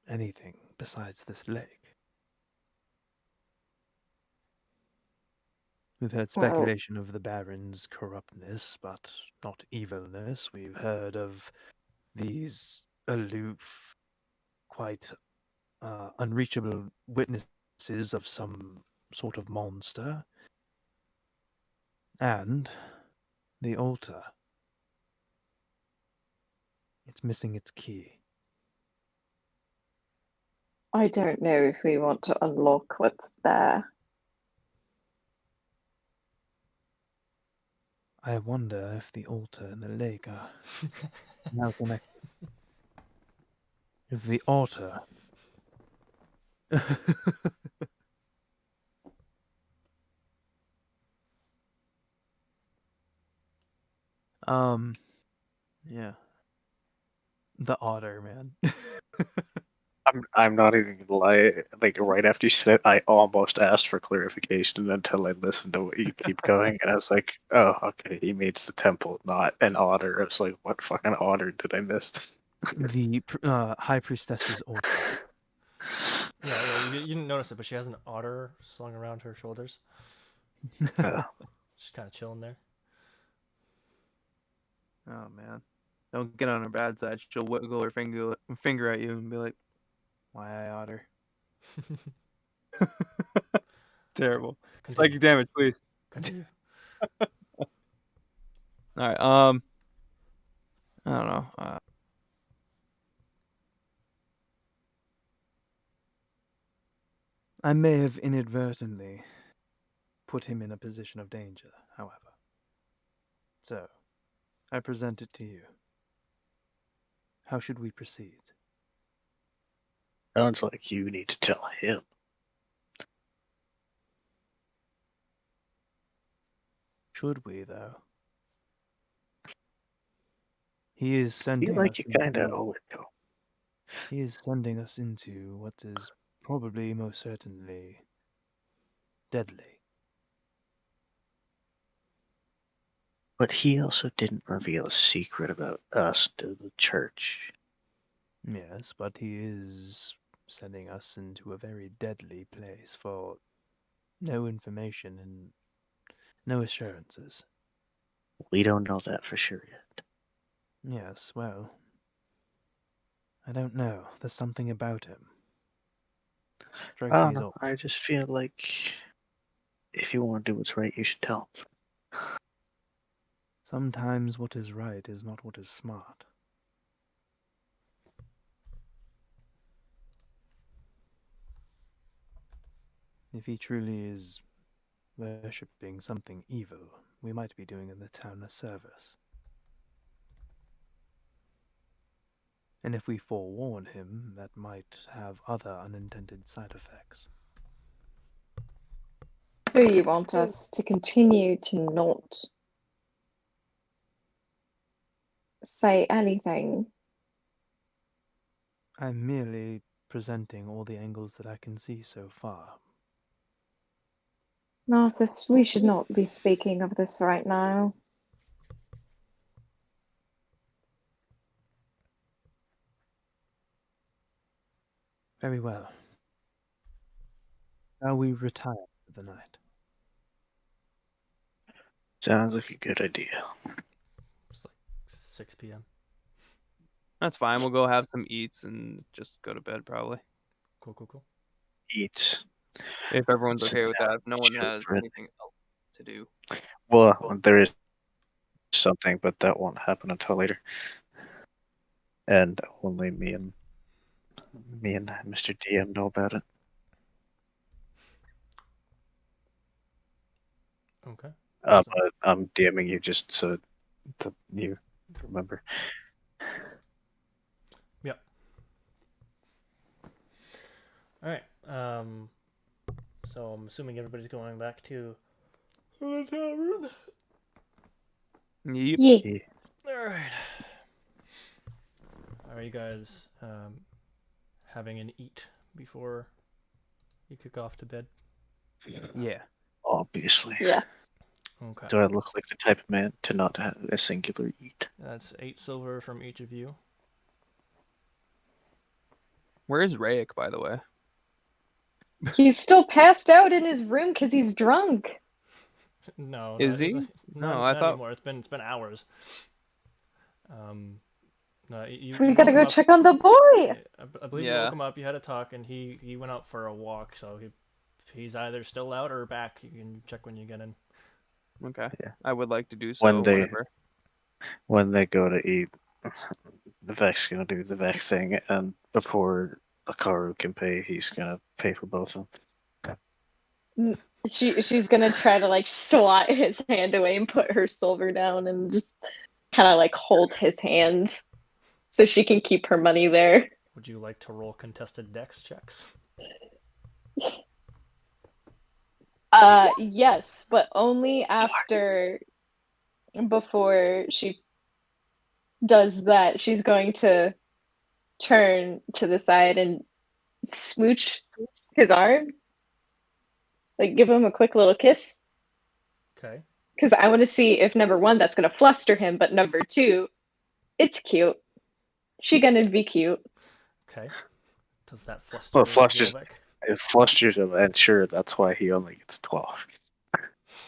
anything besides this lake. We've heard
Well,
speculation of the Baron's corruptness, but not evilness. We've heard of these aloof, quite unreachable witnesses of some sort of monster. And the altar. It's missing its key.
I don't know if we want to unlock what's there.
I wonder if the altar and the lake are now connected. If the altar. um, yeah. The otter, man.
I'm not even gonna lie. Like right after you said it, I almost asked for clarification until I listened to what you keep going, and I was like, "Oh, okay. He means the temple, not an otter." I was like, "What fucking otter did I miss?"
The high priestess's altar.
Yeah. You didn't notice it, but she has an otter slung around her shoulders.
Uh,
She's kind of chilling there.
Oh man. Don't get on her bad side. She'll wiggle her finger at you and be like, "Why I otter?" Terrible. Psychic damage, please.
Continue.
All right. I don't know. I may have inadvertently put him in a position of danger, however. So, I present it to you. How should we proceed?
Sounds like you need to tell him.
Should we, though? He is
I
sending
feel like
us
you kind of
into.
owe it to him.
He is sending us into what is probably most certainly deadly.
But he also didn't reveal a secret about us to the church.
Yes, but he is sending us into a very deadly place for no information and no assurances.
We don't know that for sure yet.
Yes, well, I don't know. There's something about him. Strikes
I
me
don't
as
know.
off.
I just feel like if you want to do what's right, you should tell him.
Sometimes what is right is not what is smart. If he truly is worshipping something evil, we might be doing the town a service. And if we forewarn him, that might have other unintended side effects.
So you want us to continue to not say anything?
I'm merely presenting all the angles that I can see so far.
Narcissus, we should not be speaking of this right now.
Very well. Shall we retire for the night?
Sounds like a good idea.
It's like 6 p.m.
That's fine. We'll go have some eats and just go to bed probably.
Cool.
Eat.
If everyone's
Sit
okay with
down,
that. If no one
chill
has
for it.
anything else to do.
Well, there is something, but that won't happen until later. And only me and Mr. DM know about it.
Okay.
But I'm DMing you just so that you remember.
Yep. All right. So I'm assuming everybody's going back to the tavern.
Yep.
Yeah.
All right. Are you guys having an eat before you kick off to bed?
Yeah.
Obviously.
Yes.
Okay.
Do I look like the type of man to not have a singular eat?
That's 8 silver from each of you.
Where is Rayek, by the way?
He's still passed out in his room because he's drunk.
No,
Is he?
Not,
No, I
not
thought.
anymore. It's been hours. No, you
We
woke
gotta
him
go
up.
check on the boy.
I believe you
Yeah.
woke him up. You had a talk, and he went out for a walk. So he's either still out or back. You can check when you get in.
Okay.
Yeah.
I would like to do so whenever.
When they go to eat, the Vec's gonna do the Vec thing, and before Akaru can pay, he's gonna pay for both of them.
She's gonna try to like swat his hand away and put her silver down and just kind of like hold his hand so she can keep her money there.
Would you like to roll contested dex checks?
Yes, but only after before she does that, she's going to turn to the side and smooch his arm. Like give him a quick little kiss.
Okay.
Because I want to see if number one, that's going to fluster him, but number two, it's cute. She gonna be cute.
Okay. Does that fluster
Well,
Vaxiel?
it flusters him, and sure, that's why he only gets 12.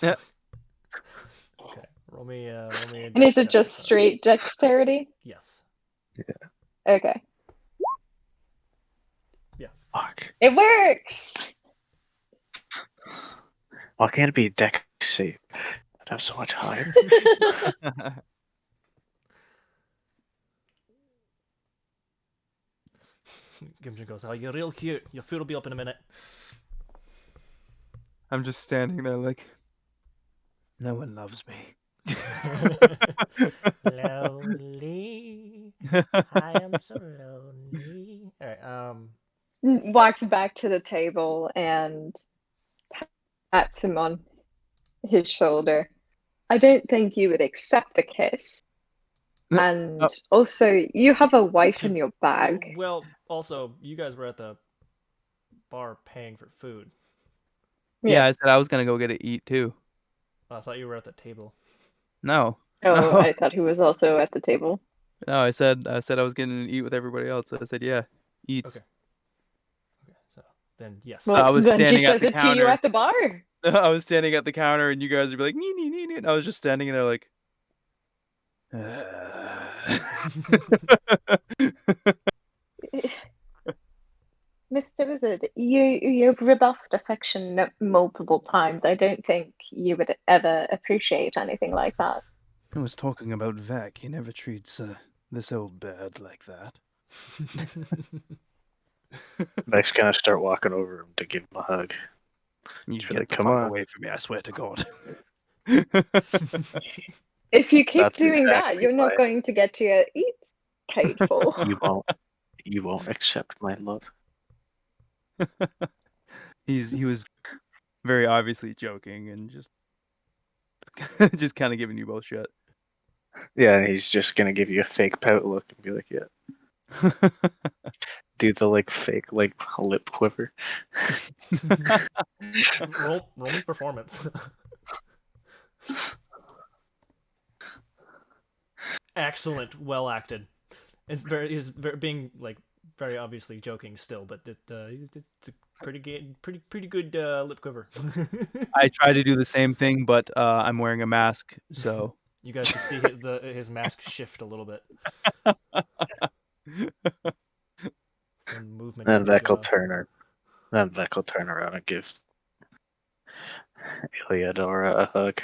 Yeah.
Okay. Roll me a
And is
dex
it
check,
just
Hikaru.
straight dexterity?
Yes.
Okay.
Fuck.
It works!
Why can't it be dex save? That's so much higher.
Gimjin goes, "Oh, you're real cute. Your food will be up in a minute."
I'm just standing there like, no one loves me.
Lonely. I am so lonely. All right.
Walks back to the table and pats him on his shoulder. I don't think you would accept a kiss. And
Oh.
also, you have a wife in your bag.
Well, also, you guys were at the bar paying for food.
Yeah, I said I was gonna go get it eat too.
I thought you were at the table.
No.
Oh,
No.
I thought he was also at the table.
No, I said I was gonna eat with everybody else. I said, yeah, eats.
Okay. Okay. So then, yes.
Well,
I was
then she
standing at
says
the
it to you
counter.
at the bar.
I was standing at the counter, and you guys would be like, nee, nee, nee, nee. And I was just standing there like.
Mr. Wizard, you've rebuffed affection multiple times. I don't think you would ever appreciate anything like that.
I was talking about Vec. He never treats this old bird like that.
Vec's gonna start walking over him to give him a hug.
You
She's
get
like,
the
"Come
fuck
on."
away from me! I swear to God.
If you keep
That's
doing that,
exactly
you're not
why.
going to get to your eat paid for.
You won't accept my love.
He was very obviously joking and just just kind of giving you both shit.
Yeah, and he's just gonna give you a fake pout look and be like, "Yeah." Do the like fake like lip quiver.
roll me performance. Excellent, well acted. It's very being like very obviously joking still, but it's a pretty good lip quiver.
I try to do the same thing, but I'm wearing a mask, so
You guys can see his mask shift a little bit. From movement
Then
to the
Vec will
jaw.
turn around and give Iliadora a hug.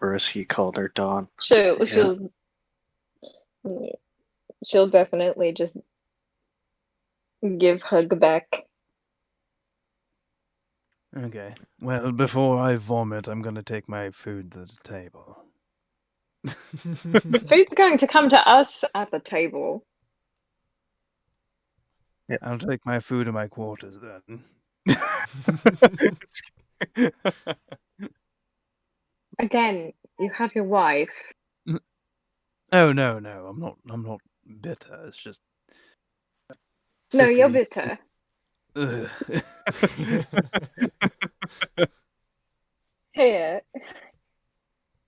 Or as he called her, Dawn.
She'll definitely just give hug back.
okay. Well, before I vomit, I'm gonna take my food to the table.
Food's going to come to us at the table.
I'll take my food to my quarters then.
Again, you have your wife.
Oh no, I'm not bitter. It's just
No, you're
sickly.
bitter.
Ugh.
Here,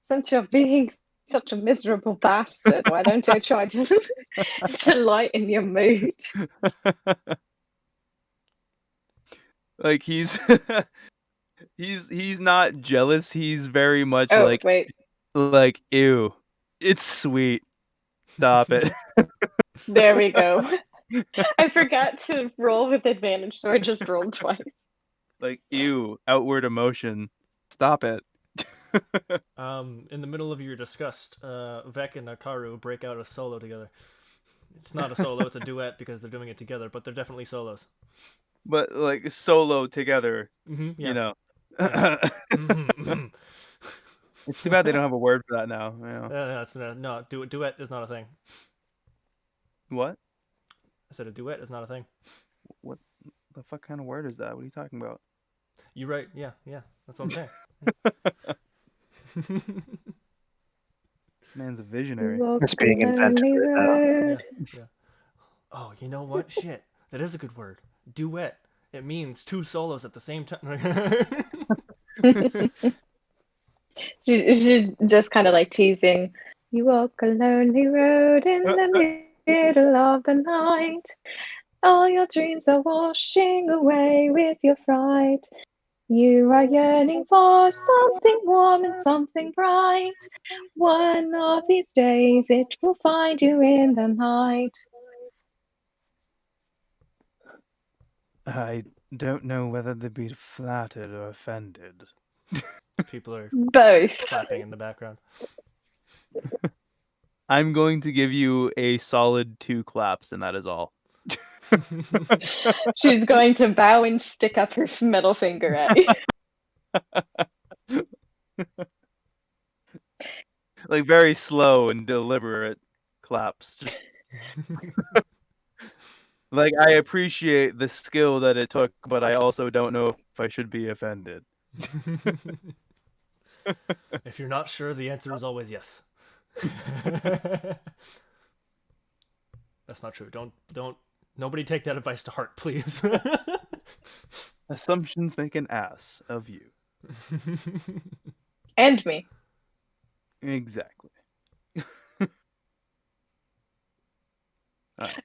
since you're being such a miserable bastard, why don't you try to lighten your mood?
Like he's he's not jealous. He's very much
Oh, wait.
like ew. It's sweet. Stop it.
There we go. I forgot to roll with advantage, so I just rolled twice.
Like ew, outward emotion. Stop it.
In the middle of your disgust, Vec and Akaru break out a solo together. It's not a solo; it's a duet because they're doing it together, but they're definitely solos.
But like solo together,
Yeah.
you know.
Yeah.
It's too bad they don't have a word for that now. You know.
Duet is not a thing.
What?
I said a duet is not a thing.
What the fuck kind of word is that? What are you talking about?
You're right. Yeah. That's what I'm saying.
Man's a visionary.
It's being invented right now.
Yeah. Oh, you know what? Shit. That is a good word. Duet. It means two solos at the same time.
She's just kind of like teasing. You walk a lonely road in the middle of the night. All your dreams are washing away with your fright. You are yearning for something warm and something bright. One of these days it will find you in the night.
I don't know whether to be flattered or offended.
People are
Both.
clapping in the background.
I'm going to give you a solid 2 claps, and that is all.
She's going to bow and stick up her middle finger at you.
Like very slow and deliberate claps. Just like I appreciate the skill that it took, but I also don't know if I should be offended.
If you're not sure, the answer is always yes. That's not true. Don't nobody take that advice to heart, please.
Assumptions make an ass of you.
And me.
Exactly.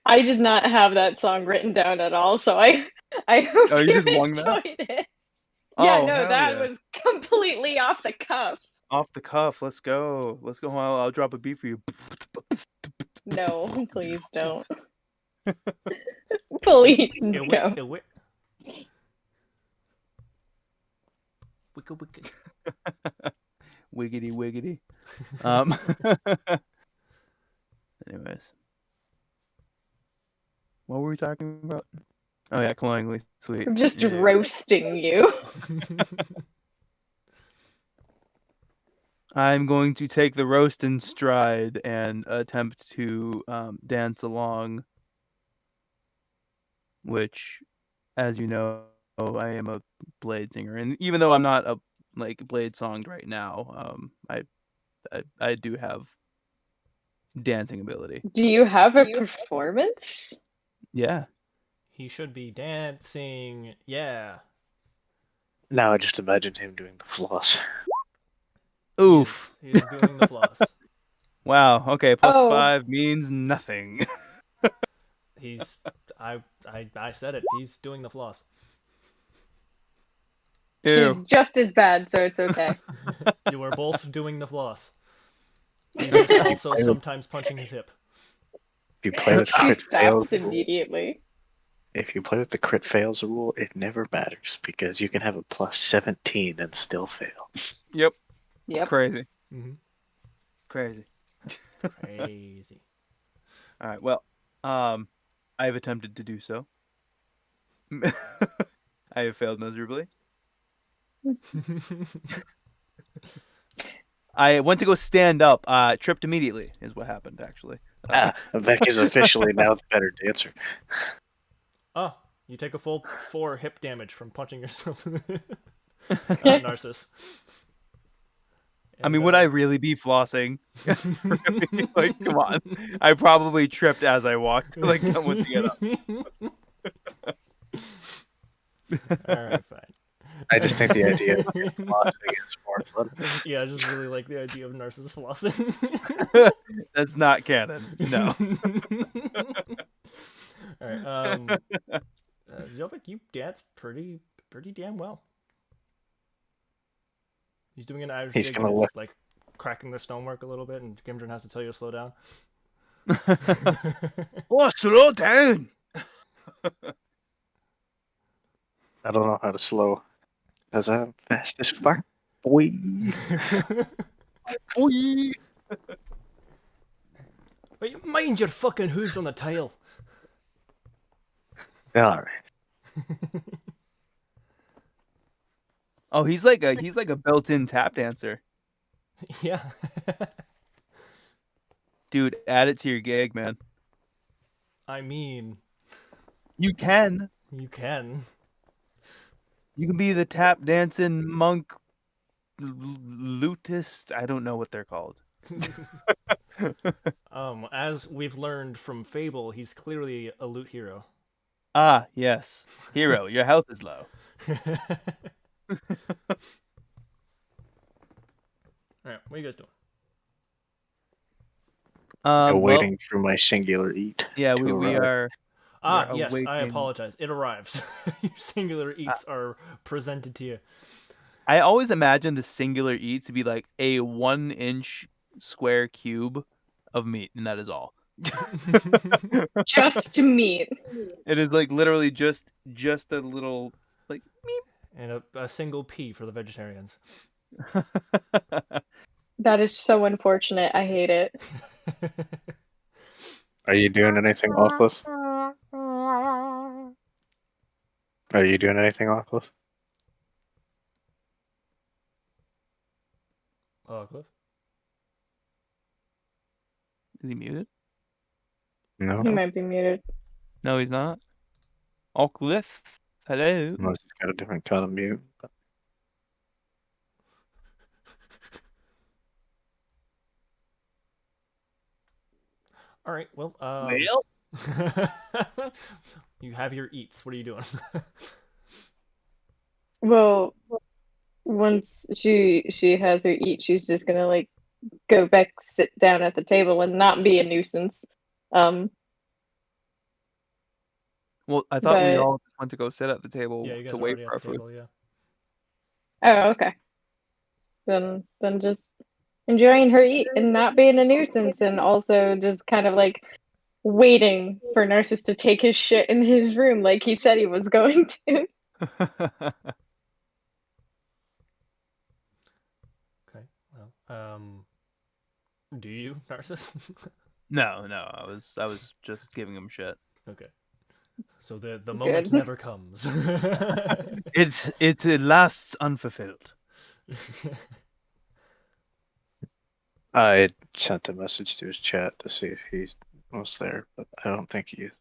I did not have that song written down at all, so I hope
Oh, you
you
just wung that?
enjoyed it.
Oh,
Yeah, no,
hell
that
yeah.
was completely off the cuff.
Off the cuff. Let's go. Let's go. I'll drop a beat for you.
No, please don't. Please
It
no.
wit, it wit. Wicka wicka.
Wiggity wiggity. Anyways. What were we talking about? Oh yeah, cloyingly sweet.
I'm just
Yeah.
roasting you.
I'm going to take the roast in stride and attempt to dance along, which, as you know, I am a Blade singer, and even though I'm not a Blade songed right now, I do have dancing ability.
Do you have a performance?
Yeah.
He should be dancing. Yeah.
Now I just imagine him doing the floss.
Oof.
He is doing the floss.
Wow. Okay. Plus
Oh.
5 means nothing.
He's I said it. He's doing the floss.
Ew.
She's just as bad, so it's okay.
You are both doing the floss. He's just also sometimes punching his hip.
If you play with the
She
crit fails,
stops immediately.
if you play with the crit fails rule, it never matters because you can have a plus 17 and still fail.
Yep.
Yep.
It's crazy.
Mm-hmm.
Crazy.
Crazy.
All right. Well, I have attempted to do so. I have failed miserably. I went to go stand up. Tripped immediately is what happened, actually.
Vec is officially now the better dancer.
Oh, you take a full 4 hip damage from punching yourself. Narcissus.
I mean, would I really be flossing? Really? Like, come on. I probably tripped as I walked. Like, I went to get up.
All right, fine.
I just think the idea of flossing is more fun.
Yeah, I just really like the idea of Narcissus flossing.
That's not canon. No.
All right. Zovik, you dance pretty damn well. He's doing an Irish
He's
gig,
gonna
and
look-
it's like cracking the stonework a little bit, and Gimdrin has to tell you to slow down.
Oh, slow down.
I don't know how to slow because I'm fast as fuck, boy.
Oy.
Wait, mind your fucking hooves on the tile.
All right.
Oh, he's like a built-in tap dancer.
Yeah.
Dude, add it to your gig, man.
I mean,
You can.
you can.
You can be the tap dancing monk lutist. I don't know what they're called.
As we've learned from Fable, he's clearly a loot hero.
Ah, yes. Hero, your health is low.
Alright, what are you guys doing?
I'm
Well,
waiting for my singular eat.
yeah,
to
we
arrive.
are.
Ah,
You're
yes, I
awakened.
apologize. It arrives. Your singular eats are presented to you.
I always imagine the singular eat to be like a 1-inch square cube of meat, and that is all.
Just meat.
It is like literally just a little like
And a single pea for the vegetarians.
meep.
That is so unfortunate. I hate it.
Are you doing anything, Oculus? Are you doing anything, Oculus?
Cliff?
Is he muted?
No.
He might be muted.
No, he's not. Oh, Cliff. Hello.
Unless he's got a different kind of mute.
All right, well,
Well,
you have your eats. What are you doing?
Well, once she has her eat, she's just gonna like go back, sit down at the table, and not be a nuisance.
well, I thought we
But
all went to go sit at the table
Yeah, you guys
to
are
wait
already
for
at
our
the
food.
table, yeah.
oh, okay. Then just enjoying her eat and not being a nuisance, and also just kind of like waiting for Narcissus to take his shit in his room like he said he was going to.
Okay, well, do you, Narcissus?
No, I was just giving him shit.
Okay. So the moment
Good.
never comes.
It lasts unfulfilled.
I sent a message to his chat to see if he was there, but I don't think he is.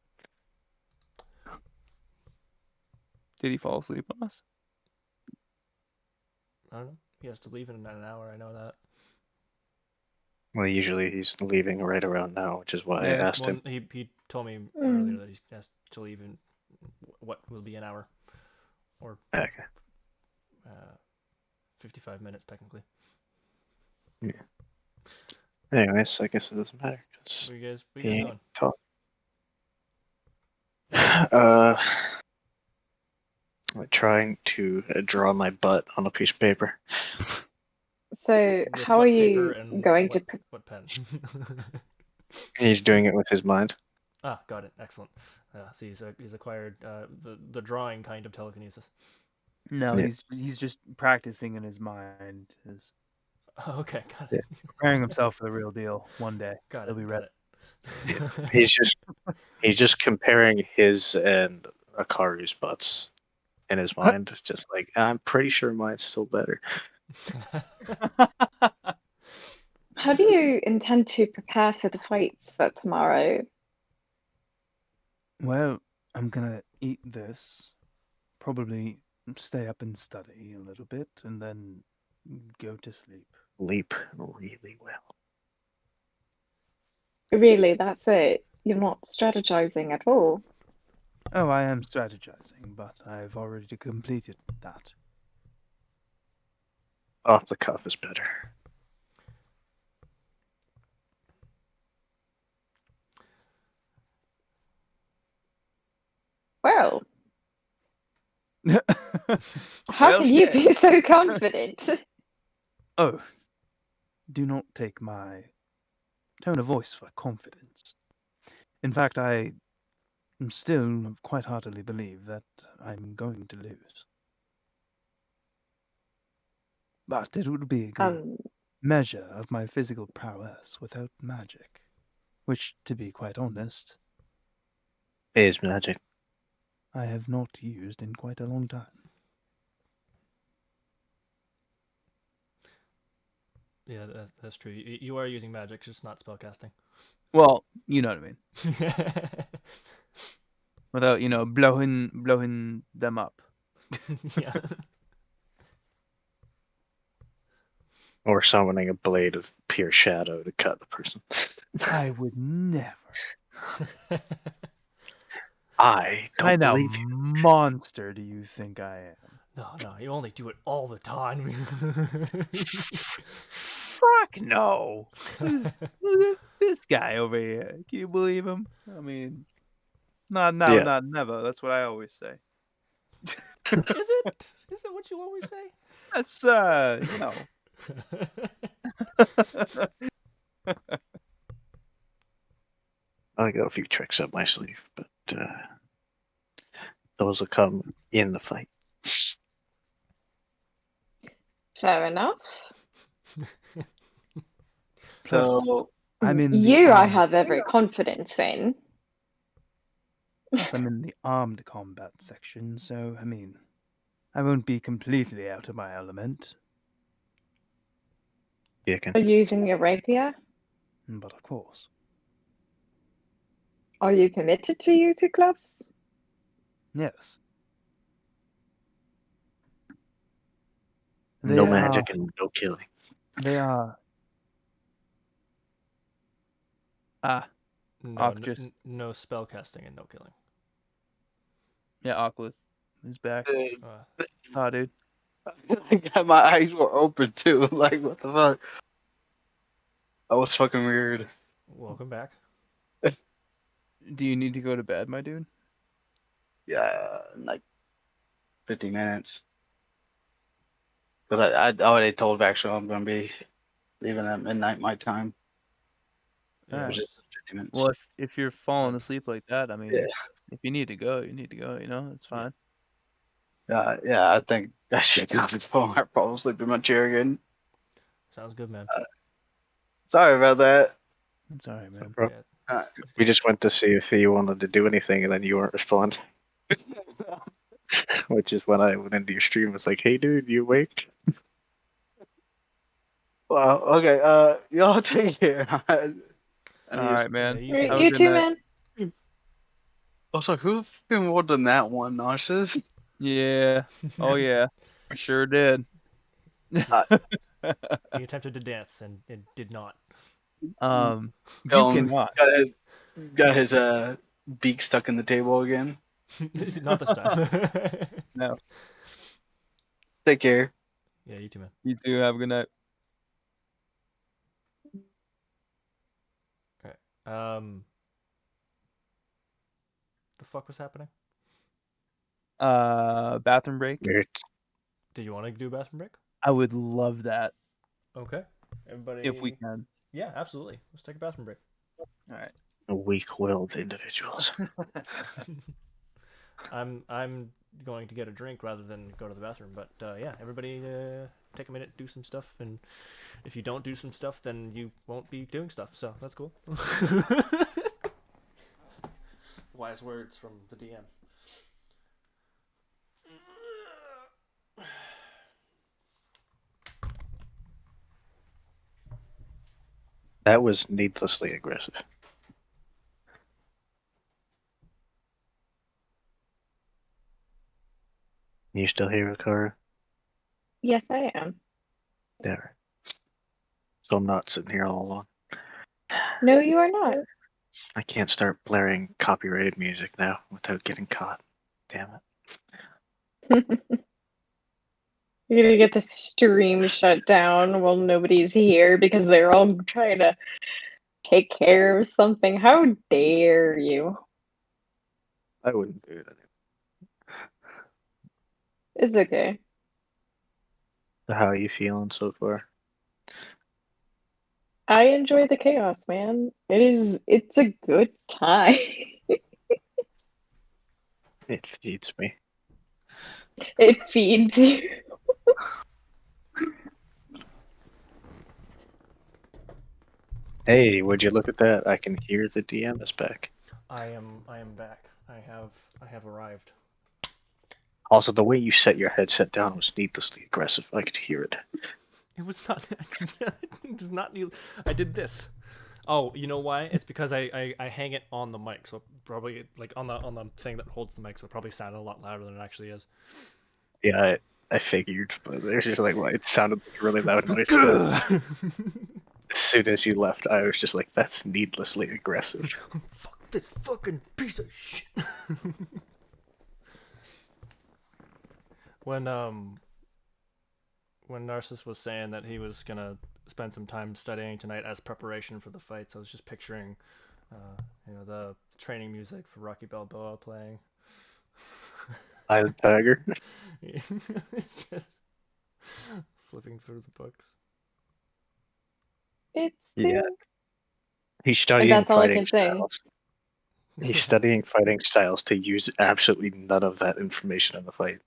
Did he fall asleep on us?
I don't know. He has to leave in an hour. I know that.
Well, usually he's leaving right around now, which is why I
Yeah,
asked
Well,
him.
he told me
Mm.
earlier that he has to leave in what will be an hour, or
Okay.
55 minutes technically.
Anyways, I guess it doesn't matter.
What are you guys
He
doing?
ain't talk. I'm trying to draw my butt on a piece of paper.
So,
With
how
what
are
paper
you
and
going
what,
to?
what pen?
He's doing it with his mind.
Ah, got it. Excellent. See, he's acquired the drawing kind of telekinesis.
No,
Yeah.
he's just practicing in his mind. He's
Oh, okay, got it.
preparing himself for the real deal. One day
Got
he'll
it.
be
Got
ready.
it.
He's just comparing his and Akaru's butts in his mind. Just like, I'm pretty sure mine's still better.
How do you intend to prepare for the fights for tomorrow?
Well, I'm gonna eat this, probably stay up and study a little bit, and then go to sleep.
Leap really well.
Really, that's it. You're not strategizing at all.
Oh, I am strategizing, but I've already completed that.
Off the cuff is better.
Well, how
Well,
can you
shit.
be so confident?
Oh, do not take my tone of voice for confidence. In fact, I still quite heartily believe that I'm going to lose. But it would be a good measure of my physical prowess without magic, which, to be quite honest,
Is magic.
I have not used in quite a long time.
Yeah, that's true. You are using magic, just not spellcasting.
Well, you know what I mean. Without, blowing them up.
Yeah.
Or summoning a blade of pure shadow to cut the person.
I would never.
I don't
Kind of
believe you.
monster do you think I am?
No, you only do it all the time.
Fuck no. This guy over here. Can you believe him? I mean, Not now,
Yeah.
not never. That's what I always say.
Is it? Is it what you always say?
That's you know.
I got a few tricks up my sleeve, but those will come in the fight.
Fair enough.
Plus,
So
I'm in the
You, I
armed.
have every confidence in.
Plus, I'm in the armed combat section, so I mean, I won't be completely out of my element.
Chicken.
Are you using your rapier?
But of course,
Are you committed to using gloves?
yes.
No
They are.
magic and no killing.
They are. Ah,
No,
Arc just.
no spell casting and no killing.
Yeah, Arclith is back.
Uh,
Ah, dude.
my eyes were open too. Like, what the fuck? That was fucking weird.
welcome back.
Do you need to go to bed, my dude?
Yeah, in like 50 minutes. Because I already told Vaxiel I'm gonna be leaving at midnight my time. It
Yeah,
was
Alright.
just 50 minutes.
Well, if you're falling
That's-
asleep like that, I mean,
Yeah.
if you need to go, you need to go. You know, it's fine.
Yeah, I think I should get off his phone. I'll probably sleep in my chair again.
sounds good, man.
Sorry about that.
It's alright, man.
Bro,
Yeah,
Uh,
it's
we
good.
just went to see if he wanted to do anything, and then you weren't responding. Which is when I went into your stream. Was like, "Hey, dude, you awake?"
well, okay. Y'all take care. I need to
Alright, man.
you
Right,
Have a
you
good
too,
night.
man.
Also, who fucking more than that one, Narcissus?
Yeah. Oh, yeah. I sure did.
He attempted to dance and did not.
You
Dylan
cannot.
got his beak stuck in the table again.
Not this time.
No.
Take care.
Yeah, you too, man.
You too. Have a good night.
The fuck was happening?
Bathroom break.
Weird.
Did you want to do a bathroom break?
I would love that
Okay. Everybody.
if we can.
Yeah, absolutely. Let's take a bathroom break.
Alright.
Weak-willed individuals.
I'm going to get a drink rather than go to the bathroom. But yeah, everybody take a minute, do some stuff, and if you don't do some stuff, then you won't be doing stuff. So that's cool. Wise words from the DM.
That was needlessly aggressive. You still here, Akara?
Yes, I am.
There. So I'm not sitting here all alone.
No, you are not.
I can't start blaring copyrighted music now without getting caught. Damn it.
You're gonna get the stream shut down while nobody's here because they're all trying to take care of something. How dare you?
I wouldn't do it anyway.
It's okay.
So how are you feeling so far?
I enjoy the chaos, man. It's a good time.
It feeds me.
It feeds you.
Hey, would you look at that? I can hear the DM is back.
I am back. I have arrived.
Also, the way you set your headset down was needlessly aggressive. I could hear it.
It was not. It does not need. I did this. Oh, you know why? It's because I hang it on the mic, so probably like on the thing that holds the mic, so it probably sounded a lot louder than it actually is.
Yeah, I figured, but there's just like, well, it sounded like a really loud noise. As soon as you left, I was just like, that's needlessly aggressive.
Fuck this fucking piece of shit. When Narcissus was saying that he was gonna spend some time studying tonight as preparation for the fights, I was just picturing The training music for Rocky Balboa playing.
Island Tiger.
It's just flipping through the books.
It's
Yeah. He's
and
studying
that's all I
fighting
can say.
styles. He's studying fighting styles to use absolutely none of that information in the fight.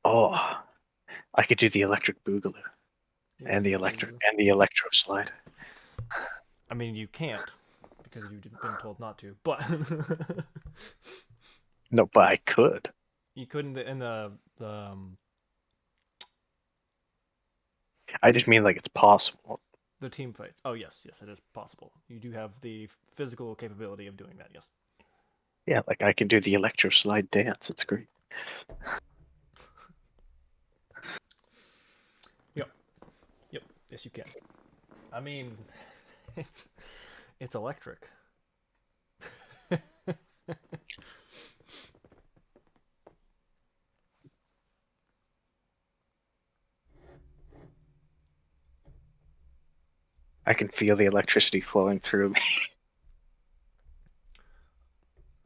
Oh, I could do the electric boogaloo and the electro slide.
I mean, you can't because you've been told not to. But
No, but I could.
you couldn't in the
I just mean like it's possible.
the team fights. Oh yes, it is possible. You do have the physical capability of doing that. Yes.
Yeah, like I can do the electro slide dance. It's great.
Yep. Yes, you can. I mean, it's electric.
I can feel the electricity flowing through me.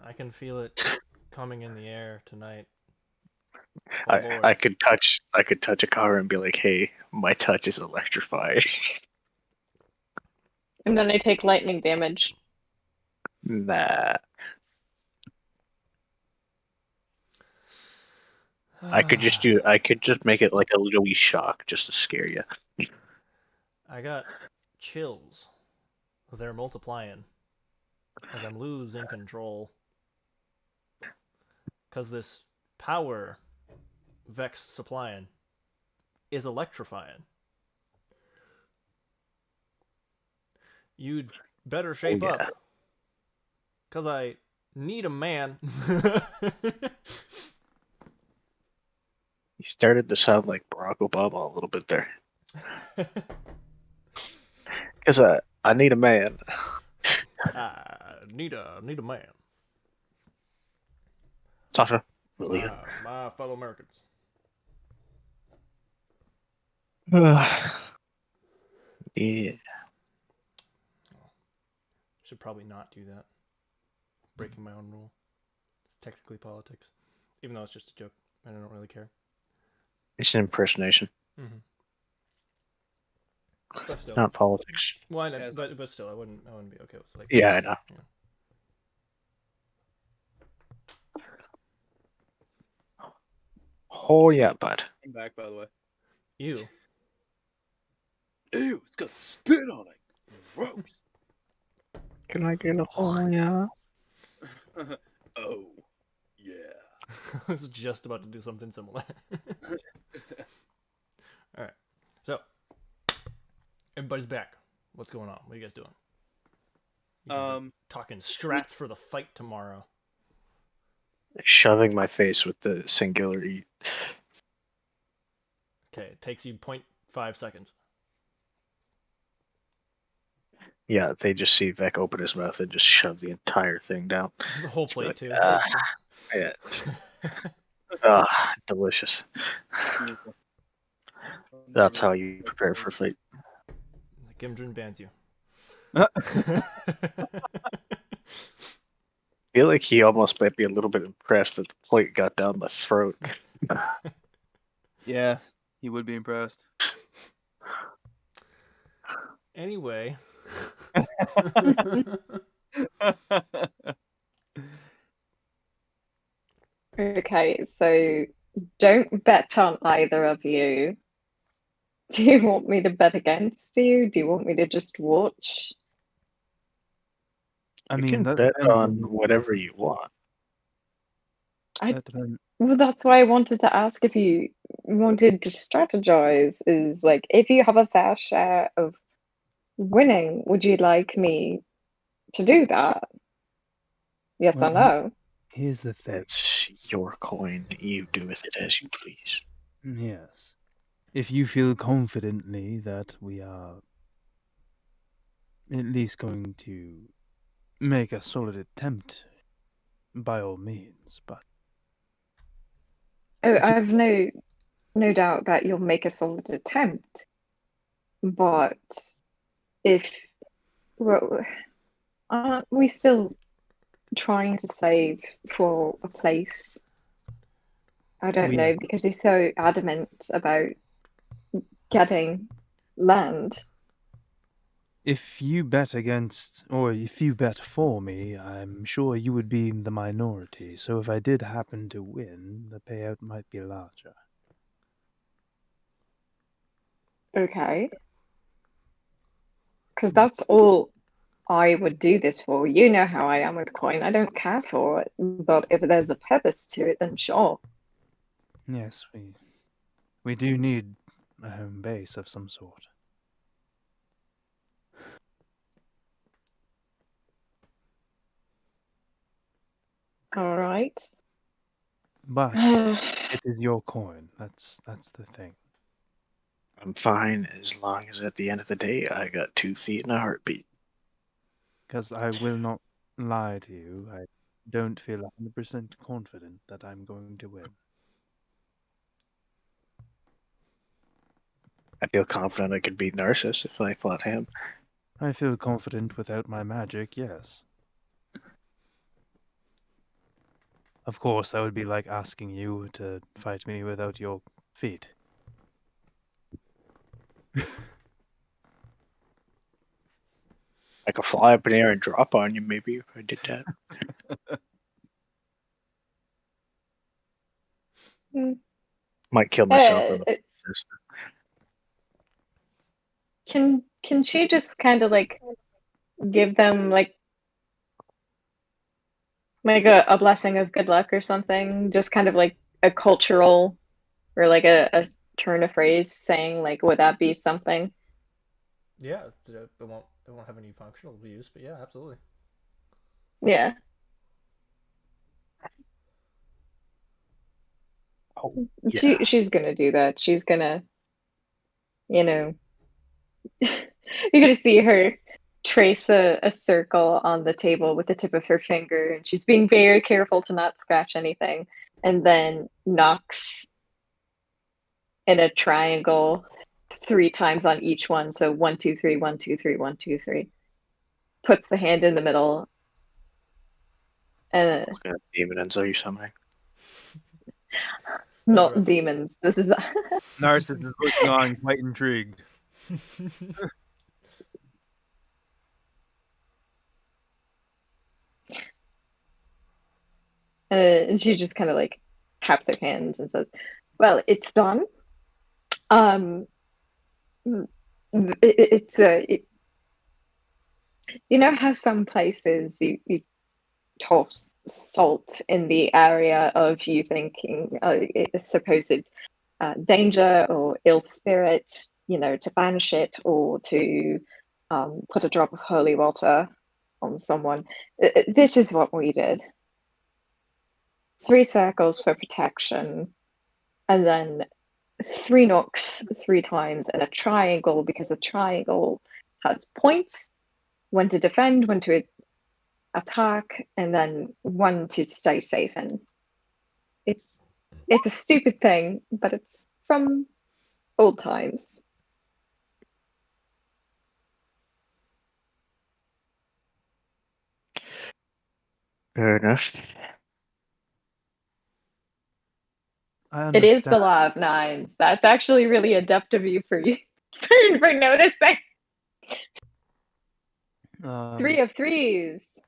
I can feel it coming in the air tonight. Oh,
I,
Lord.
I could touch a car and be like, "Hey, my touch is electrified."
And then I take lightning damage.
Nah. I could just make it like a little wee shock just to scare you.
I got chills. They're multiplying as I'm losing control. Because this power Vex supplying is electrifying. You'd better shape up. Because I need a man.
You started to sound like Barack Obama a little bit there. Because I need a man.
I need a man.
Sasha. William.
My fellow Americans.
Yeah.
Should probably not do that. Breaking my own rule. It's technically politics. Even though it's just a joke. I don't really care.
It's an impersonation.
Mm-hmm. But still.
Not politics.
Well, I know, but still, I wouldn't be okay with like.
Yeah, I know.
Yeah.
Oh yeah, bud.
I'm back, by the way.
Ew.
Ew, it's got spit on it. Gross.
Can I get a oh yeah?
Oh, yeah.
I was just about to do something similar. All right. So, everybody's back. What's going on? What are you guys doing? Talking strats for the fight tomorrow.
Shoving my face with the singular E.
Okay, it takes you 0.5 seconds.
Yeah, they just see Vec open his mouth and just shove the entire thing down.
The whole
Just be
plate,
like,
too.
Yeah. Delicious. That's how you prepare for a fight.
Gimdrin bans you.
I feel like he almost might be a little bit impressed that the plate got down my throat.
Yeah, he would be impressed.
Anyway.
Okay, so don't bet on either of you. Do you want me to bet against you? Do you want me to just watch?
I
You
mean,
can
that
bet
depends
on whatever you want.
That depends.
Well, that's why I wanted to ask if you wanted to strategize. Is like, if you have a fair share of winning, would you like me to do that? Yes or
Well,
no?
here's the thing.
It's your coin. You do with it as you please.
Yes. If you feel confidently that we are at least going to make a solid attempt by all means, but
Oh,
Is it-
I've no doubt that you'll make a solid attempt, but if well, aren't we still trying to save for a place? I don't
we
know, because he's so adamant about getting land.
if you bet against, or if you bet for me, I'm sure you would be in the minority, so if I did happen to win, the payout might be larger.
Okay. Because that's all I would do this for. You know how I am with coin. I don't care for it. But if there's a purpose to it, then sure.
Yes, we do need a home base of some sort.
All right.
But it is your coin. That's the thing.
I'm fine as long as at the end of the day I got 2 feet and a heartbeat.
Because I will not lie to you, I don't feel 100% confident that I'm going to win.
I feel confident I could beat Narcissus if I fought him.
I feel confident without my magic, yes. Of course, that would be like asking you to fight me without your feet.
I could fly up in the air and drop on you maybe if I did that. Might kill myself in the process.
can she just kind of like give them like a blessing of good luck or something? Just kind of like a cultural or like a turn of phrase saying like, would that be something?
Yeah, it won't have any functional use, but yeah, absolutely.
Yeah.
Oh, yeah.
She's gonna do that. She's gonna, you know, you're gonna see her trace a circle on the table with the tip of her finger, and she's being very careful to not scratch anything, and then knocks in a triangle 3 times on each one. So 1, 2, 3, 1, 2, 3, 1, 2, 3. Puts the hand in the middle, and
What kind of demons are you summoning?
not
Resurrection.
demons. This is
Narcissus is looking on, quite intrigued.
and she just kind of like taps her hands and says, "Well, it's done. Um, it's you know how some places you toss salt in the area of you thinking a supposed danger or ill spirit, you know, to banish it or to put a drop of holy water on someone. This is what we did. 3 circles for protection, and then 3 knocks 3 times, and a triangle because a triangle has points, when to defend, when to attack, and then one to stay safe in. It's a stupid thing, but it's from old times.
Fair enough.
I
It is
understand.
the law of nines. That's actually really adept of you for for noticing. Three of threes.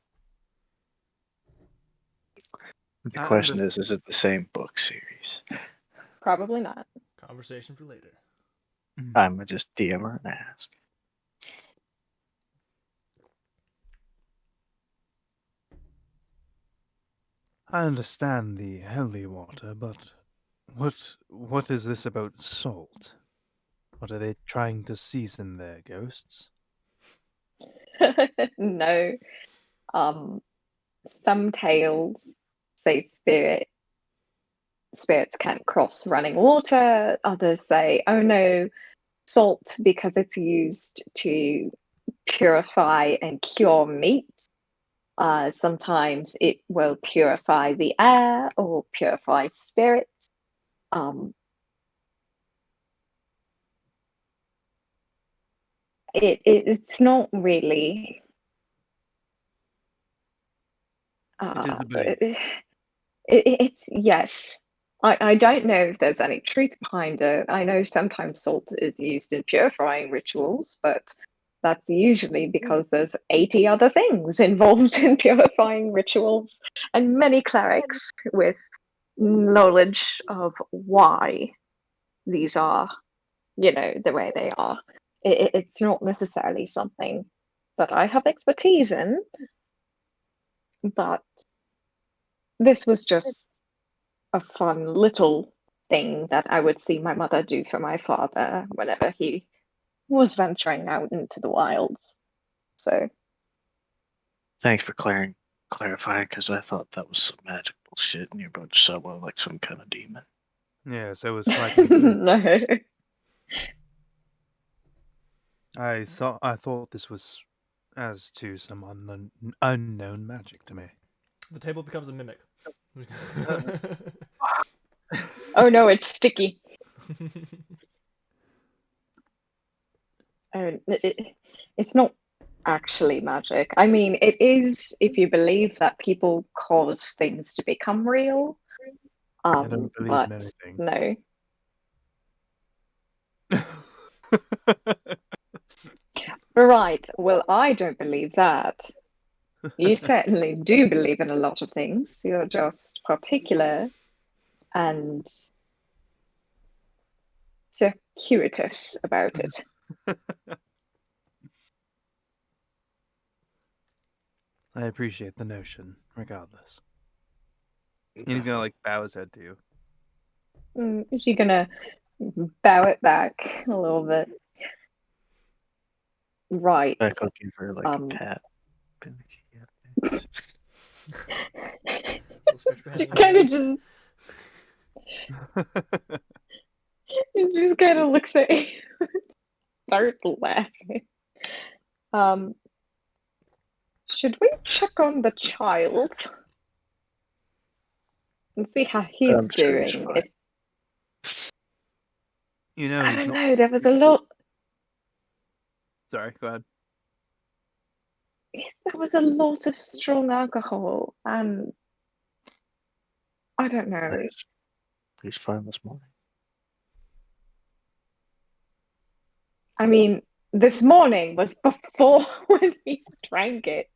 The
I
question
understand.
is it the same book series?
Probably not.
Conversation for later.
I'm gonna just DM her and ask.
I understand the holy water, but what is this about salt? What are they trying to season their ghosts?
No. Um, some tales say spirits can't cross running water. Others say, oh no, salt because it's used to purify and cure meat. Sometimes it will purify the air or purify spirits. It's not really.
It is a belief.
It's yes. I don't know if there's any truth behind it. I know sometimes salt is used in purifying rituals, but that's usually because there's 80 other things involved in purifying rituals, and many clerics with knowledge of why these are, the way they are. It's not necessarily something that I have expertise in, but this was just a fun little thing that I would see my mother do for my father whenever he was venturing out into the wilds. So,
Thanks for clarifying, because I thought that was some magic bullshit, and you're about to summon like some kind of demon.
Yes, I was quite impressed.
no.
I thought this was as to some unknown magic to me.
The table becomes a mimic.
Oh no, it's sticky. It's not actually magic. I mean, it is if you believe that people cause things to become real.
I don't believe in
But
anything.
no. Right. Well, I don't believe that. You certainly do believe in a lot of things. You're just particular and circuitous about it.
I appreciate the notion, regardless. And he's gonna like bow his head to you.
Is she gonna bow it back a little bit? Right.
Back, I'll give her like a pat.
She kind of just kind of looks at you, start laughing. Should we check on the child and see how he's
I'm sure he's
doing?
fine.
You know,
I
he's
don't
not.
know. There was a lot.
Sorry, go ahead.
There was a lot of strong alcohol, and I don't know.
He's fine this morning.
I mean, this morning was before when he drank it.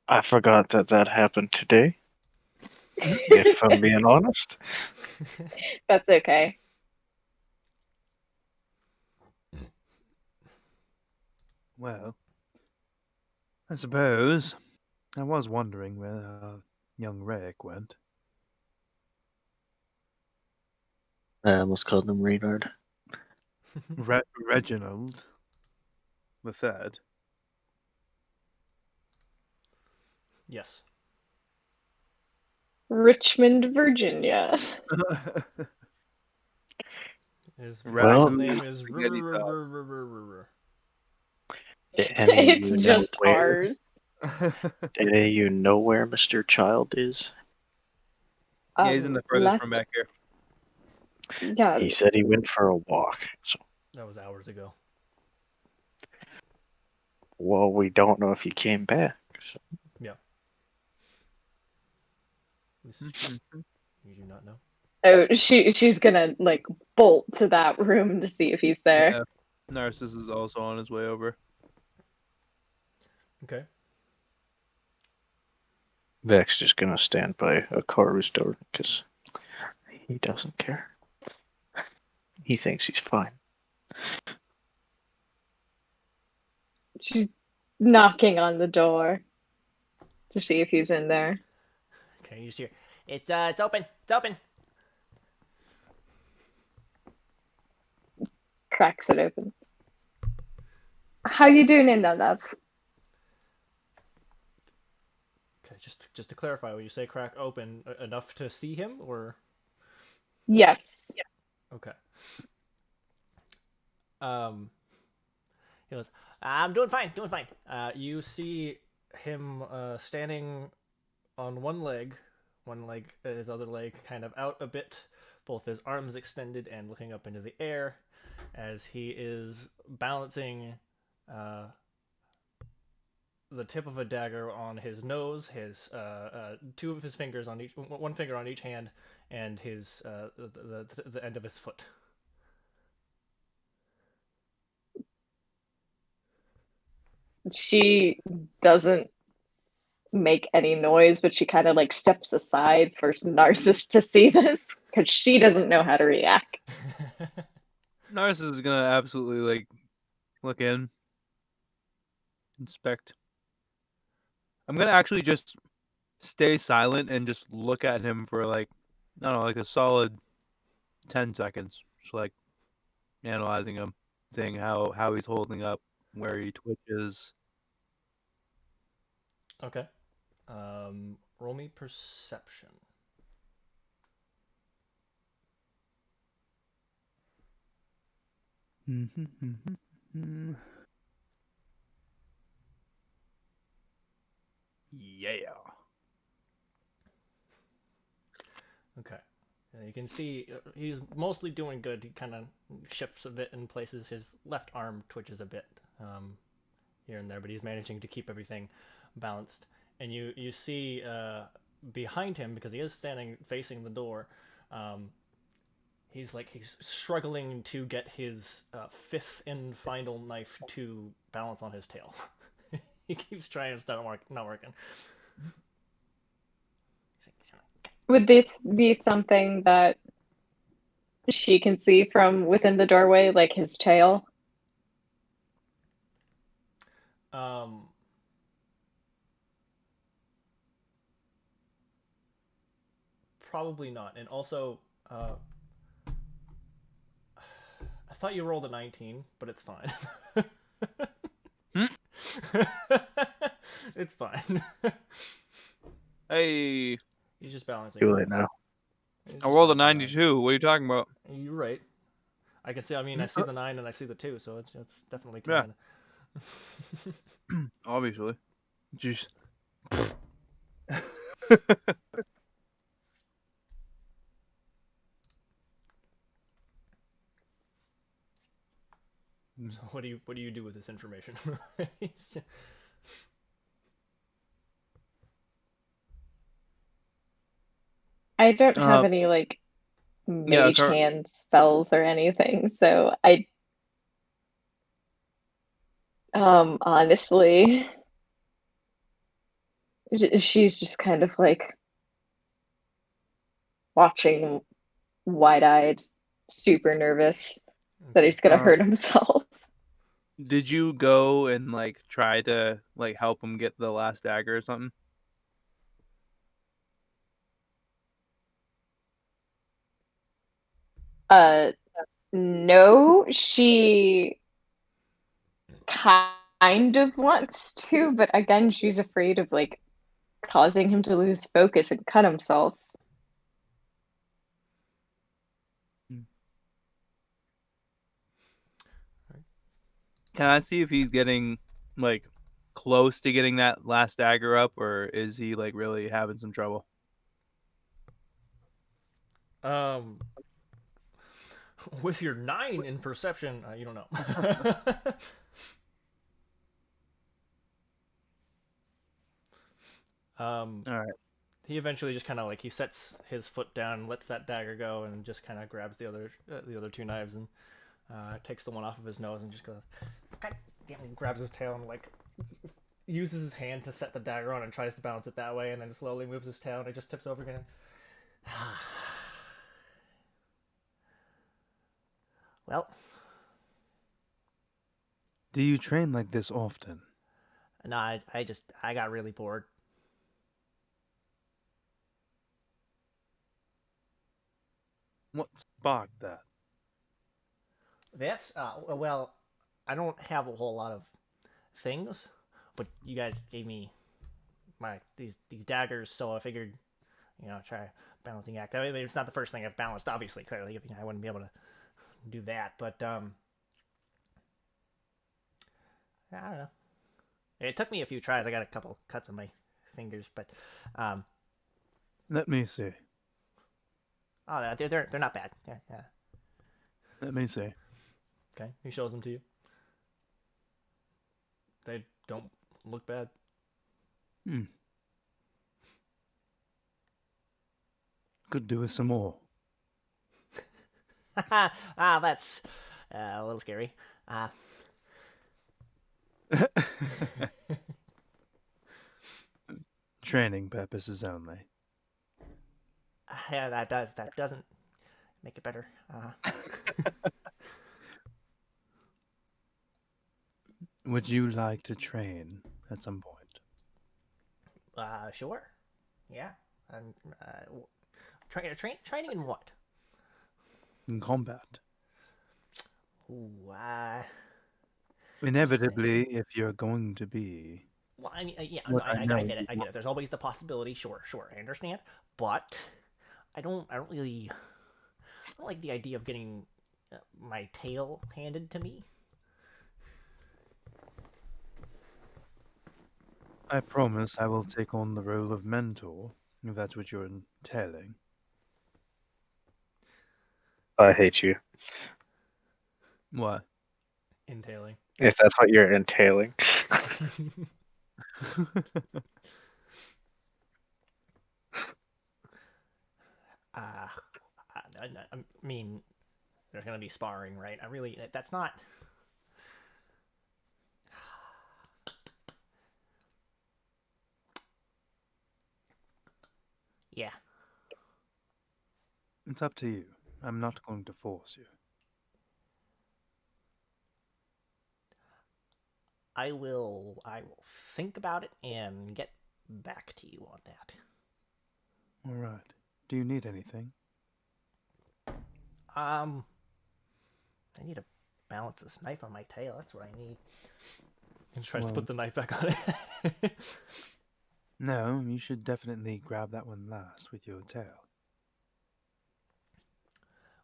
I forgot that happened today. If I'm being honest.
That's okay.
Well, I suppose I was wondering where young Rick went.
I almost called him Reynard.
Reginald the third.
Yes.
Richmond, Virginia.
His
Well-
full name is.
Spaghetti
Any of
It's
you know
just
where?
ours.
Did any of you know where Mr. Child is?
Yeah, he's in the furthest
Last,
from back here.
yeah,
He said he went for a walk. So,
That was hours ago.
well, we don't know if he came back. So.
You do not know.
oh, she's gonna like bolt to that room to see if he's there.
Yeah, Narcissus is also on his way over.
Okay.
Vec's just gonna stand by Akaru's door because he doesn't care. He thinks he's fine.
She's knocking on the door to see if he's in there.
Okay, you just hear, it's open. It's open.
Cracks it open. How you doing in there, love?
Okay, just to clarify, when you say crack open, enough to see him, or
Yes.
okay. He goes, I'm doing fine, doing fine. You see him standing on one leg, his other leg kind of out a bit, both his arms extended and looking up into the air, as he is balancing the tip of a dagger on his nose, his two of his fingers on each, one finger on each hand, and his the end of his foot.
She doesn't make any noise, but she kind of like steps aside for Narcissus to see this because she doesn't know how to react.
Narcissus is gonna absolutely like look in, inspect. I'm gonna actually just stay silent and just look at him for like, I don't know, like a solid 10 seconds. Just like analyzing him, seeing how he's holding up, where he twitches.
Okay. Roll me perception.
Yeah.
Okay. You can see he's mostly doing good. He kind of shifts a bit in places. His left arm twitches a bit here and there, but he's managing to keep everything balanced. And you see behind him, because he is standing facing the door, he's struggling to get his fifth and final knife to balance on his tail. He keeps trying, it's not working.
Would this be something that she can see from within the doorway, like his tail?
Probably not. And also, I thought you rolled a 19, but it's fine. It's fine.
Hey,
He's just balancing.
Do it now.
I rolled a 92. What are you talking about?
You're right. I can see. I mean, I see the 9 and I see the 2, so it's definitely
Yeah.
combined.
Obviously. Just.
So what do you do with this information?
I don't have any like mage hand spells or anything, so I honestly she's just kind of like watching wide-eyed, super nervous that he's gonna hurt himself.
Did you go and like try to like help him get the last dagger or something?
No, she kind of wants to, but again, she's afraid of like causing him to lose focus and cut himself.
Can I see if he's getting like close to getting that last dagger up, or is he like really having some trouble?
With your 9 in perception, you don't know.
All right.
He eventually just kind of like he sets his foot down, lets that dagger go, and just kind of grabs the other 2 knives and takes the one off of his nose and just goes, God damn it, grabs his tail and like uses his hand to set the dagger on and tries to balance it that way, and then slowly moves his tail and it just tips over again. Well,
do you train like this often?
No, I got really bored.
What sparked that?
That's well, I don't have a whole lot of things, but you guys gave me these daggers, so I figured, try a balancing act. I mean, it's not the first thing I've balanced, obviously. Clearly, I wouldn't be able to do that, but I don't know. It took me a few tries. I got a couple cuts on my fingers, but
Let me see.
oh, they're not bad. Yeah, yeah.
Let me see.
Okay, he shows them to you. They don't look bad.
Could do with some more.
That's a little scary.
Training purposes only.
Yeah, that doesn't make it better.
Would you like to train at some point?
Sure. Yeah. And training in what?
In combat?
Ooh,
Inevitably, if you're going to be.
well, I mean, yeah, no,
What I know
I get it.
you
I get
want.
it. There's always the possibility. Sure, I understand, but I don't really, I don't like the idea of getting my tail handed to me.
I promise I will take on the role of mentor, if that's what you're entailing.
I hate you.
What?
Entailing.
If that's what you're entailing.
uh, I mean, there's gonna be sparring, right? That's not. Yeah,
It's up to you. I'm not going to force you.
I will think about it and get back to you on that.
All right. Do you need anything?
I need to balance this knife on my tail. That's what I need. And tries to
Well-
put the knife back on it.
No, you should definitely grab that one last with your tail.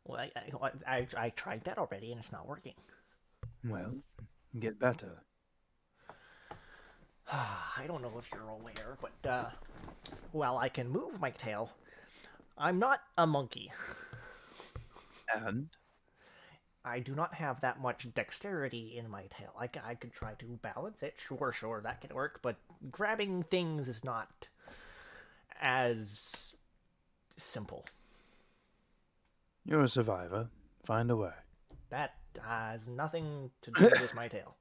Well, I tried that already and it's not working.
Well, get better.
I don't know if you're aware, but while I can move my tail, I'm not a monkey.
And?
I do not have that much dexterity in my tail. I could try to balance it. Sure, that could work. But grabbing things is not as simple.
You're a survivor. Find a way.
That has nothing to do with my tail.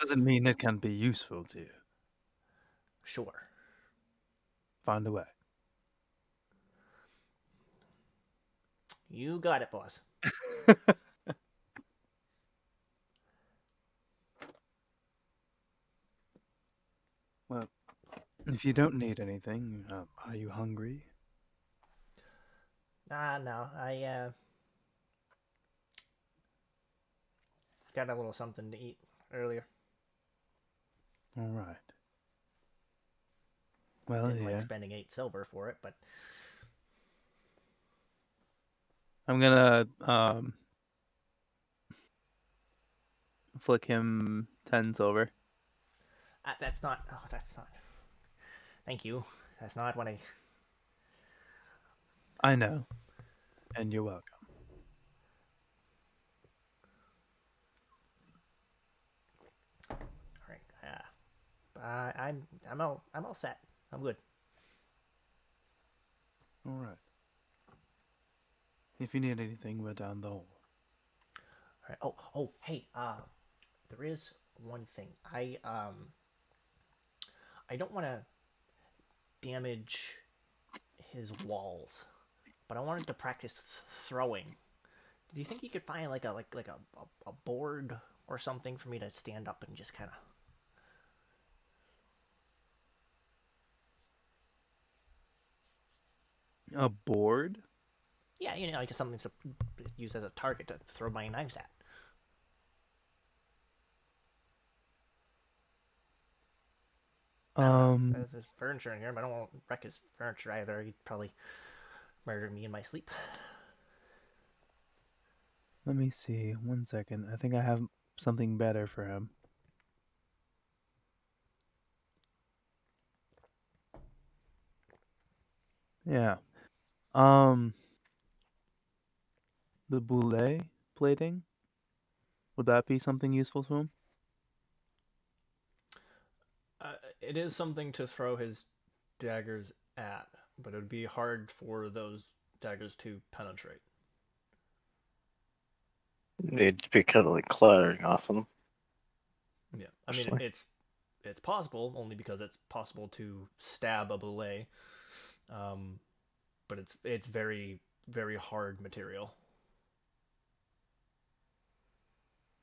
Doesn't mean it can't be useful to you.
Sure.
Find a way.
You got it, boss.
Well, if you don't need anything, are you hungry?
No. I got a little something to eat earlier.
All right. Well,
Didn't
yeah.
like spending 8 silver for it, but
I'm gonna flick him 10 silver.
that's not. Oh, that's not. Thank you. That's not what I.
I know. And you're welcome.
All right. I'm all set. I'm good.
All right. If you need anything, we're down the hall.
All right. Oh, hey. There is one thing. I don't want to damage his walls, but I wanted to practice throwing. Do you think you could find like a board or something for me to stand up and just kind of?
A board?
Yeah, like something to use as a target to throw my knives at. There's furniture in here, but I don't want to wreck his furniture either. He'd probably murder me in my sleep.
Let me see. 1 second. I think I have something better for him. Yeah. The boulet plating, would that be something useful to him?
It is something to throw his daggers at, but it would be hard for those daggers to penetrate.
It'd be kind of like clattering off them.
Yeah, I mean it's possible only because it's possible to stab a boulet, um, but it's very hard material,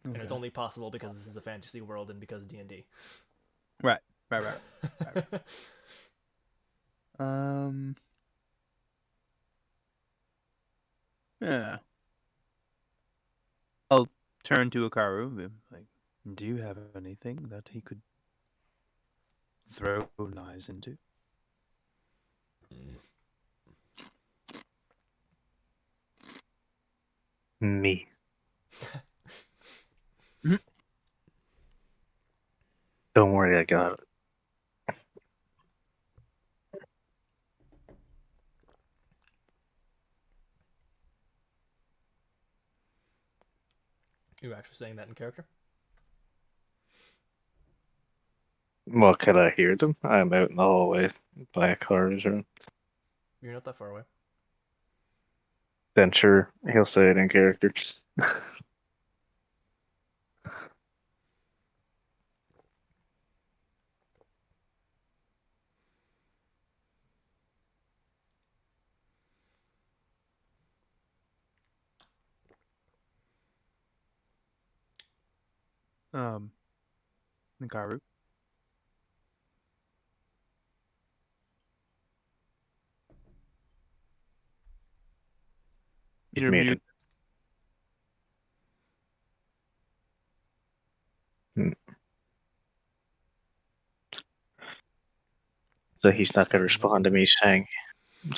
and it's
Okay.
only possible because this is a fantasy world and because D&D.
Right. Right. Um. Yeah. I'll turn to Akaru. Like, do you have anything that he could throw knives into?
Me. Don't worry, I got it.
You actually saying that in character?
Well, could I hear them? I'm out in the hallway by a car's room.
You're not that far away.
Then sure, he'll say it in character.
Akaru.
He's
You're
muted.
mute.
So
Maybe
he's
she's
not going to
talking to
respond to
somebody.
me saying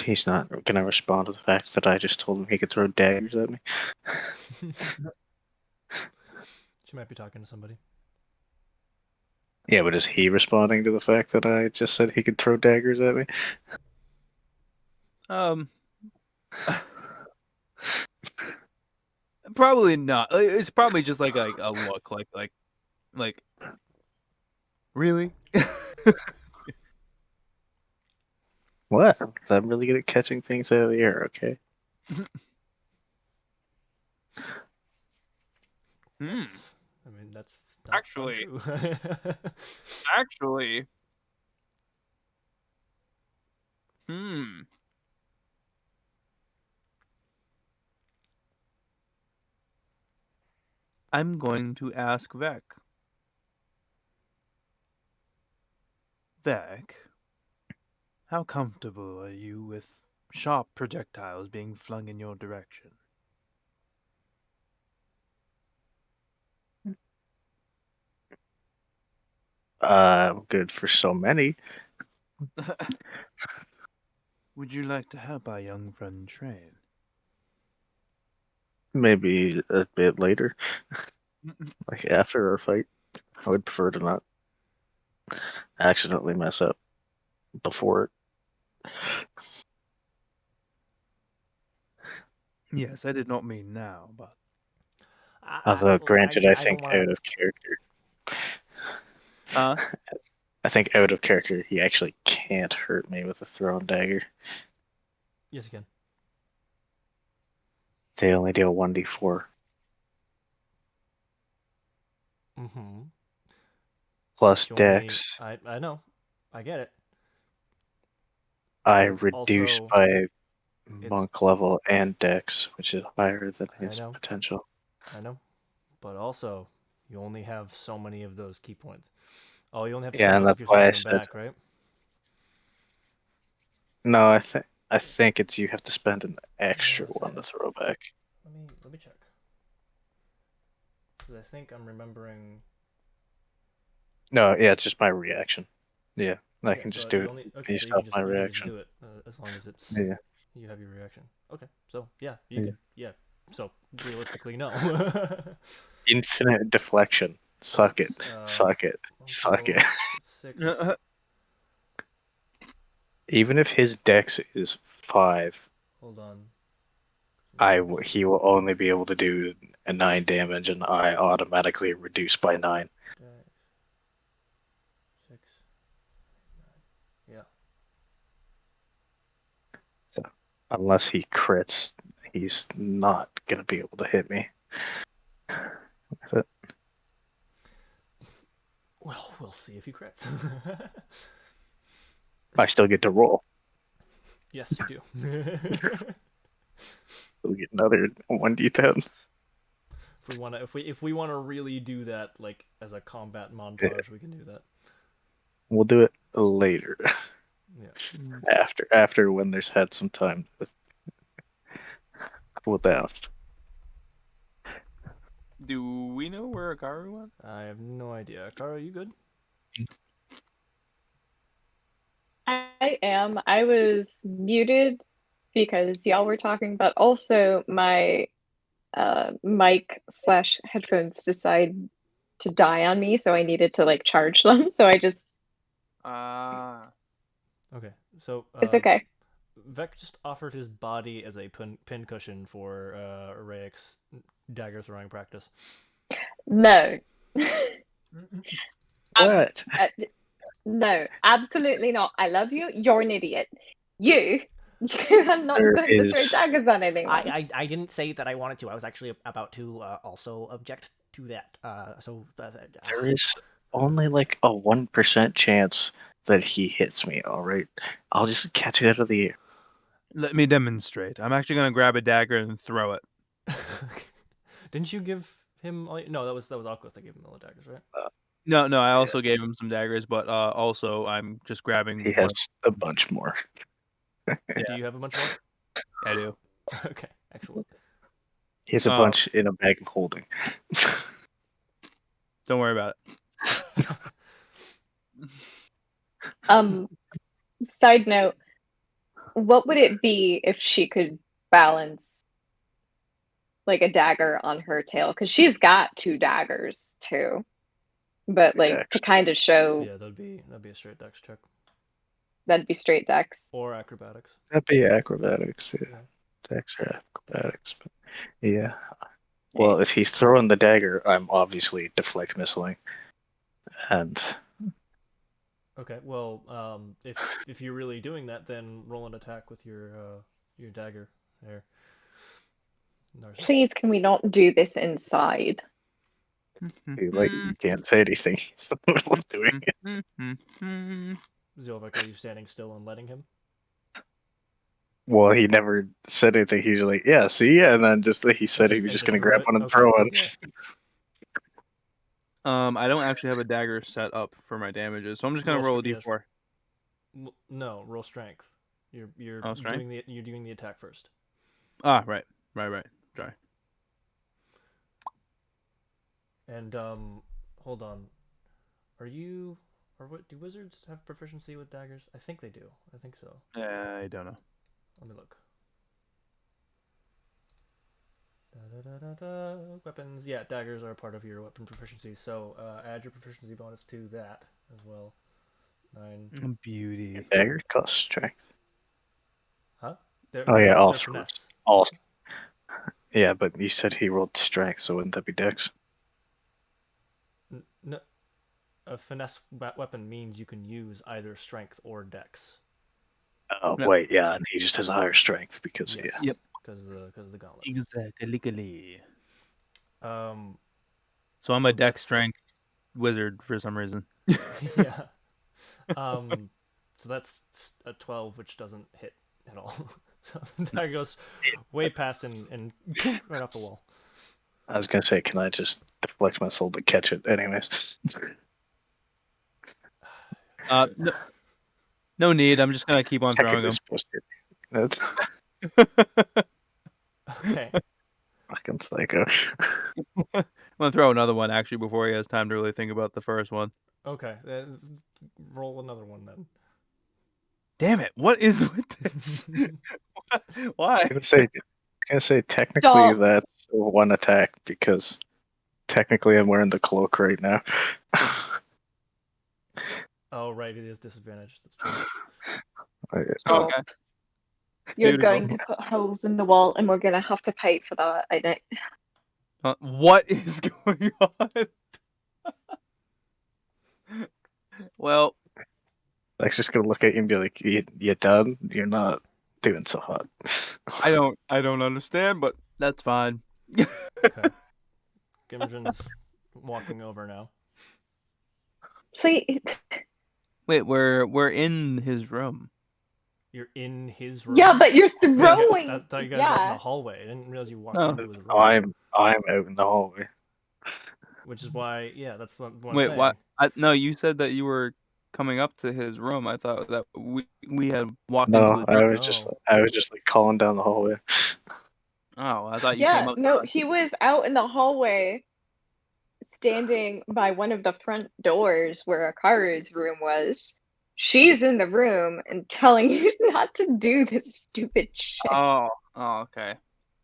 he's not going to respond to the fact that I just told him he could throw daggers at me.
She might be talking to somebody.
Yeah, but is he responding to the fact that I just said he could throw daggers at me?
Um. Probably not. It's probably just like a look, like. Really?
What? I'm really good at catching things out of the air, okay?
That's, I mean, that's not
Actually,
untrue.
actually. Hmm. I'm going to ask Vec. Vec, how comfortable are you with sharp projectiles being flung in your direction?
I'm good for so many.
Would you like to help our young friend train?
Maybe a bit later, like after our fight. I would prefer to not accidentally mess up before it.
Yes, I did not mean now, but
Although, granted, I
I don't
think
want
out
to.
of character,
huh?
I think out of character, he actually can't hurt me with a thrown dagger.
Yes, you can.
They only deal 1d4
Mm-hmm.
plus
But you only.
dex.
I know. I get it.
I
But it's
reduce
also.
by
It's.
monk level and dex, which is higher than
I
his
know.
potential.
I know. But also, you only have so many of those key points. Oh, you only have to
Yeah,
spend
and
those if
that's
you're
why I
standing
said
back, right?
no. I think it's you have to spend an extra
I
one
think.
to throw back.
Let me check. Because I think I'm remembering.
No, yeah, it's just my reaction. Yeah, I
Yeah.
can just
So
do
you
it
only. Okay. So
based off my
you can just
reaction.
do it as long as it's
Yeah,
you have your reaction. Okay. So yeah, you
yeah.
could. Yeah. So realistically, no.
Infinite deflection.
So
Suck it.
it's
Suck it.
monk
Suck it.
level 6.
Even if his dex is 5,
Hold on.
he will only be able to do a 9 damage, and I automatically reduce by 9.
6, 9. Yeah.
So unless he crits, he's not gonna be able to hit me.
Well, we'll see if he crits.
I still get to roll.
Yes, you do.
We'll get another 1d10.
If we wanna really do that like as a combat montage, we can do that.
We'll do it later.
Yeah.
After when there's had some time to cool down.
Do we know where Akaru went?
I have no idea. Kara, you good?
I am. I was muted because y'all were talking, but also my mic slash headphones decided to die on me, so I needed to like charge them. So I just
Okay. So
it's okay.
Vec just offered his body as a pin cushion for Rayek's dagger throwing practice.
No.
What?
No, absolutely not. I love you. You're an idiot. You are not
There
going to throw
is-
daggers on anyone.
I didn't say that I wanted to. I was actually about to also object to that.
There is only like a 1% chance that he hits me, alright? I'll just catch it out of the air.
Let me demonstrate. I'm actually gonna grab a dagger and throw it.
Didn't you give him? No, that was Aquith that gave him all the daggers, right?
No, I also gave him some daggers, but also I'm just grabbing
He
one.
has a bunch more.
Do you have a bunch more?
I do.
Okay, excellent.
He has a
Oh.
bunch in a bag of holding.
Don't worry about it.
Side note, what would it be if she could balance like a dagger on her tail? Because she's got 2 daggers too. But like to kind of show
Yeah, that'd be a straight dex check
that'd be straight dex.
or acrobatics.
That'd be acrobatics, yeah. Dex or acrobatics, but yeah. Well, if he's throwing the dagger, I'm obviously deflect missiling. And
Okay, well, if you're really doing that, then roll an attack with your dagger there. Narcissus.
Please, can we not do this inside?
you can't say anything. He's in the middle of doing it.
Zilvik, are you standing still and letting him?
Well, he never said anything. He was like, "Yeah, see," and then he said he was just gonna grab one and throw it.
Yeah.
I don't actually have a dagger set up for my damages, so I'm just gonna roll a d4.
No, roll strength. You're
strength?
doing the attack first.
Ah, right. Sorry.
And hold on. What do wizards have proficiency with daggers? I think they do. I think so.
I don't know.
Let me look. Weapons. Yeah, daggers are a part of your weapon proficiency. So add your proficiency bonus to that as well. 9.
Beauty.
Dagger costs strength.
Huh?
Also.
Finesse.
Also. Yeah, but you said he rolled strength, so wouldn't that be dex?
No, a finesse weapon means you can use either strength or dex.
Oh, wait, yeah, and he just has a higher strength because,
Yes.
yeah.
Yep. Because of the gauntlets.
Exactly.
So
I'm a dex strength wizard for some reason.
Yeah. So that's a 12, which doesn't hit at all. So the dagger goes way past and right off the wall.
I was gonna say, can I just deflect my soul but catch it anyways?
No need. I'm just gonna keep on throwing them.
Supposed to. That's
Okay.
fucking psycho.
I'm gonna throw another one actually before he has time to really think about the first one.
Okay. Roll another one then.
Damn it! What is with this? Why?
I was gonna say technically
Stop.
that's one attack because technically I'm wearing the cloak right now.
Oh right, it is disadvantaged. That's true.
Okay.
You're
Beautiful.
going to put holes in the wall, and we're gonna have to pay for that. I think.
What is going on? Well,
Like, just gonna look at you and be like, you done? You're not doing so hot.
I don't understand, but that's fine.
Okay. Gimjin's walking over now.
Please.
Wait, we're in his room.
You're in his room.
Yeah, but you're
I
throwing.
thought you guys were in the
Yeah.
hallway. I didn't realize you walked
Oh.
into his room.
I'm out in the hallway.
Which is why, yeah, that's what I'm
Wait,
saying.
what? No, you said that you were coming up to his room. I thought that we had walked into
No,
his
I
room.
was just like calling down the hallway.
Oh, I thought you
Yeah.
came up. to
No,
us.
he was out in the hallway, standing by one of the front doors where Akaru's room was. She's in the room and telling you not to do this stupid shit.
Oh, okay.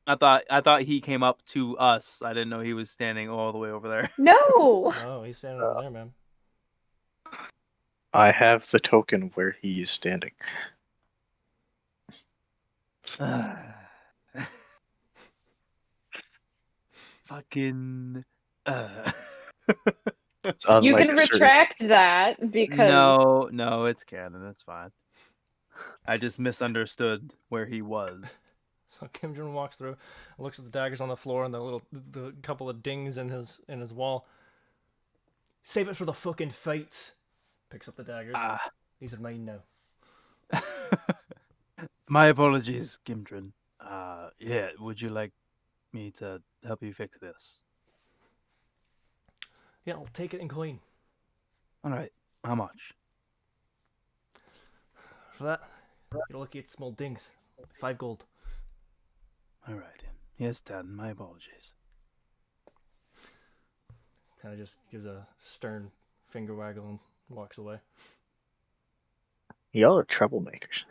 I thought he came up to us. I didn't know he was standing all the way over there.
No.
No, he's standing over there, man.
I have the token where he is standing.
Fucking.
It's
You
unlike
can
a certain.
retract that because
No, it's canon. It's fine. I just misunderstood where he was.
So Kim Jong walks through, looks at the daggers on the floor and the couple of dings in his wall. Save it for the fucking fights. Picks up the daggers. These are mine now.
My apologies, Gimdrin. Yeah, would you like me to help you fix this?
Yeah, I'll take it in coin.
All right. How much?
For that, you're lucky at small dings. 5 gold.
All right. Here's 10. My apologies.
Kind of just gives a stern finger waggle and walks away.
Y'all are troublemakers.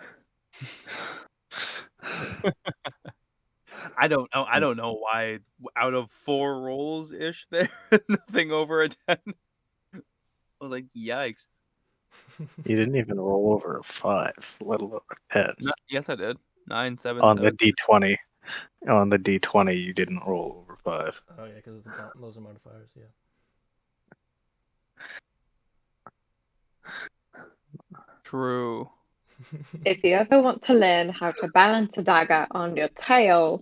I don't know. I don't know why. Out of 4 rolls ish, there nothing over a 10. I was like, yikes.
You didn't even roll over a 5, let alone a 10.
No, yes, I did. 9, 7,
On
7.
the D20. On the D20, you didn't roll over 5.
Oh yeah, because those are modifiers. Yeah.
True.
if you ever want to learn how to balance a dagger on your tail,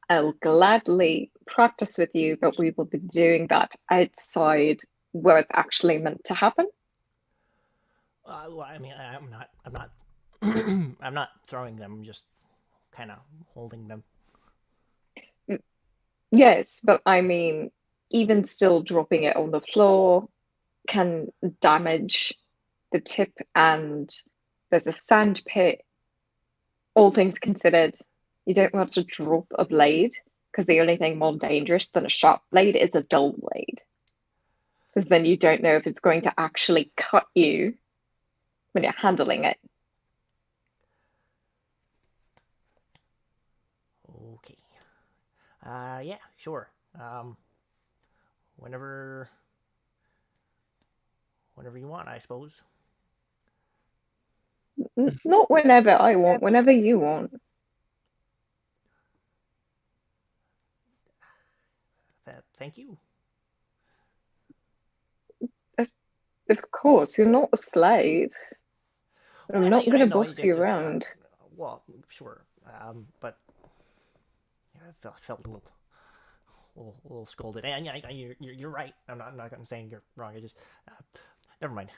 I'll gladly practice with you, but we will be doing that outside where it's actually meant to happen.
Well, I mean, I'm not, I'm not throwing them. I'm just kind of holding them.
Yes, but I mean, even still dropping it on the floor can damage the tip, and there's a sand pit. All things considered, you don't want to drop a blade because the only thing more dangerous than a sharp blade is a dull blade. Because then you don't know if it's going to actually cut you when you're handling it.
Okay. Yeah, sure. Whenever you want, I suppose.
Not whenever I want, whenever you want.
Thank you.
Of course, you're not a slave. I'm not going to boss you around.
Well, sure. But yeah, I felt a little scolded. And yeah, you're right. I'm not saying you're wrong. I just never mind.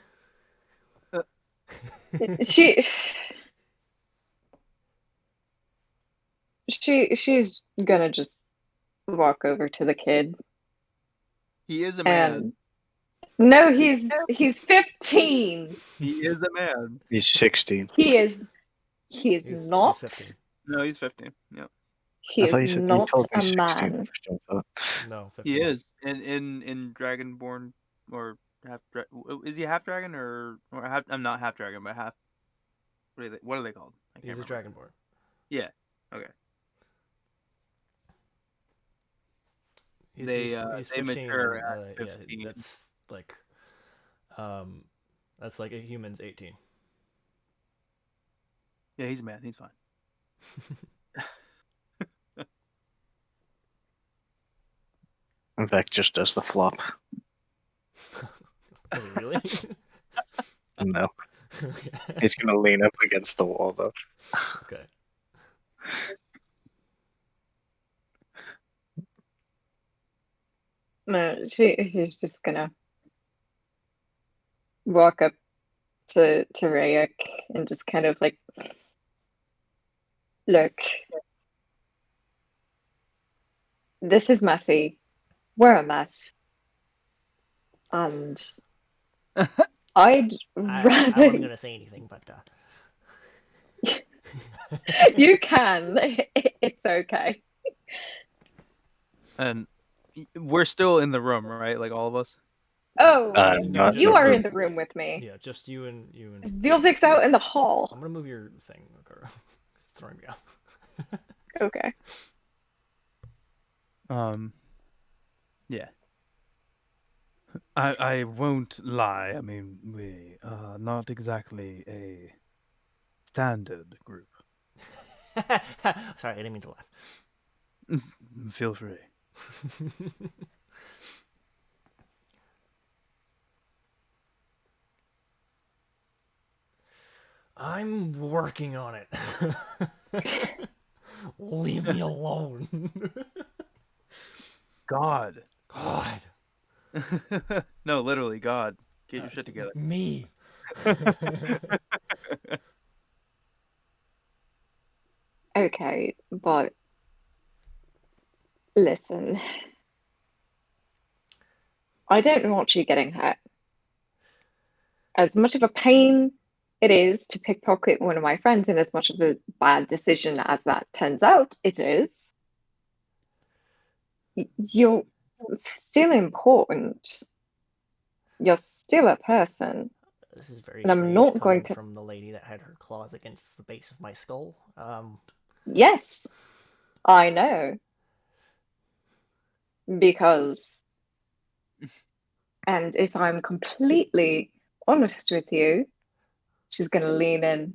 She's gonna just walk over to the kid.
He is a man.
No, he's 15.
He is a man.
He's 16.
He is not.
He's 15.
No, he's 15. Yeah.
He
I thought
is
you
not
told me
a
16.
man.
First time I thought.
No, 15.
He is in Dragonborn or is he half dragon or half? I'm not half dragon, but half. What are they called? I can't
He's a
remember.
dragonborn.
Yeah. Okay.
He's
They
15,
mature
and,
at 15.
Yeah, that's like a human's 18.
Yeah, he's a man. He's fine.
Vec just does the flop.
Does he really?
No,
Okay.
he's gonna lean up against the wall though.
Okay.
No, she's just gonna walk up to Rayek and just kind of like, look, this is messy. We're a mess. And I'd
I
rather
wasn't gonna say anything, but
you can. It's okay.
And we're still in the room, right? Like all of us.
Oh,
Not
you
the
are
room.
in the room with me.
yeah, just you and
Zilvik's out in the
I'm
hall.
gonna move your thing, Okara. It's throwing me off.
Okay.
Yeah. I won't lie. I mean, we are not exactly a standard group.
Sorry, I didn't mean to laugh.
Feel free.
I'm working on it. Leave me alone.
God.
God.
No, literally, God, get your shit together.
Me.
Okay, but listen. I don't want you getting hurt. As much of a pain it is to pickpocket one of my friends, and as much of a bad decision as that turns out, it is. You're still important. You're still a person.
This is very
And I'm
strange
not going
coming
to.
from the lady that had her claws against the base of my skull.
Yes, I know. Because, and if I'm completely honest with you, she's going to lean in.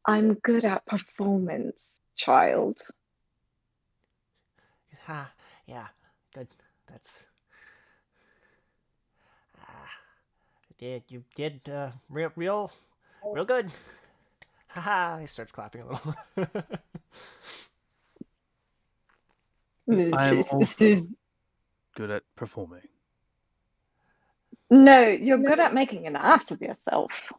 I'm good at performance, child.
Ha, yeah, good. That's. You did real good. Haha, he starts clapping a little.
I am
This
also
is
good at performing.
no, you're good at making an ass of yourself.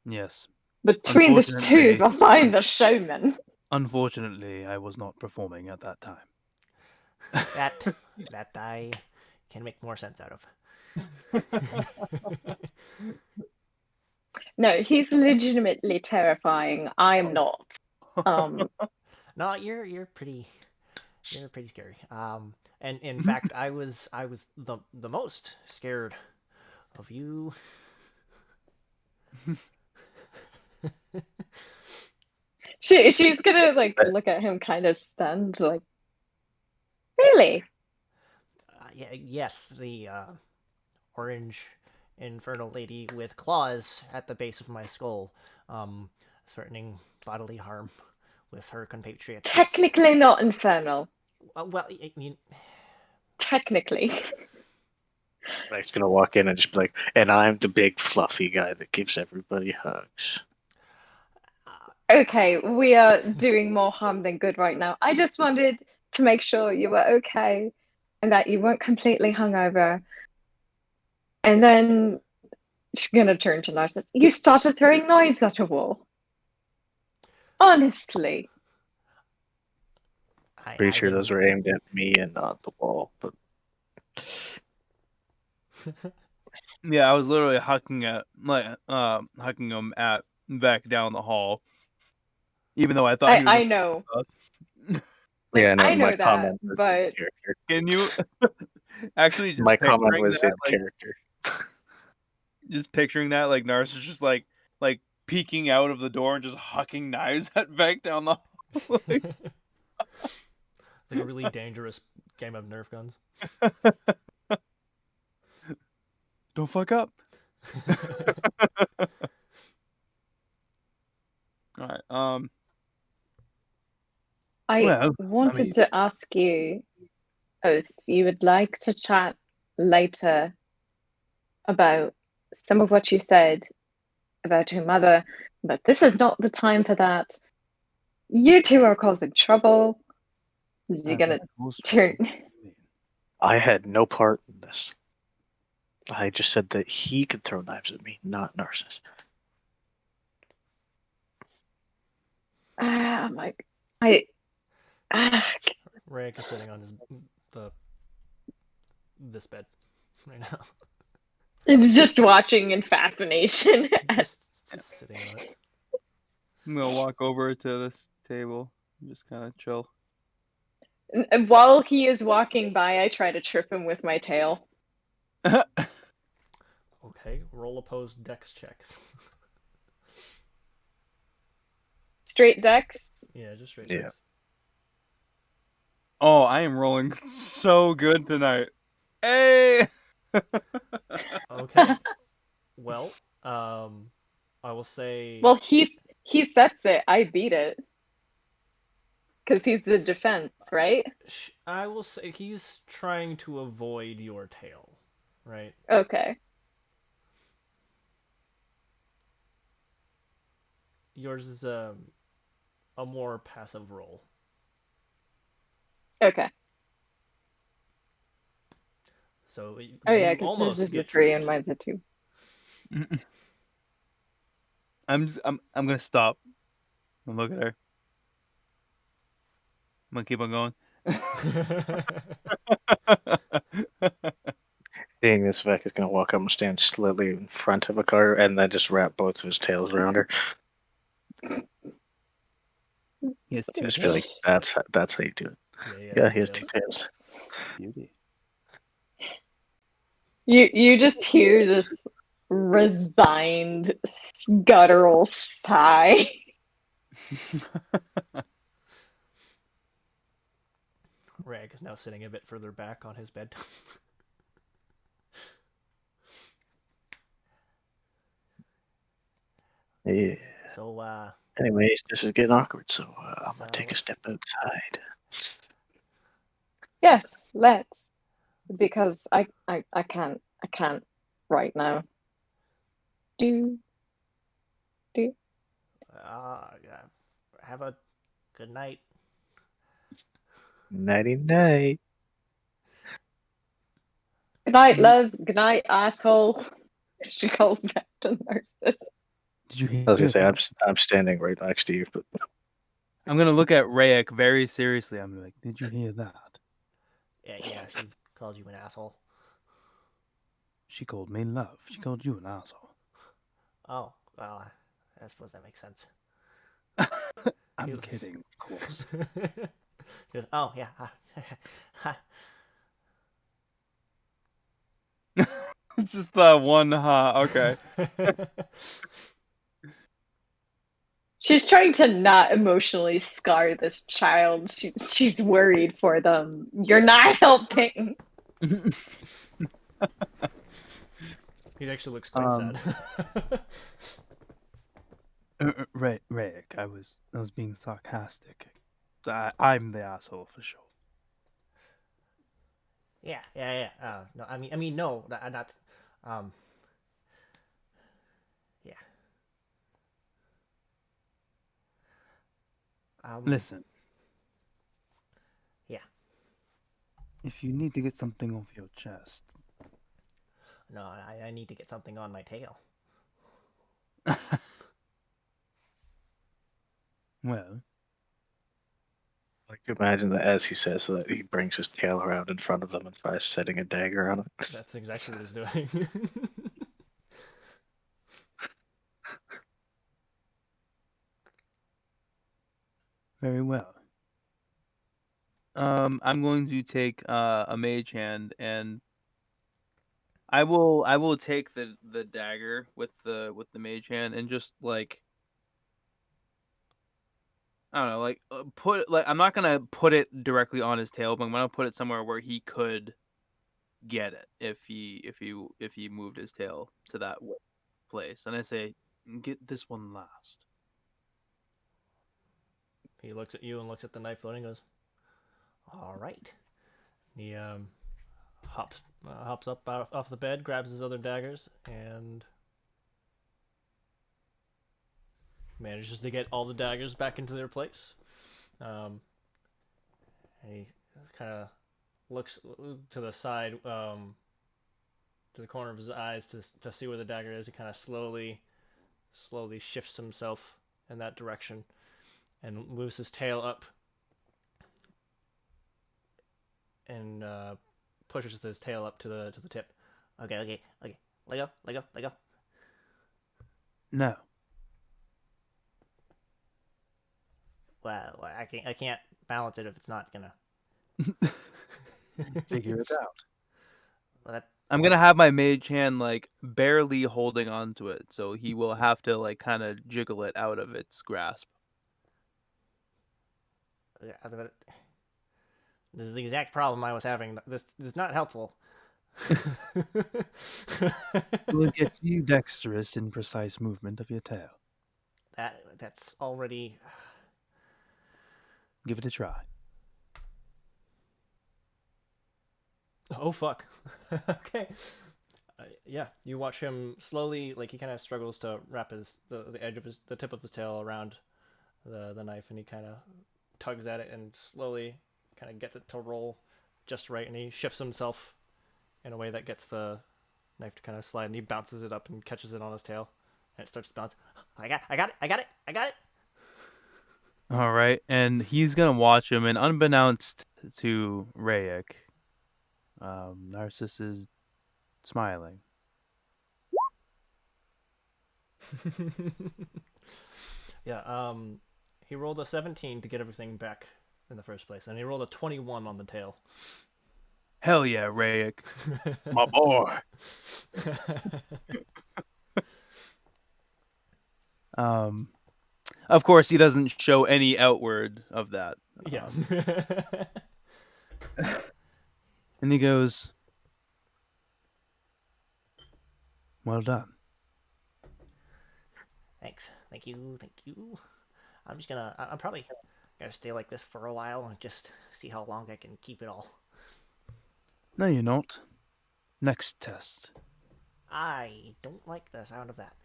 Yes.
Between the two of us, I'm the showman.
Unfortunately, I was not performing at that time.
that I can make more sense out of.
No, he's legitimately terrifying. I'm not.
No, you're pretty scary. And in fact, I was the most scared of you.
She's gonna like look at him kind of stunned, like, really?
Yes, the orange infernal lady with claws at the base of my skull, threatening bodily harm with her compatriots.
Technically not infernal.
Well, I mean,
Technically.
Mike's gonna walk in and just be like, and I'm the big fluffy guy that gives everybody hugs.
Okay, we are doing more harm than good right now. I just wanted to make sure you were okay and that you weren't completely hungover. And then she's gonna turn to Narcissus. You started throwing knives at a wall. Honestly.
Pretty sure
didn't.
those were aimed at me and not the wall, but
Yeah, I was literally hucking him at back down the hall, even though I thought he was.
I know.
yeah, no,
I
my
know that,
comment was
but
in character.
Can you actually just
My comment
picturing
was
that,
in
like,
character.
just picturing that, like Narcissus just like peeking out of the door and just hucking knives at back down the hall.
Like a really dangerous game of Nerf guns.
Don't fuck up.
Um.
I
Well,
wanted
mean,
to ask you if you would like to chat later about some of what you said about your mother, but this is not the time for that. You two are causing trouble. You're
I've
gonna
never caused
turn.
trouble. What do you mean?
I had no part in this. I just said that he could throw knives at me, not Narcissus.
Ah, my. I. Ah,
Rayek is sitting on the this bed right now.
it's just watching in fascination.
just sitting on it.
I'm gonna walk over to this table and just kind of chill.
And while he is walking by, I try to trip him with my tail.
Okay, roll opposed dex checks.
Straight decks.
Yeah, just straight
Yeah.
dex.
Oh, I am rolling so good tonight. Hey.
Okay. Well, I will say.
Well, he sets it. I beat it because he's the defense, right?
I will say he's trying to avoid your tail, right?
Okay.
Yours is a more passive roll.
Okay.
So
Oh yeah,
you
because his
almost
is a
get
3
tricked.
and mine's a 2.
I'm gonna stop and look at her. I'm gonna keep on going.
Seeing this, Vec is going to walk up and stand slightly in front of a car and then just wrap both of his tails around her.
He has
I
two
just feel like
tails.
that's how you do it.
Yeah,
Yeah,
two
he has
tails.
2 tails.
Beauty.
You just hear this resigned guttural sigh.
Rag is now sitting a bit further back on his bed.
Yeah.
So,
Anyways, this is getting awkward, so I'm going to take a
let's-
step outside.
Yes, let's. Because I can't right now. Do do.
yeah, have a good night.
Nighty night.
Good night, love. Good night, asshole. She calls back to Narcissus.
Did you hear
I was going to say,
that?
I'm standing right next to you, but
I'm gonna look at Rayek very seriously. I'm like, did you hear that?
Yeah, she called you an asshole.
She called me love. She called you an asshole.
Oh, well, I suppose that makes sense.
I'm kidding, of course.
He goes, oh, yeah.
It's just the one okay.
She's trying to not emotionally scar this child. She's worried for them. You're not helping.
He actually looks quite sad.
Rayek, I was being sarcastic. I'm the asshole for sure.
Yeah. No, I mean, no, that's, yeah.
Listen.
Yeah.
If you need to get something off your chest.
No, I need to get something on my tail.
Well.
I like to imagine that as he says that, he brings his tail around in front of them and tries setting a dagger on it.
That's exactly what he's doing.
Very well.
I'm going to take a mage hand, and I will take the dagger with the mage hand and just like I don't know, like put like I'm not gonna put it directly on his tail, but I'm gonna put it somewhere where he could get it if he moved his tail to that place. And I say, get this one last.
He looks at you and looks at the knife floating and goes, all right. He hops up off the bed, grabs his other daggers, and manages to get all the daggers back into their place. He kind of looks to the side, to the corner of his eyes to see where the dagger is. He kind of slowly shifts himself in that direction and moves his tail up and pushes his tail up to the tip. Okay. Let go.
No.
Well, I can't balance it if it's not gonna.
Figure it out.
Well, that
I'm gonna have my mage hand like barely holding onto it, so he will have to like kind of jiggle it out of its grasp.
this is the exact problem I was having. This is not helpful.
Will it get you dexterous in precise movement of your tail?
That's already.
Give it a try.
Oh fuck. Okay. Yeah, you watch him slowly, like he kind of struggles to wrap the edge of the tip of his tail around the knife, and he kind of tugs at it and slowly kind of gets it to roll just right, and he shifts himself in a way that gets the knife to kind of slide, and he bounces it up and catches it on his tail, and it starts to bounce. I got it.
All right, and he's gonna watch him, and unbeknownst to Rayek, Narcissus is smiling.
Yeah, he rolled a 17 to get everything back in the first place, and he rolled a 21 on the tail.
Hell yeah, Rayek, my boy. Of course, he doesn't show any outward of that.
Yeah.
And he goes, well done.
Thanks. Thank you. I'm probably gonna stay like this for a while and just see how long I can keep it all.
No, you're not. Next test.
I don't like the sound of that.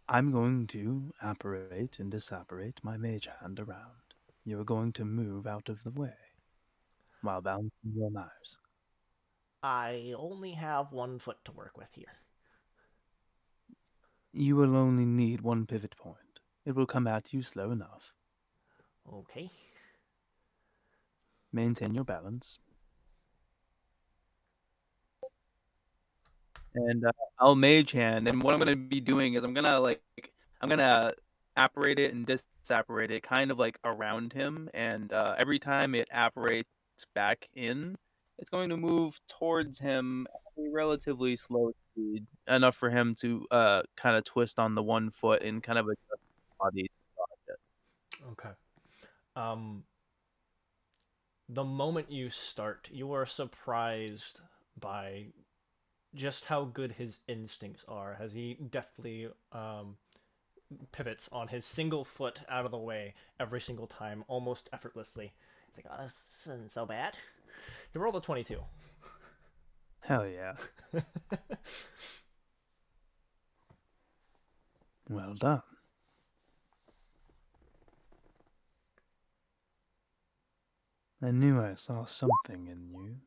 I'm going to apparate and disapparate my mage hand around. You're going to move out of the way while balancing your knives.
I only have 1 foot to work with here.
You will only need one pivot point. It will come at you slow enough.
Okay.
Maintain your balance.
And I'll mage hand, and what I'm gonna be doing is I'm gonna apparate it and disapparate it kind of like around him, and every time it apparates back in, it's going to move towards him at a relatively slow speed, enough for him to kind of twist on the 1 foot and kind of adjust his body to dodge it.
Okay. The moment you start, you are surprised by just how good his instincts are, as he deftly pivots on his single foot out of the way every single time, almost effortlessly.
It's like, oh, this isn't so bad.
He rolled a 22.
Hell yeah. Well done. I knew I saw something in you.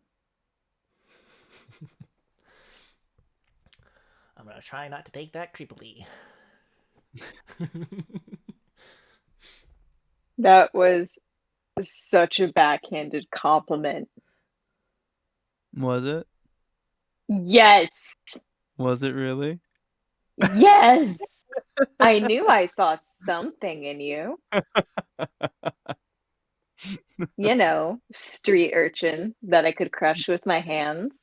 I'm gonna try not to take that creepily.
That was such a backhanded compliment.
Was it?
Yes.
Was it really?
Yes. I knew I saw something in you. You know, street urchin that I could crush with my hands.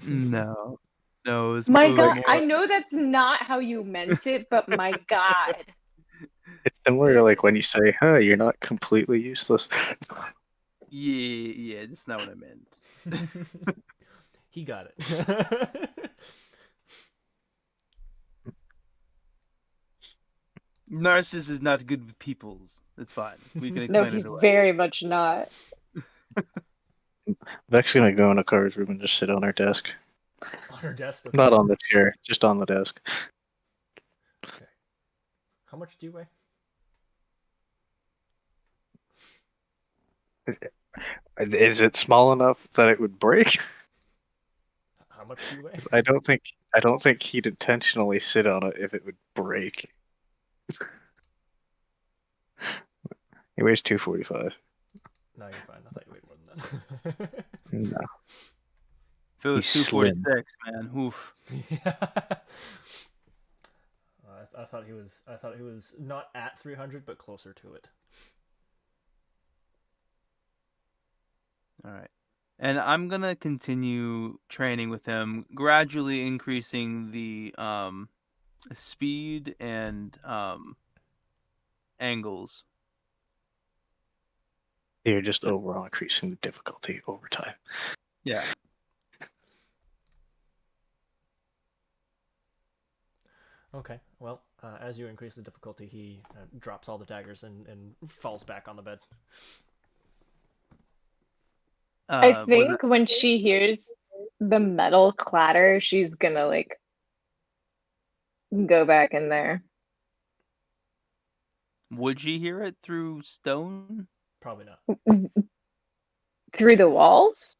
No, no. It was,
My
it was
God,
more-
I know that's not how you meant it, but my God.
It's similar to like when you say, "Huh, you're not completely useless."
Yeah, that's not what I meant.
He got it.
Narcissus is not good with peoples. It's fine. We can
No,
explain
he's
it away.
very much not.
Vex's gonna go in a car's room and just sit on her desk.
On her desk. Okay.
Not on the chair, just on the desk.
Okay. How much do you weigh?
Is it small enough that it would break?
How much do you weigh?
'Cause I don't think he'd intentionally sit on it if it would break. He weighs 245.
No, you're fine. I thought you weighed more than that.
No.
If it was
He's slim.
246, man, oof.
Yeah. I thought he was. I thought he was not at 300, but closer to it.
All right. And I'm gonna continue training with him, gradually increasing the speed and angles.
You're just overall increasing the difficulty over time.
Yeah.
Okay. Well, as you increase the difficulty, he drops all the daggers and falls back on the bed.
I think when she hears the metal clatter, she's gonna like go back in there.
Would she hear it through stone?
Probably not.
Through the walls?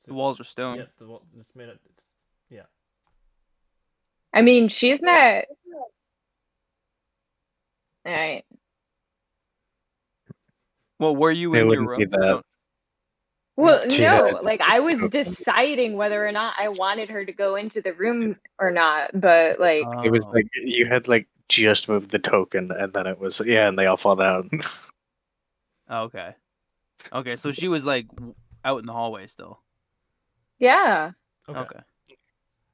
The walls are stone.
Yeah, it's made it. Yeah.
I mean, she's not. All right.
Well, were you
It
in your
wouldn't be
room? I
that.
don't-
Well,
She
no,
had
like I was
token.
deciding whether or not I wanted her to go into the room or not, but like
It was
Oh.
like you had like just moved the token, and then it was and they all fall down.
Okay. Okay, so she was like out in the hallway still.
yeah.
Okay.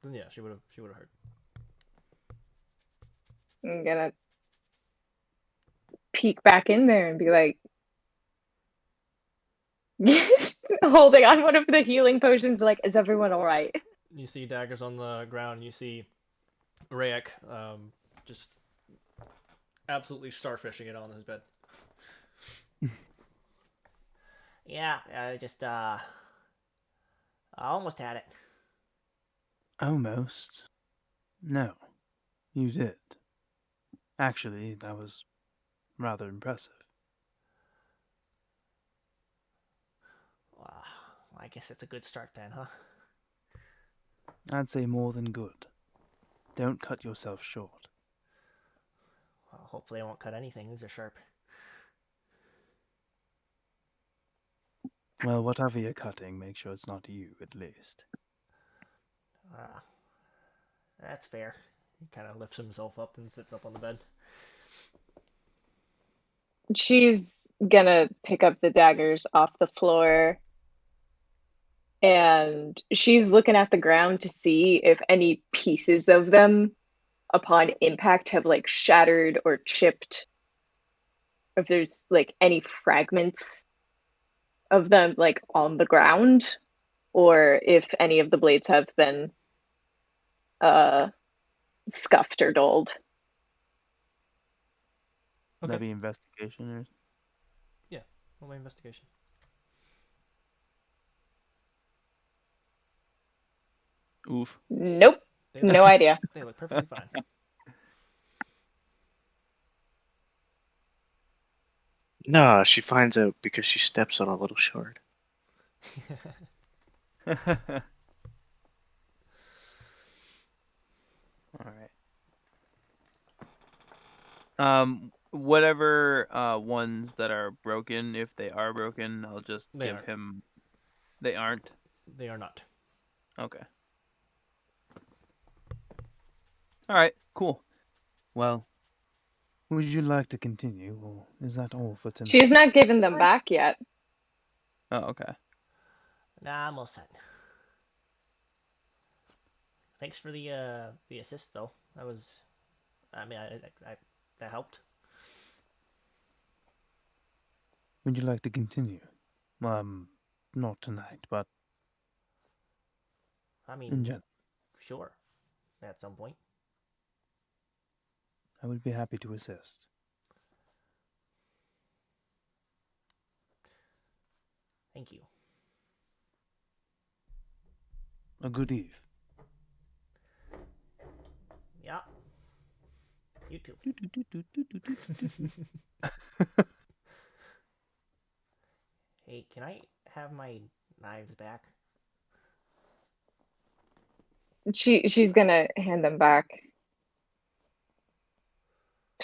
Then yeah, she would have heard.
I'm gonna peek back in there and be like holding on one of the healing potions, like, is everyone alright?
You see daggers on the ground. You see Rayek just absolutely starfishing it on his bed.
Yeah, I just I almost had it.
Almost. No, you did. Actually, that was rather impressive.
Well, I guess it's a good start then, huh?
I'd say more than good. Don't cut yourself short.
Well, hopefully I won't cut anything. These are sharp.
Well, whatever you're cutting, make sure it's not you, at least.
That's fair.
He kind of lifts himself up and sits up on the bed.
She's gonna pick up the daggers off the floor and she's looking at the ground to see if any pieces of them upon impact have like shattered or chipped, if there's like any fragments of them like on the ground, or if any of the blades have been scuffed or dulled.
Would that
Okay.
be investigation or
Roll my investigation.
oof?
Nope.
They
No idea.
They look perfectly fine.
Nah, she finds out because she steps on a little shard.
All right. Whatever ones that are broken, if they are broken, I'll just
They
give
aren't.
him. They aren't.
They are not.
Okay. All right. Cool.
Well, would you like to continue, or is that all for tonight?
She's not giving them back yet.
Oh, okay.
Nah, I'm all set. Thanks for the assist though. That was, I mean, I that helped.
Would you like to continue? Not tonight, but
I
in
mean,
general.
sure, at some point.
I would be happy to assist.
Thank you.
A good eve.
Yeah. You too. Hey, can I have my knives back?
She's gonna hand them back.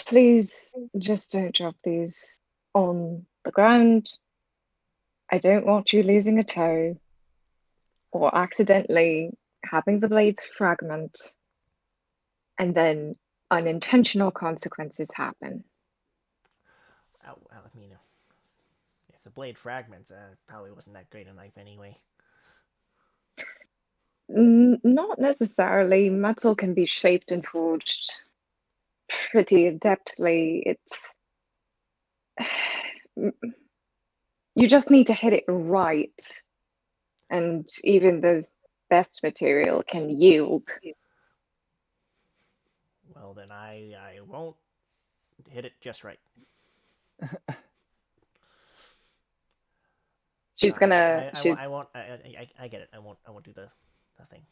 Please, just don't drop these on the ground. I don't want you losing a toe or accidentally having the blades fragment and then unintentional consequences happen.
I mean, if the blade fragments, probably wasn't that great a knife anyway.
Not necessarily. Metal can be shaped and forged pretty adeptly. It's you just need to hit it right, and even the best material can yield.
Well, then I won't hit it just right.
She's gonna.
I won't. I get it. I won't do the thing.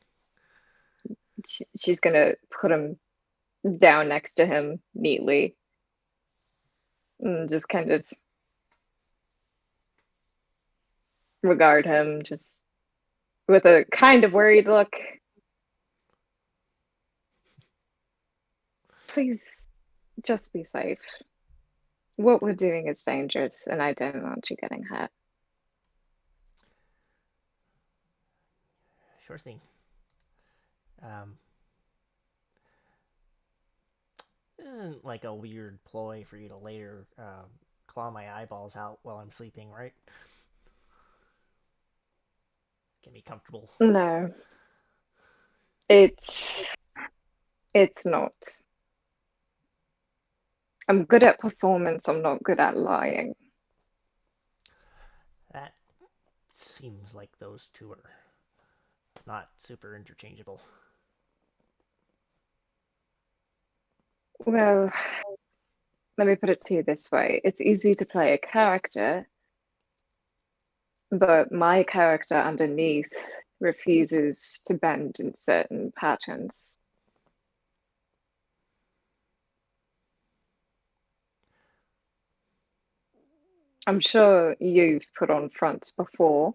She's gonna put him down next to him neatly, and just kind of regard him, just with a kind of worried look. Please, just be safe. What we're doing is dangerous, and I don't want you getting hurt.
Sure thing. This isn't like a weird ploy for you to later claw my eyeballs out while I'm sleeping, right? Get me comfortable.
No, it's not. I'm good at performance. I'm not good at lying.
That seems like those two are not super interchangeable.
Well, let me put it to you this way. It's easy to play a character, but my character underneath refuses to bend in certain patterns. I'm sure you've put on fronts before,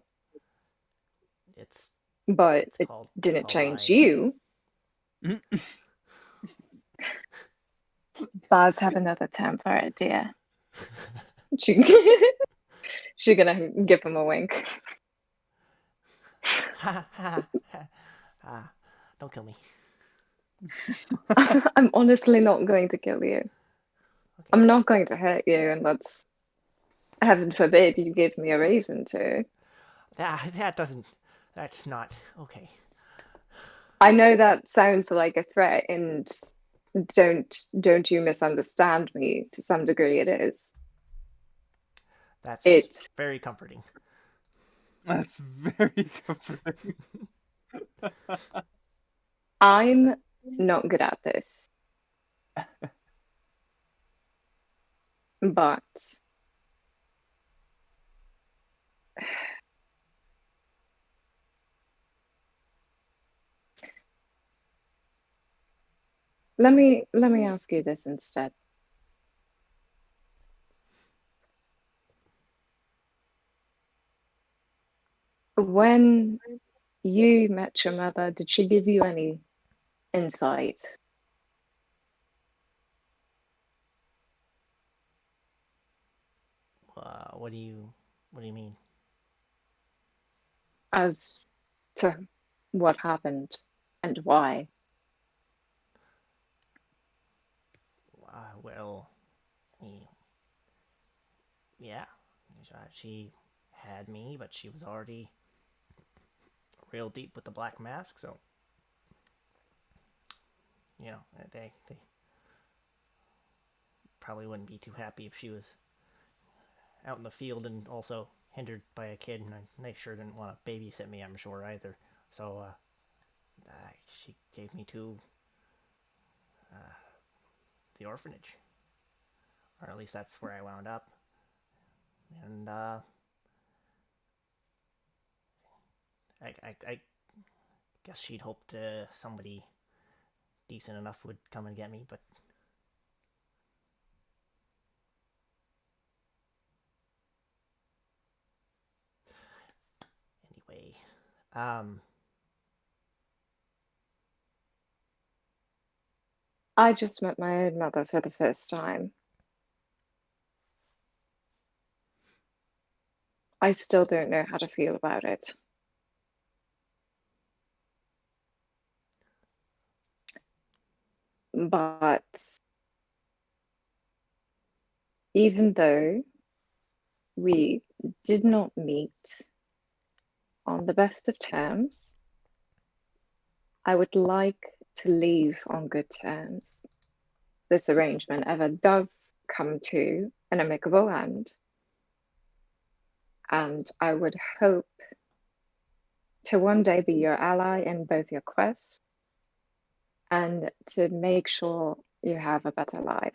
but it didn't change
lying.
you. Bards have another term for it, dear. She's gonna give him a wink.
Ha ha ha! Don't kill me.
I'm honestly not going to kill you.
Okay.
I'm not going to hurt you, and that's heaven forbid you give me a reason to.
That doesn't. That's not okay.
I know that sounds like a threat, and don't you misunderstand me. To some degree, it is.
That's very comforting.
That's very comforting.
I'm not good at this, but let me ask you this instead. When you met your mother, did she give you any insight
What do you mean?
as to what happened and why?
Well, yeah, she had me, but she was already real deep with the black mask, so you know they probably wouldn't be too happy if she was out in the field and also hindered by a kid, and they sure didn't want to babysit me, I'm sure, either. So she gave me to the orphanage, or at least that's where I wound up. And I guess she'd hoped somebody decent enough would come and get me, but anyway,
I just met my own mother for the first time. I still don't know how to feel about it. But even though we did not meet on the best of terms, I would like to leave on good terms. This arrangement ever does come to an amicable end. And I would hope to one day be your ally in both your quests and to make sure you have a better life.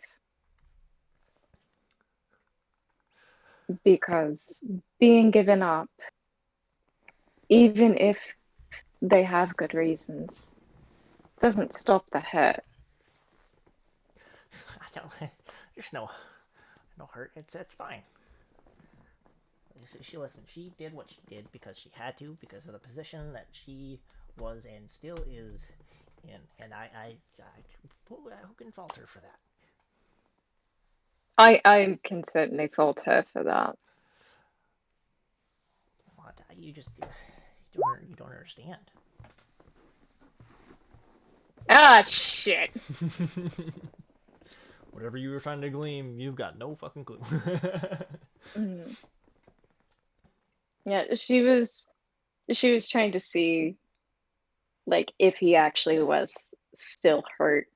Because being given up, even if they have good reasons, doesn't stop the hurt.
I don't. There's no hurt. It's fine. She listen. She did what she did because she had to, because of the position that she was and still is in, and I who can fault her for that?
I can certainly fault her for that.
What you just you don't understand.
Ah, shit.
Whatever you were trying to glean, you've got no fucking clue.
Mm. Yeah, she was trying to see like if he actually was still hurt.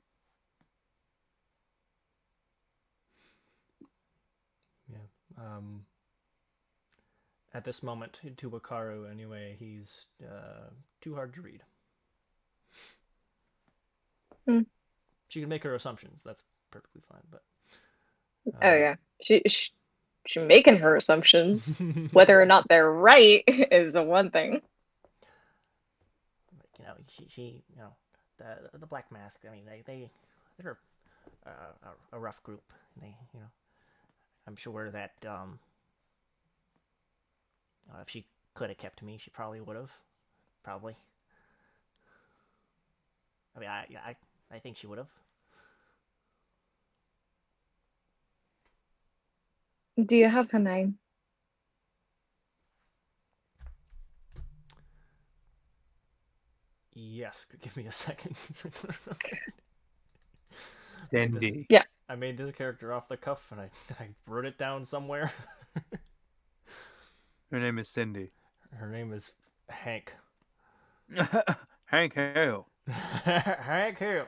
Yeah. At this moment, to Wakaru, anyway, he's too hard to read.
Hmm.
She can make her assumptions. That's perfectly fine. But
Oh yeah, she's making her assumptions. Whether or not they're right is the one thing.
You know, she you know, the Black Mask. I mean, they're a rough group. They, you know, I'm sure that if she could have kept me, she probably would have. Probably. I mean, I think she would have.
Do you have her name?
yes, give me a second.
Cindy.
Yeah.
I made this character off the cuff, and I wrote it down somewhere.
Her name is Cindy.
Her name is Hank.
Hank Hale.
Hank Hill.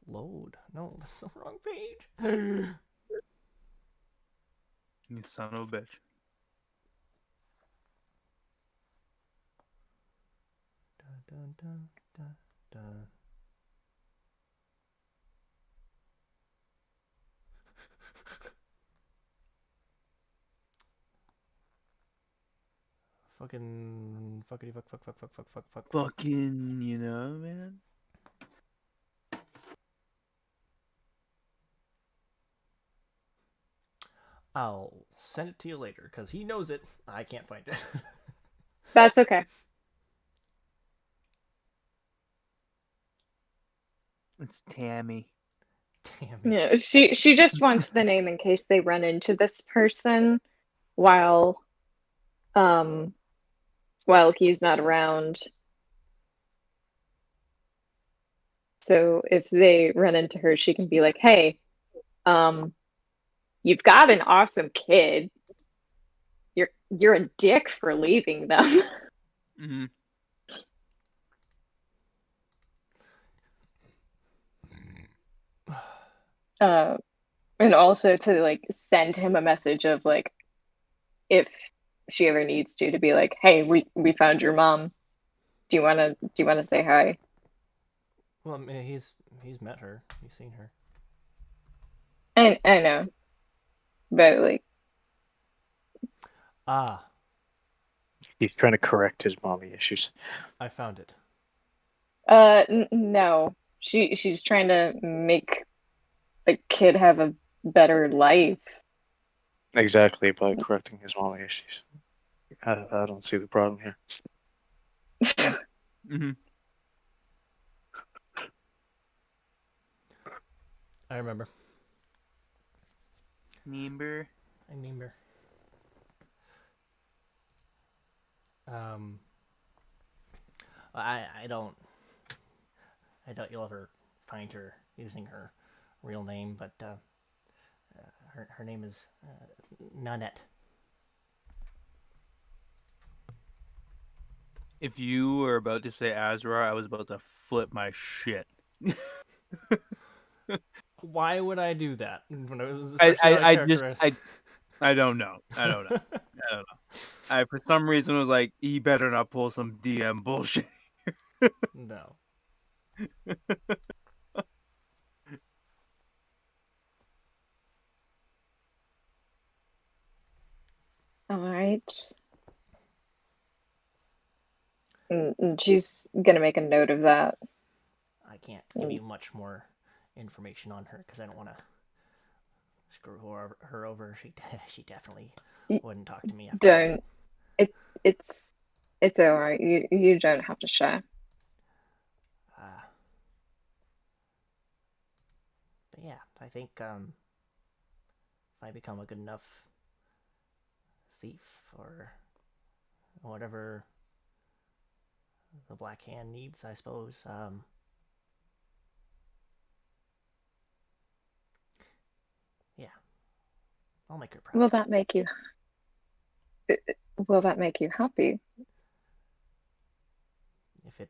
Load. No, that's the wrong page.
You son of a bitch.
Dun, dun, dun, dun. Fucking fuckity fuck.
Fucking, you know, man.
I'll send it to you later because he knows it. I can't find it.
That's okay.
It's Tammy.
Damn it.
Yeah, she just wants the name in case they run into this person while he's not around. So if they run into her, she can be like, "Hey, you've got an awesome kid. You're a dick for leaving them."
Mm-hmm.
And also to like send him a message of like if she ever needs to be like, hey, we found your mom. Do you wanna say hi?
Well, I mean, he's met her. He's seen her.
I know, but like,
Ah,
He's trying to correct his mommy issues.
I found it.
no, she's trying to make the kid have a better life.
Exactly, by correcting his mommy issues. I don't see the problem here.
Mm-hmm.
I remember.
Member.
I remember. Um, I doubt you'll ever find her using her real name, but her name is Nanette.
If you were about to say Azra, I was about to flip my shit.
Why would I do that?
I don't know. I don't know. I for some reason was like, he better not pull some DM bullshit.
No.
All right. And she's gonna make a note of that.
I can't give you much more information on her because I don't want to screw her over. She definitely wouldn't talk to me after that.
Don't. It's it's all right. You don't have to share.
But yeah, I think if I become a good enough thief or whatever the Black Hand needs, I suppose. Yeah, I'll make her proud.
Will that make you? Will that make you happy?
If it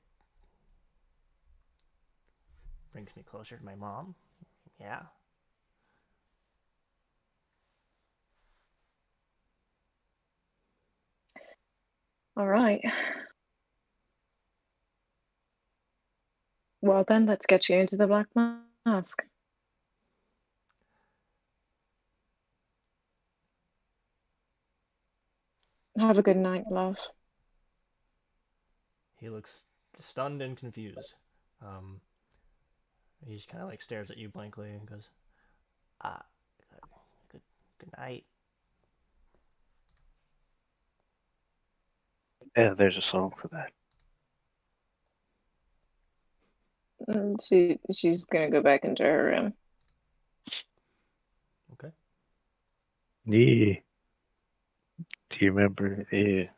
brings me closer to my mom, yeah.
All right. Well then, let's get you into the Black Mask. Have a good night, love.
He looks stunned and confused. He just kind of like stares at you blankly and goes, "Ah, good night."
Yeah, there's a song for that.
And she's gonna go back into her room.
Okay.
Yeah. Do you remember? Yeah.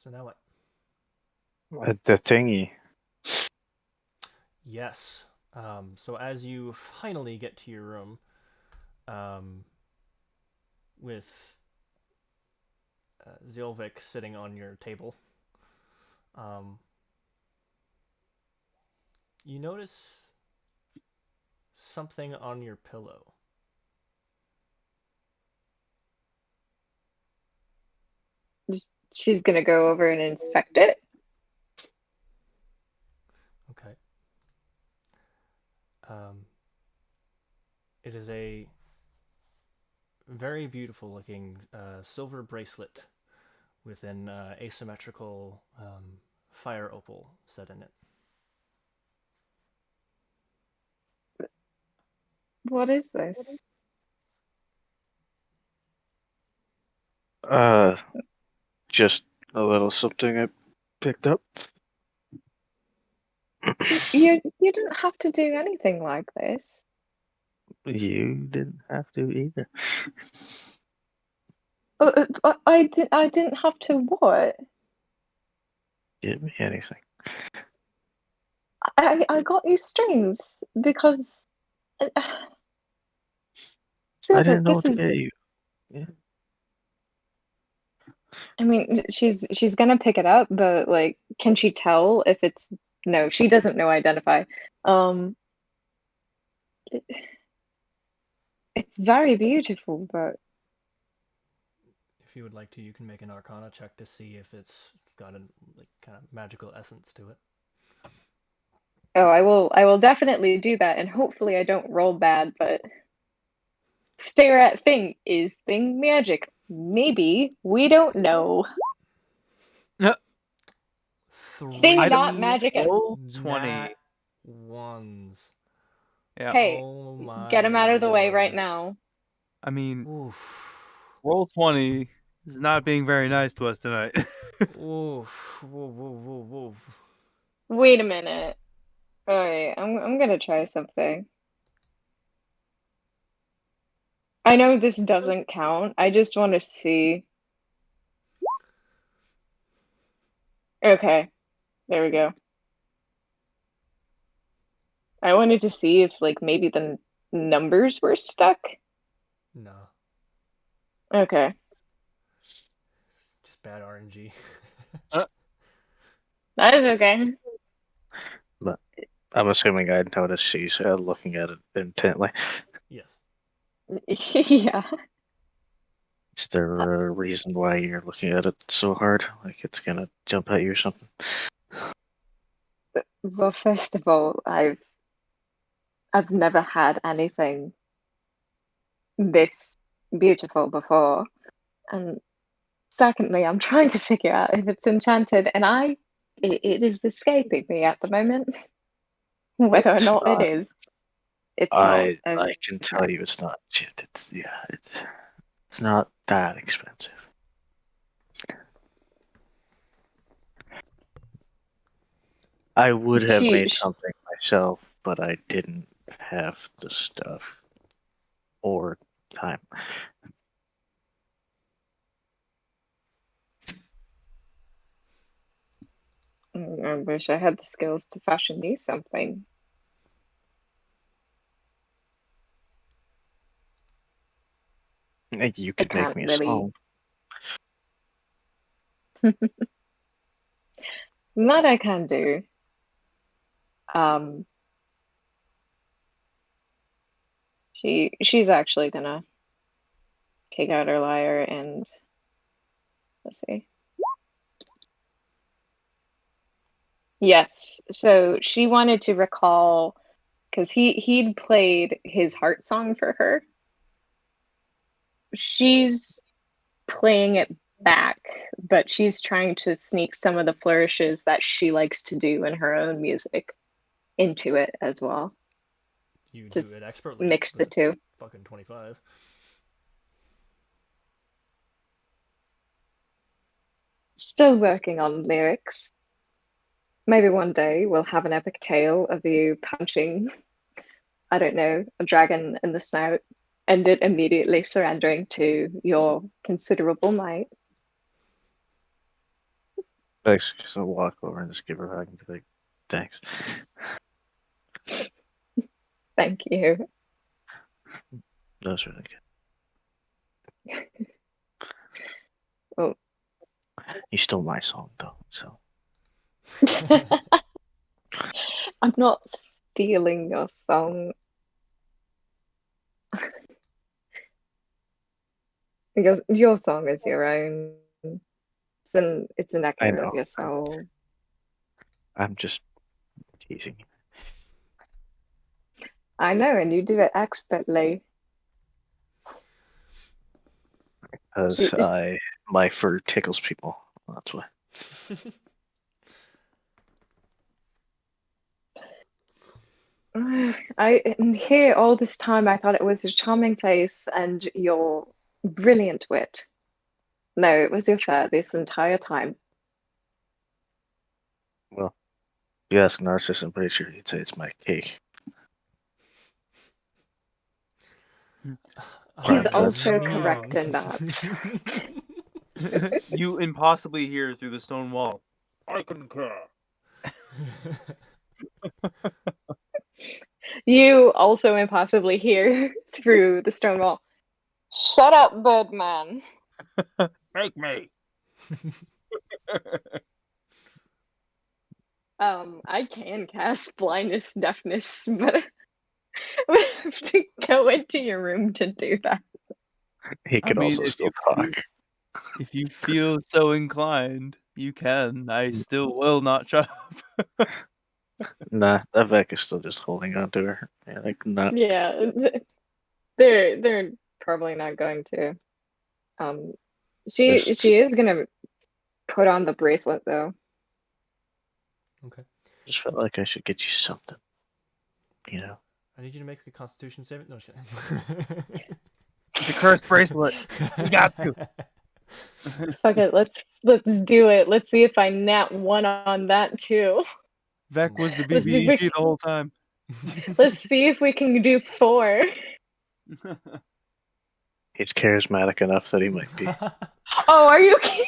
So now what?
The thingy.
Yes. So as you finally get to your room, with Zilvik sitting on your table, you notice something on your pillow.
She's gonna go over and inspect it.
Okay. It is a very beautiful looking silver bracelet with an asymmetrical fire opal set in it.
What is this?
Just a little something I picked up.
You didn't have to do anything like this.
You didn't have to either.
I didn't have to what?
Give me anything.
I got you strings because
I didn't know
this
what to
is
get you. Yeah.
I mean, she's gonna pick it up, but like, can she tell if it's no? She doesn't know identify. Um, it- it's very beautiful, but
If you would like to, you can make an Arcana check to see if it's got a like kind of magical essence to it.
oh, I will definitely do that, and hopefully I don't roll bad. But stare at thing, is thing magic? Maybe, we don't know. Thing not
Three
magic.
Roll
nat
20.
ones.
Yeah.
Hey,
Oh
get
my
him out of the way right
lord.
now.
I mean,
Oof.
roll 20 is not being very nice to us tonight.
Oof. Whoa, whoa, whoa, whoa.
Wait a minute. Alright, I'm gonna try something. I know this doesn't count. I just want to see. Okay, there we go. I wanted to see if like maybe the numbers were stuck.
No.
Okay.
Just bad RNG.
That is okay.
But I'm assuming I'd notice she's looking at it intently.
Yes.
Yeah.
Is there a reason why you're looking at it so hard? Like it's gonna jump at you or something?
Well, first of all, I've never had anything this beautiful before. And secondly, I'm trying to figure out if it's enchanted, and it is escaping me at the moment. Whether or
It's
not it
not.
is, it's not.
I can tell you it's not shit. It's not that expensive. I would have
She,
made something myself, but I didn't have the stuff or time.
I wish I had the skills to fashion you something.
Like, you
I
could make
can't
me a
really.
song.
That I can do. Um, she's actually gonna take out her lyre and let's see. Yes, so she wanted to recall because he'd played his heart song for her. She's playing it back, but she's trying to sneak some of the flourishes that she likes to do in her own music into it as well.
You do
Just
it expertly.
mix the
With
two.
fucking 25.
Still working on lyrics. Maybe one day we'll have an epic tale of you punching, I don't know, a dragon in the snout and it immediately surrendering to your considerable might.
Thanks, because I'll walk over and just give her a hug and be like, thanks.
Thank you.
That was really good.
Oh.
You stole my song, though, so.
I'm not stealing your song. Your song is your own. It's an
I
echo of
know.
your soul.
I'm just teasing you.
I know, and you do it expertly.
Because my fur tickles people. That's why.
And here all this time I thought it was your charming face and your brilliant wit. No, it was your fur this entire time.
Well, if you ask Narcissus, I'm pretty sure he'd say it's my cake.
He's
I'm
also
just-
correct in that.
You impossibly hear through the stone wall. I concur.
You also impossibly hear through the stone wall. Shut up, Birdman.
Make me.
I can cast blindness, deafness, but I have to go into your room to do that.
He
I
could
mean,
also still talk.
if you feel so inclined, you can. I still will not shut up.
Nah, that Vec is still just holding on to her. Yeah, like not.
Yeah, they're probably not going to. She
Just,
is gonna put on the bracelet though.
Okay.
just felt like I should get you something. You know.
I need you to make a Constitution saving. No, just kidding.
It's a cursed bracelet. You got to.
Fuck it, let's do it. Let's see if I nat one on that too.
Vec was the
Let's see if we
BBEG the whole time.
let's see if we can do 4.
He's charismatic enough that he might be.
Oh, are you kidding?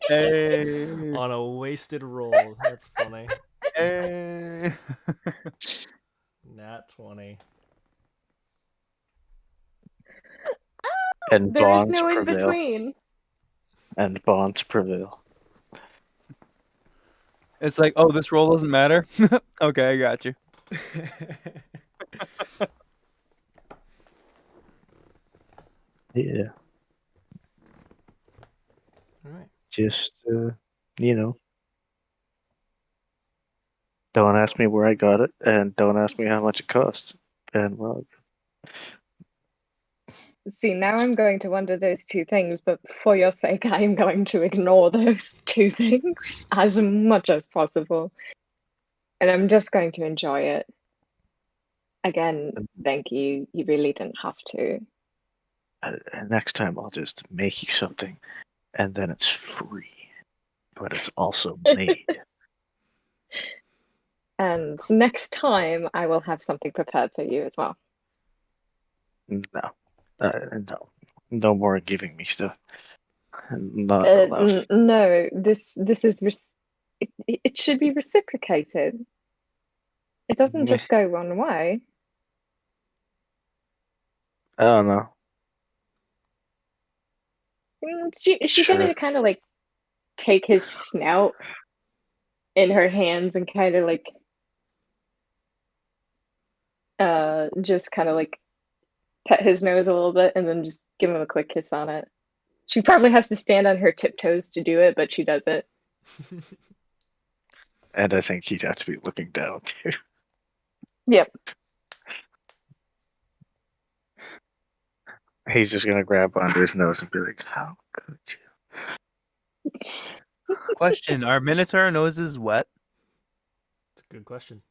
Hey.
On a wasted roll. That's funny.
Hey.
Nat 20.
And
There is
bonds
no in
prevail.
between.
And bonds prevail.
It's like, oh, this roll doesn't matter. Okay, I got you.
Yeah.
All right.
Just you know. Don't ask me where I got it, and don't ask me how much it costs. And well,
See, now I'm going to wonder those 2 things, but for your sake, I am going to ignore those 2 things as much as possible. And I'm just going to enjoy it. Again, thank you. You really didn't have to.
and next time I'll just make you something, and then it's free, but it's also made.
And next time, I will have something prepared for you as well.
No, no more giving me stuff. Not allowed.
No, this is it should be reciprocated. It doesn't just go one way.
I don't know.
She's
Sure.
gonna kind of like take his snout in her hands and kind of like just kind of like pet his nose a little bit and then just give him a quick kiss on it. She probably has to stand on her tiptoes to do it, but she does it.
And I think he'd have to be looking down too.
Yep.
He's just gonna grab onto his nose and be like, "How could you?"
Question: Are Minotaur noses wet?
It's a good question.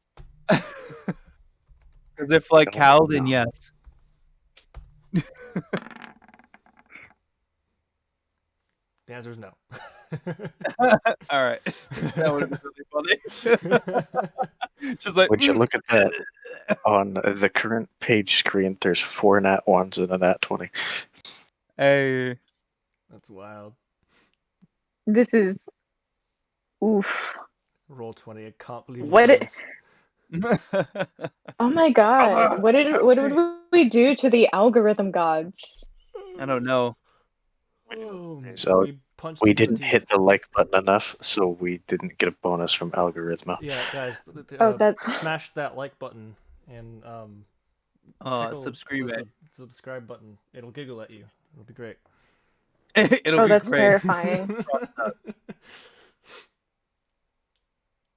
Because if like
I don't
cow, then
know.
yes.
The answer is no.
All right, that would have been really funny. Just like,
Would you look at that on the current page screen? There's 4 nat 1s and a nat 20.
hey,
That's wild.
This is oof.
Roll 20. I can't believe you
What
did
it-
this.
Oh my god. What did we do to the algorithm gods?
I don't know.
So
we punched
we
into the
didn't
teeth.
hit the like button enough, so we didn't get a bonus from Algorithma.
Yeah, guys,
Oh, that-
smash that like button and tickle
Subscribe.
the subscribe button. It'll giggle at you. It'll be great.
It'll
Oh,
be
that's
great.
terrifying.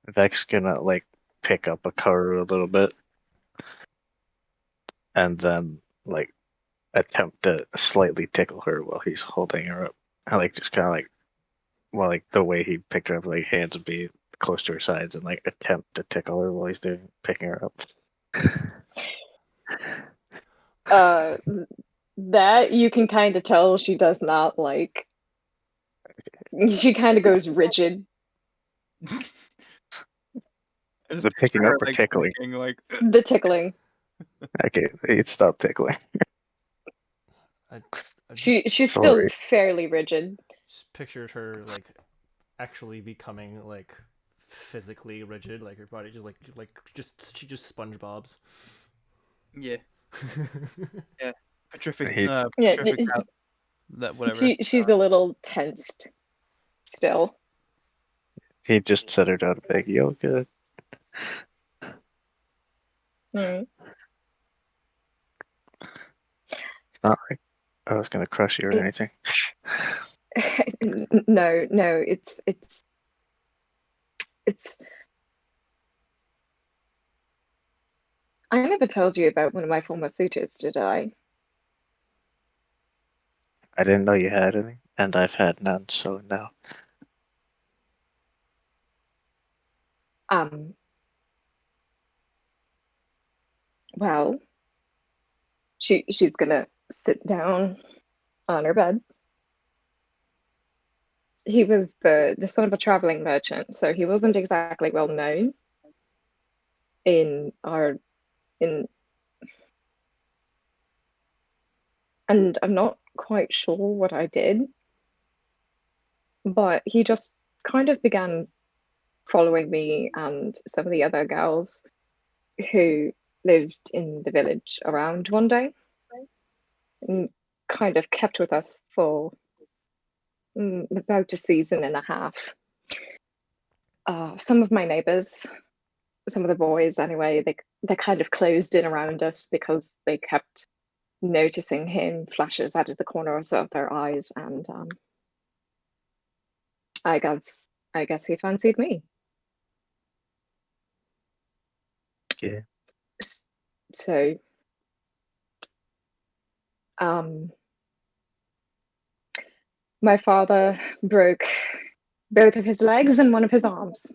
Vec's gonna like pick up a Karu a little bit, and then like attempt to slightly tickle her while he's holding her up. I like just kind of like, well, like the way he picked her up, like hands would be close to her sides, and like attempt to tickle her while he's picking her up.
That you can kind of tell she does not like. She kind of goes rigid.
I just
The picking
picture
up
her,
or
like,
tickling?
thinking, like,
The tickling.
Okay, it stopped tickling.
I
She's still
Sorry.
fairly rigid.
just pictured her like actually becoming like physically rigid, like her body she just SpongeBob's.
yeah, petrific,
He-
Yeah,
petrific, that whatever.
she's a little tensed. Still.
He just set her down to beg you. Good.
Mm.
It's not like I was gonna crush you or anything.
No, it's. I never told you about one of my former suitors, did I?
I didn't know you had any, and I've had none, so no.
Um. Well, she's gonna sit down on her bed. He was the son of a traveling merchant, so he wasn't exactly well known in our in and I'm not quite sure what I did, but he just kind of began following me and some of the other girls who lived in the village around one day and kind of kept with us for about a season and a half. Some of my neighbors, some of the boys anyway, they kind of closed in around us because they kept noticing him flashes out of the corners of their eyes, and I guess he fancied me.
Yeah.
So um my father broke both of his legs and one of his arms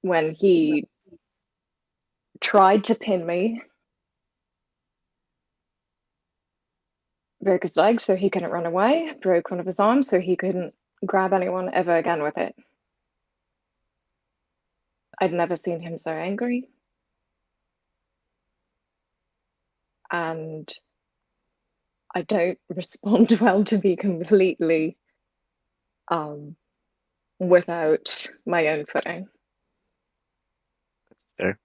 when he tried to pin me. Broke his legs so he couldn't run away, broke one of his arms so he couldn't grab anyone ever again with it. I'd never seen him so angry. And I don't respond well to be completely without my own footing.
Fair.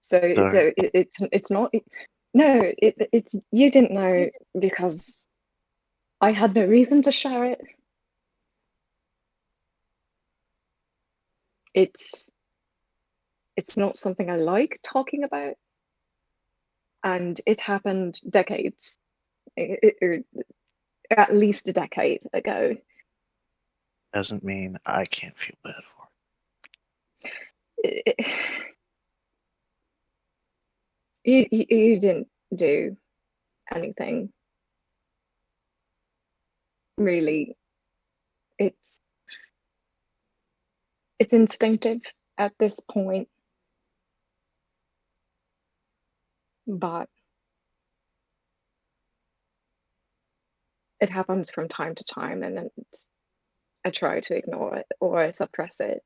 So
Sorry.
it's not no it's you didn't know because I had no reason to share it. It's not something I like talking about, and it happened decades, or at least a decade ago.
Doesn't mean I can't feel bad for
It- you didn't do anything really. It's instinctive at this point, but it happens from time to time, and I try to ignore it or suppress it.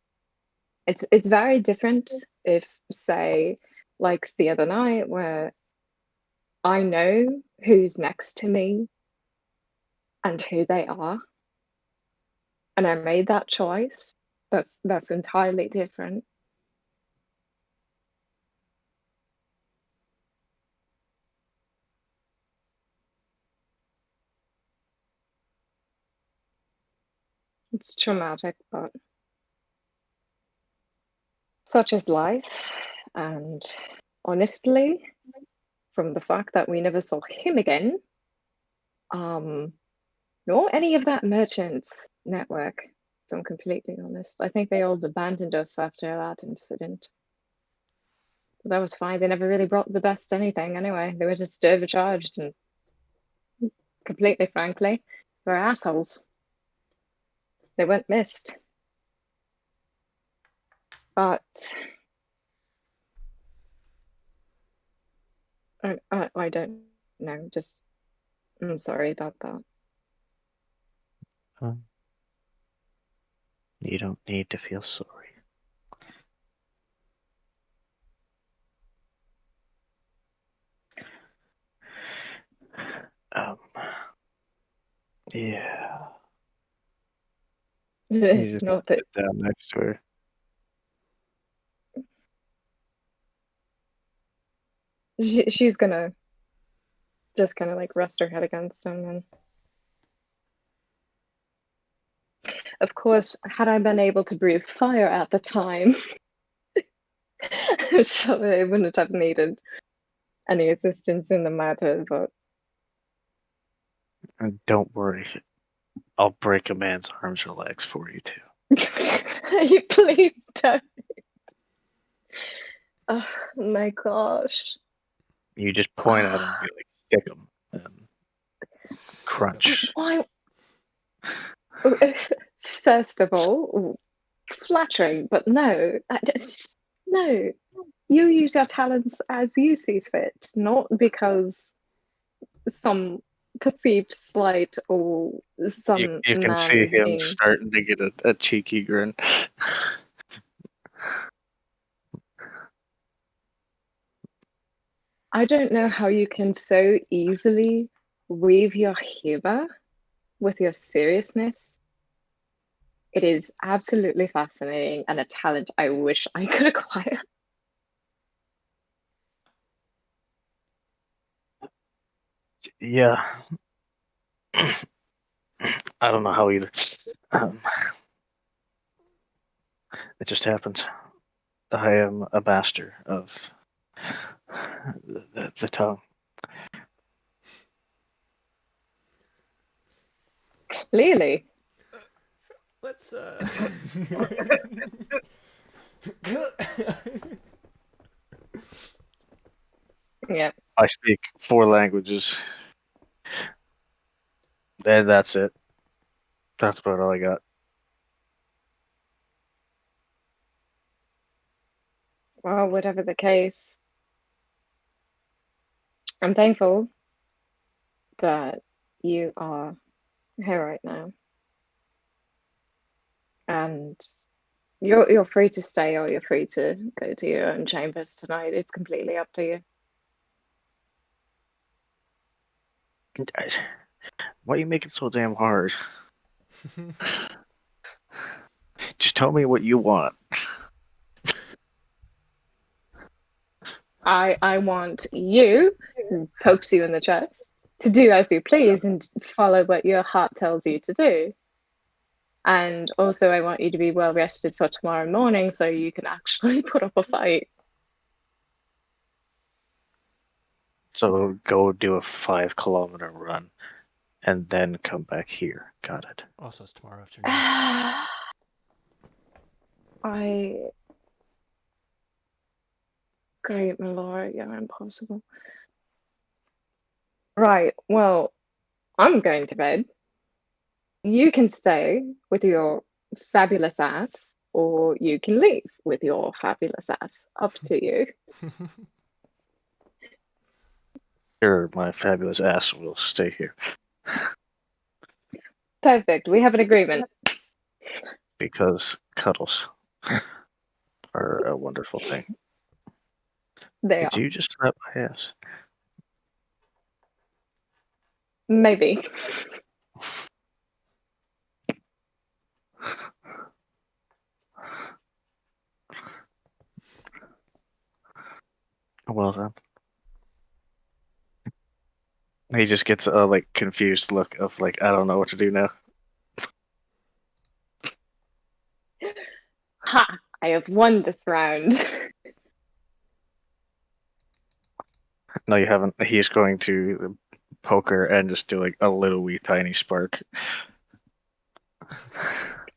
It's very different if, say, like the other night, where I know who's next to me and who they are, and I made that choice. That's entirely different. It's traumatic, but such is life. And honestly, from the fact that we never saw him again, um, nor any of that merchants network, if I'm completely honest, I think they all abandoned us after that incident. But that was fine. They never really brought the best anything anyway. They were just overcharged and completely frankly, were assholes. They went missed. But I don't know. Just I'm sorry about that.
it. You don't need to feel sorry. Um, yeah. You
It's
just
not that
sit down next to her.
she's gonna just kind of like rest her head against him and Of course, had I been able to breathe fire at the time, I'm sure I wouldn't have needed any assistance in the matter, but
And don't worry, I'll break a man's arms or legs for you too.
please don't. Oh my gosh.
You just point at him and be like, "Stick him," and
Sick 'em.
crunch.
Why? First of all, flattering, but no. No. You use your talents as you see fit, not because some perceived slight or some
You can
man
see
is
him
being.
starting to get a cheeky grin.
I don't know how you can so easily weave your humor with your seriousness. It is absolutely fascinating and a talent I wish I could acquire.
Yeah. I don't know how either. Um, it just happens. I am a master of the tongue.
Clearly.
Let's
Yeah.
I speak 4 languages, and that's it. That's about all I got.
Well, whatever the case, I'm thankful that you are here right now. And you're free to stay or you're free to go to your own chambers tonight. It's completely up to you.
Guys, why you make it so damn hard? Just tell me what you want.
I want you, who pokes you in the chest, to do as you please and follow what your heart tells you to do. And also, I want you to be well rested for tomorrow morning so you can actually put up a fight.
So go do a 5-kilometer run, and then come back here. Got it.
also it's tomorrow afternoon.
I. Great, Melora, you're impossible. Right, well, I'm going to bed. You can stay with your fabulous ass, or you can leave with your fabulous ass. Up to you.
Sure, my fabulous ass will stay here
Perfect. We have an agreement.
because cuddles are a wonderful thing.
They
Did
are.
you just slap my ass?
Maybe.
Well then. He just gets a like confused look of like I don't know what to do now.
Ha! I have won this round.
No, you haven't. He's going to poke her and just do like a little wee tiny spark.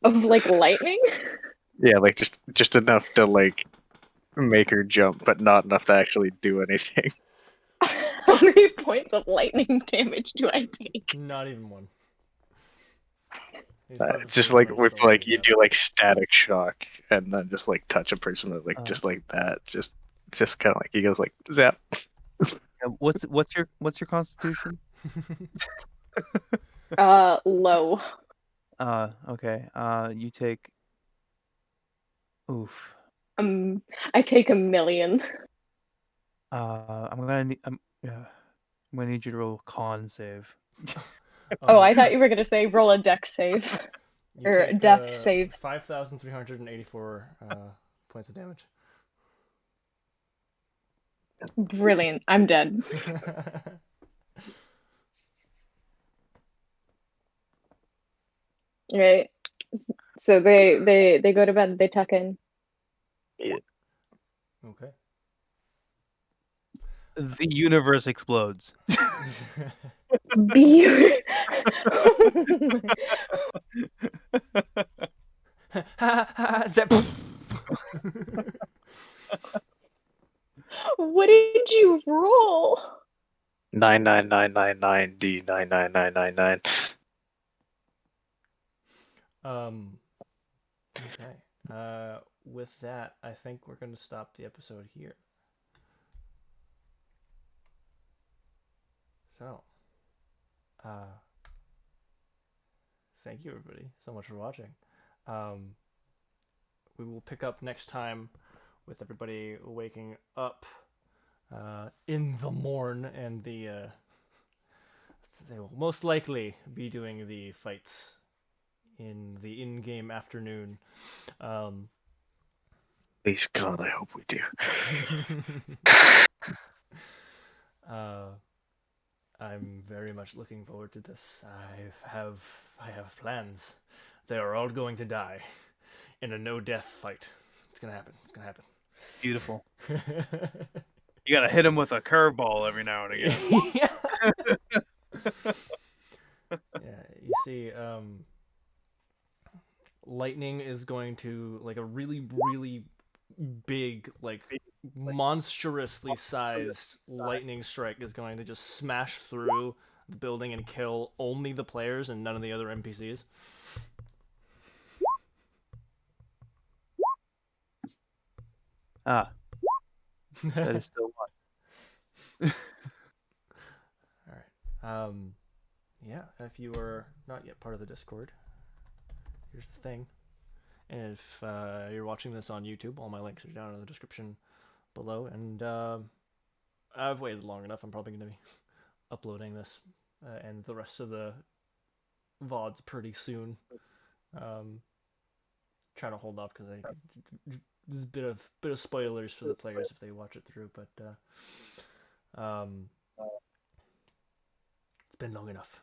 Of like lightning?
Yeah, like just enough to like make her jump, but not enough to actually do anything.
How many points of lightning damage do I take?
Not even one. He's probably
It's just
feeling
like
really
with
salty
like you
about
do like static shock and then just like touch a person with like just like that. Just kind of like he goes like zap.
What's your constitution?
Low.
Okay. You take. Oof.
I take 1,000,000.
I'm gonna need. Yeah. I'm gonna need you to roll a con save.
Oh, I thought you were gonna say roll a deck save.
You
Or
take
death save.
5,384 points of damage.
Brilliant. I'm dead. Right. So they go to bed. They tuck in.
Okay.
The universe explodes.
Be-
Zap.
What did you roll?
99999D99999.
Okay. With that, I think we're going to stop the episode here. So, thank you everybody so much for watching. We will pick up next time with everybody waking up in the morn, and they will most likely be doing the fights in the in-game afternoon.
Please God, I hope we do.
I'm very much looking forward to this. I have plans. They are all going to die in a no-death fight. It's gonna happen. It's gonna happen.
Beautiful. You gotta hit him with a curveball every now and again.
Yeah. Yeah. You see, lightning is going to, like, a really, really big, like, monstrously sized lightning strike is going to just smash through the building and kill only the players and none of the other NPCs.
Ah, that is still one.
All right. Yeah. If you are not yet part of the Discord, here's the thing. And if you're watching this on YouTube, all my links are down in the description below. And I've waited long enough. I'm probably going to be uploading this and the rest of the VODs pretty soon. Trying to hold off because there's a bit of spoilers for the players if they watch it through. But it's been long enough.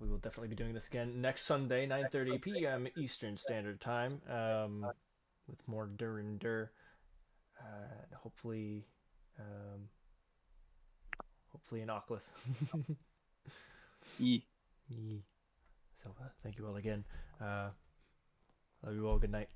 We will definitely be doing this again next Sunday, 9:30 p.m. Eastern Standard Time, with more Dur. Hopefully an Oclith.
Yee.
So thank you all again. Love you all. Good night.